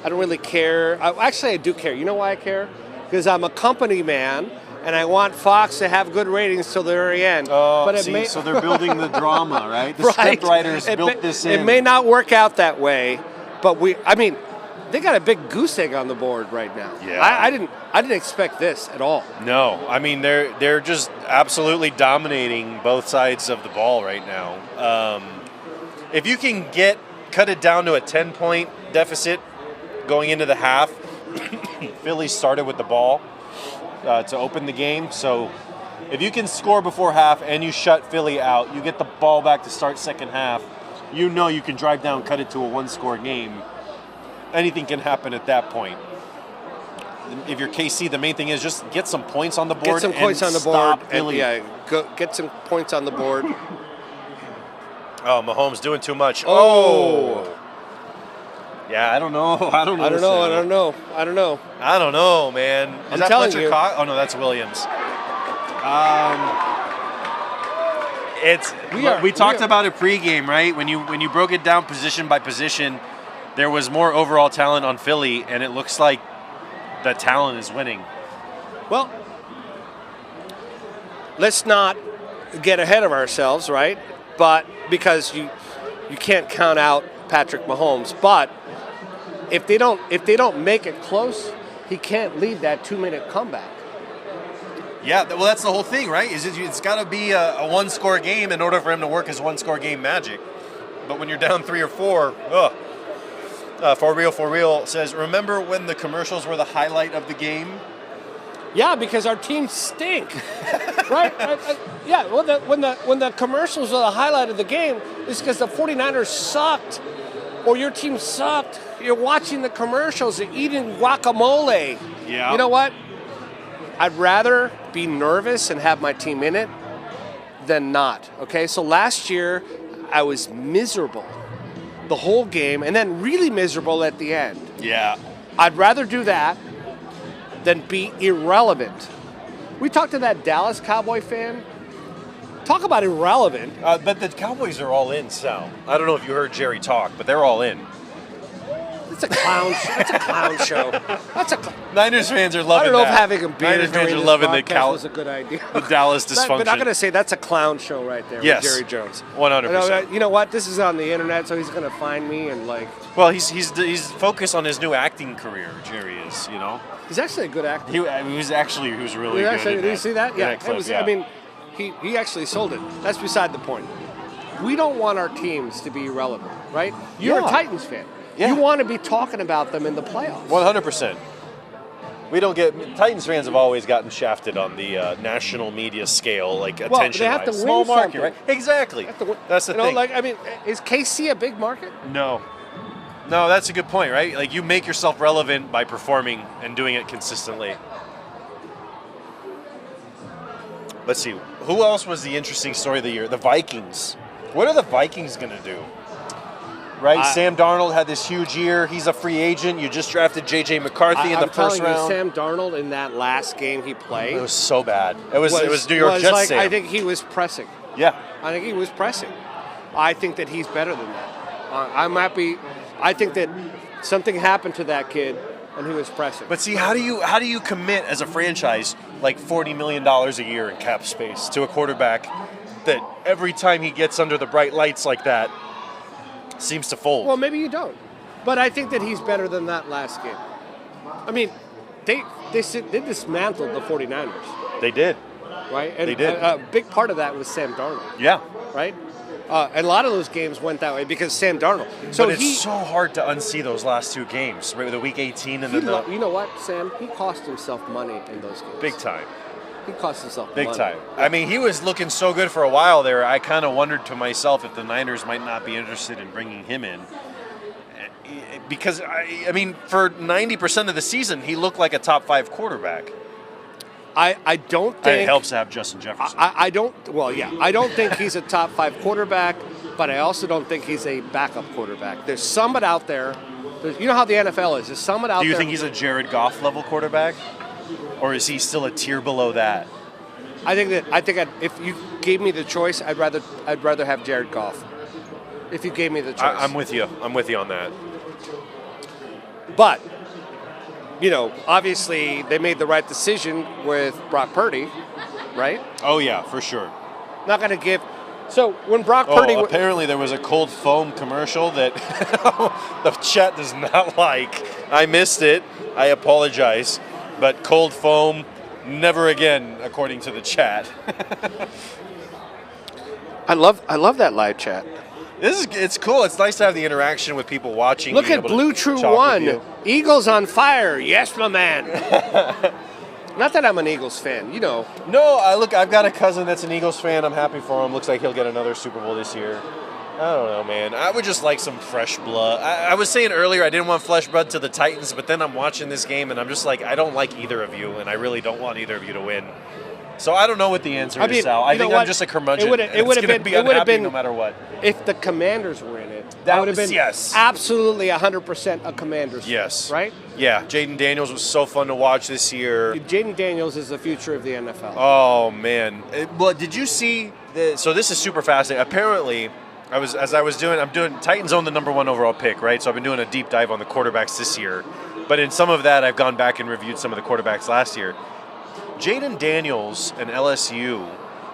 Actually, I do care. You know why I care? Because I'm a company man, and I want Fox to have good ratings till the very end. Oh, so they're building the drama, right? The script writers built this in. It may not work out that way, but they got a big goose egg on the board right now. Yeah. I didn't expect this at all. No, I mean they're just absolutely dominating both sides of the ball right now. If you can cut it down to a 10-point deficit going into the half, Philly started with the ball to open the game. So if you can score before half and you shut Philly out, you get the ball back to start second half. You can drive down, cut it to a one-score game. Anything can happen at that point. If you're KC, the main thing is just get some points on the board. Get some points on the board. Philly. Get some points on the board. Oh, Mahomes doing too much. Oh. Yeah, I don't know. I don't know, man. Is that Fletcher Cox? Oh no, that's Williams. We talked about it pregame, right? When you broke it down position by position, there was more overall talent on Philly, and it looks like the talent is winning. Well, let's not get ahead of ourselves, right? But because you can't count out Patrick Mahomes, but if they don't make it close, he can't lead that 2-minute comeback. Yeah, well, that's the whole thing, right? It's got to be a one-score game in order for him to work his one-score game magic. But when you're down 3 or 4, For Real says, remember when the commercials were the highlight of the game? Yeah, because our teams stink, right? Yeah, when the commercials are the highlight of the game, it's because the 49ers sucked or your team sucked. You're watching the commercials and eating guacamole. Yeah. You know what? I'd rather be nervous and have my team in it than not, okay? So last year, I was miserable the whole game and then really miserable at the end. Yeah. I'd rather do that than be irrelevant. We talked to that Dallas Cowboy fan. Talk about irrelevant. But the Cowboys are all in, Sal. I don't know if you heard Jerry talk, but they're all in. It's a clown. It's a clown show. That's a. Niners fans are loving I don't know that. if having a beer Niners fans during are this loving the podcast was a good idea. the Dallas dysfunction. But I'm going to say that's a clown show right there Yes. with Jerry Jones. 100%. You know what? This is on the internet, so he's going to find me and like. Well, he's focused on his new acting career. Jerry is, you know. He's actually a good actor. He was really good. Did you see that? in Yeah. that clip, I mean, he actually sold it. That's beside the point. We don't want our teams to be irrelevant, right? You're a Titans fan. Yeah. You want to be talking about them in the playoffs. 100%. We don't get Titans fans have always gotten shafted on the national media scale, like attention. They have to win small market, something. right? Exactly. That's the thing. Like, I mean, is KC a big market? No, that's a good point, right? Like you make yourself relevant by performing and doing it consistently. Let's see. Who else was the interesting story of the year? The Vikings. What are the Vikings going to do? Right? Sam Darnold had this huge year. He's a free agent. You just drafted J.J. McCarthy in the first round. Sam Darnold in that last game he played. It was so bad. It was New York Jets. Sam. I think he was pressing. Yeah. I think he was pressing. I think that he's better than that. I'm happy. I think that something happened to that kid and he was pressing. But see, how do you commit as a franchise like $40 million a year in cap space to a quarterback that every time he gets under the bright lights like that seems to fold? Well, maybe you don't. But I think that he's better than that last game. I mean, they dismantled the 49ers. They did. Right? And they did. A big part of that was Sam Darnold. Yeah. Right? And a lot of those games went that way because Sam Darnold. So but it's so hard to unsee those last two games, right? With the Week 18 and then you know what, Sam? He cost himself money in those games. Big time. He cost himself big money. Time. I mean, he was looking so good for a while there. I kind of wondered to myself if the Niners might not be interested in bringing him in. Because, I mean, for 90% of the season, he looked like a top 5 quarterback. I don't think... it helps to have Justin Jefferson. I don't think he's a top 5 quarterback, but I also don't think he's a backup quarterback. There's someone out there... You know how the NFL is. There's someone out there... Do you think he's a Jared Goff level quarterback? Or is he still a tier below that? I think if you gave me the choice, I'd rather have Jared Goff. If you gave me the choice. I'm with you. I'm with you on that. But... You know, obviously they made the right decision with Brock Purdy, right? Oh, yeah, for sure. Not going to give... So when Brock Purdy... apparently there was a cold foam commercial that the chat does not like. I missed it. I apologize. But cold foam, never again, according to the chat. I love that live chat. It's cool. It's nice to have the interaction with people watching. Look at Blue True One. Eagles on fire. Yes, my man. Not that I'm an Eagles fan, you know. No, I've got a cousin that's an Eagles fan. I'm happy for him. Looks like he'll get another Super Bowl this year. I don't know, man. I would just like some fresh blood. I was saying earlier I didn't want fresh blood to the Titans, but then I'm watching this game and I'm just like, I don't like either of you, and I really don't want either of you to win. So I don't know what the answer is, Sal. I think I'm just a curmudgeon. It would have been no matter what. If the Commanders were in it, that would have been absolutely 100% a Commanders. Yes. Right? Yeah. Jaden Daniels was so fun to watch this year. Jaden Daniels is the future of the NFL. Oh, man. Well, did you see so this is super fascinating. Apparently, I'm doing Titans own the number 1 overall pick, right? So I've been doing a deep dive on the quarterbacks this year. But in some of that, I've gone back and reviewed some of the quarterbacks last year. Jaden Daniels and LSU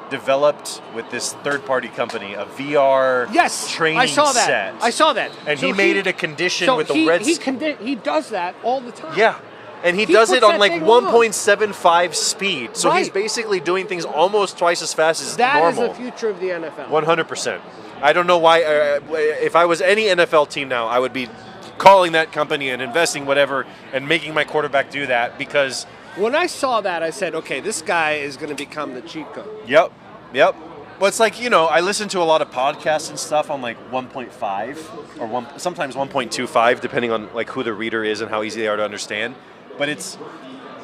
developed with this third-party company a VR training set. I saw that. And so he made it a condition with the Reds. He does that all the time. Yeah. And he does it on like 1.75 speed. So he's basically doing things almost twice as fast as normal. That is the future of the NFL. 100%. I don't know why. If I was any NFL team now, I would be calling that company and investing whatever and making my quarterback do that because... When I saw that, I said, okay, this guy is going to become the cheat code. Yep. Well, it's like, I listen to a lot of podcasts and stuff on like 1.5 or sometimes 1.25, depending on like who the reader is and how easy they are to understand. But it's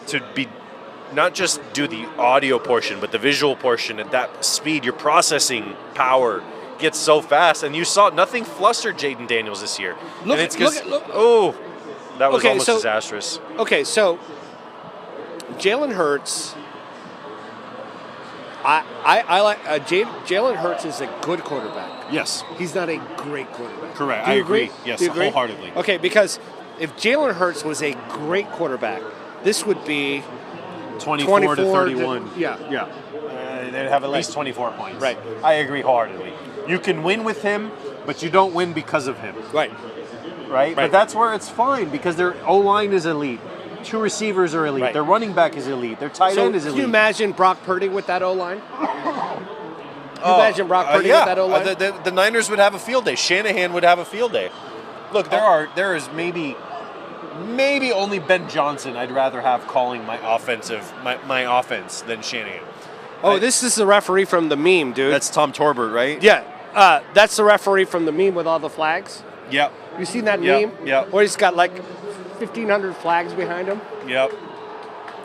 to be not just do the audio portion, but the visual portion at that speed. Your processing power gets so fast, and you saw nothing flustered Jaden Daniels this year. That was Okay, almost so- disastrous. Okay, so Jalen Hurts. I like Jalen Hurts is a good quarterback. Yes, He's not a great quarterback. correct. Do I you agree. agree? Yes, Do you agree? wholeheartedly. Okay, because if Jalen Hurts was a great quarterback, this would be 24 to 24 31. yeah. They'd have at least 24 points. Right. I agree wholeheartedly. You can win with him, but you don't win because of him. Right. Right? But that's where it's fine because their O-line is elite. 2 receivers are elite. Right. Their running back is elite. Their tight So end is can elite. you imagine Brock Purdy with that O-line? Imagine Brock Purdy with that O-line? The Niners would have a field day. Shanahan would have a field day. Look, there is maybe only Ben Johnson I'd rather have calling my offense than Shanahan. Oh, this is the referee from the meme, dude. That's Tom Torbert, right? Yeah. That's the referee from the meme with all the flags. Yep. You seen that Yep, meme? yep. Where he's got like 1,500 flags behind him. Yep.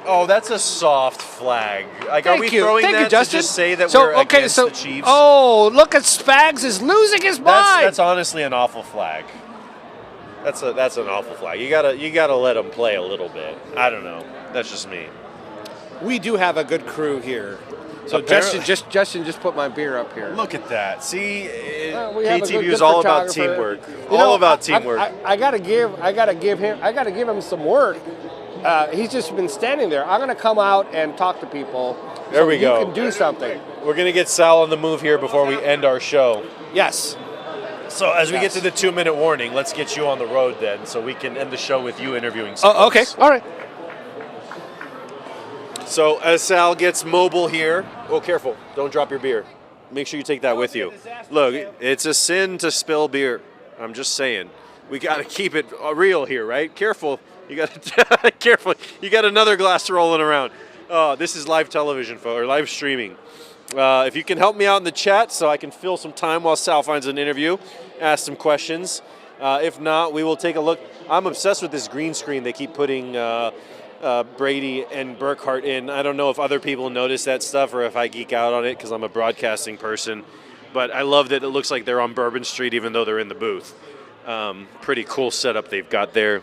Oh, that's a soft flag. Like, are we Thank you. throwing Thank that you, Justin. to just say that So, we're okay, against so, the Chiefs? Oh, look at Spags is losing his mind. That's honestly an awful flag. That's an awful flag. You gotta let them play a little bit. I don't know. That's just me. We do have a good crew here. So Apparently. Justin just put my beer up here. Look at that. See, We have a KTVU good is all about photographer. teamwork. You know, All about teamwork. I gotta give him some work. He's just been standing there. I'm gonna come out and talk to people. There we you go. can do something. We're gonna get Sal on the move here before we end our show. Yes. So as we get Yes. to the 2-minute warning, let's get you on the road then, so we can end the show with you interviewing some Oh, okay. folks. All right. So as Sal gets mobile here, oh, careful, don't drop your beer. Make sure you take that with you. Look, it's a sin to spill beer. I'm just saying. We got to keep it real here, right? Careful. You got to careful. You got another glass rolling around. This is live television, or live streaming. If you can help me out in the chat so I can fill some time while Sal finds an interview, ask some questions. If not, we will take a look. I'm obsessed with this green screen they keep putting Brady and Burkhardt in. I don't know if other people notice that stuff or if I geek out on it because I'm a broadcasting person. But I love that it looks like they're on Bourbon Street even though they're in the booth. Pretty cool setup they've got there.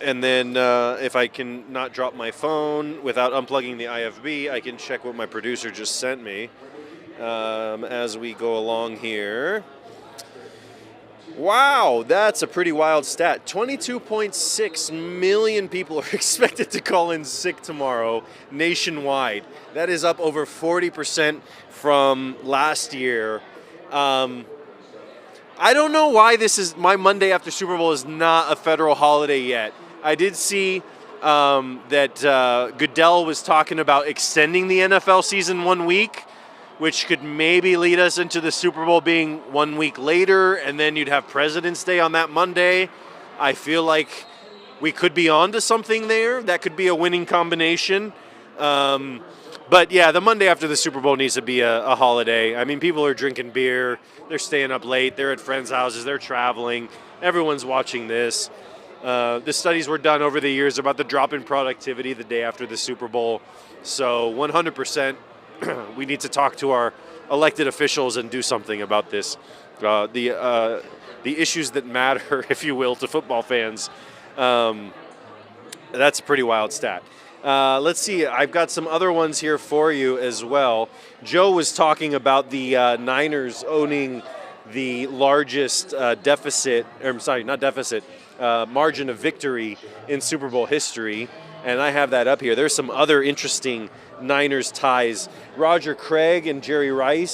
And then if I can not drop my phone without unplugging the IFB, I can check what my producer just sent me as we go along here. Wow, that's a pretty wild stat. 22.6 million people are expected to call in sick tomorrow nationwide. That is up over 40% from last year. I don't know why this is my Monday after Super Bowl is not a federal holiday yet. I did see that Goodell was talking about extending the NFL season 1 week, which could maybe lead us into the Super Bowl being 1 week later, and then you'd have President's Day on that Monday. I feel like we could be on to something there. That could be a winning combination. But yeah, the Monday after the Super Bowl needs to be a holiday. I mean, people are drinking beer, they're staying up late, they're at friends' houses, they're traveling. Everyone's watching this. The studies were done over the years about the drop in productivity the day after the Super Bowl. So 100%. We need to talk to our elected officials and do something about this. The issues that matter, if you will, to football fans. That's a pretty wild stat. Let's see. I've got some other ones here for you as well. Joe was talking about the Niners owning the largest margin of victory in Super Bowl history. And I have that up here. There's some other interesting Niners ties. Roger Craig and Jerry Rice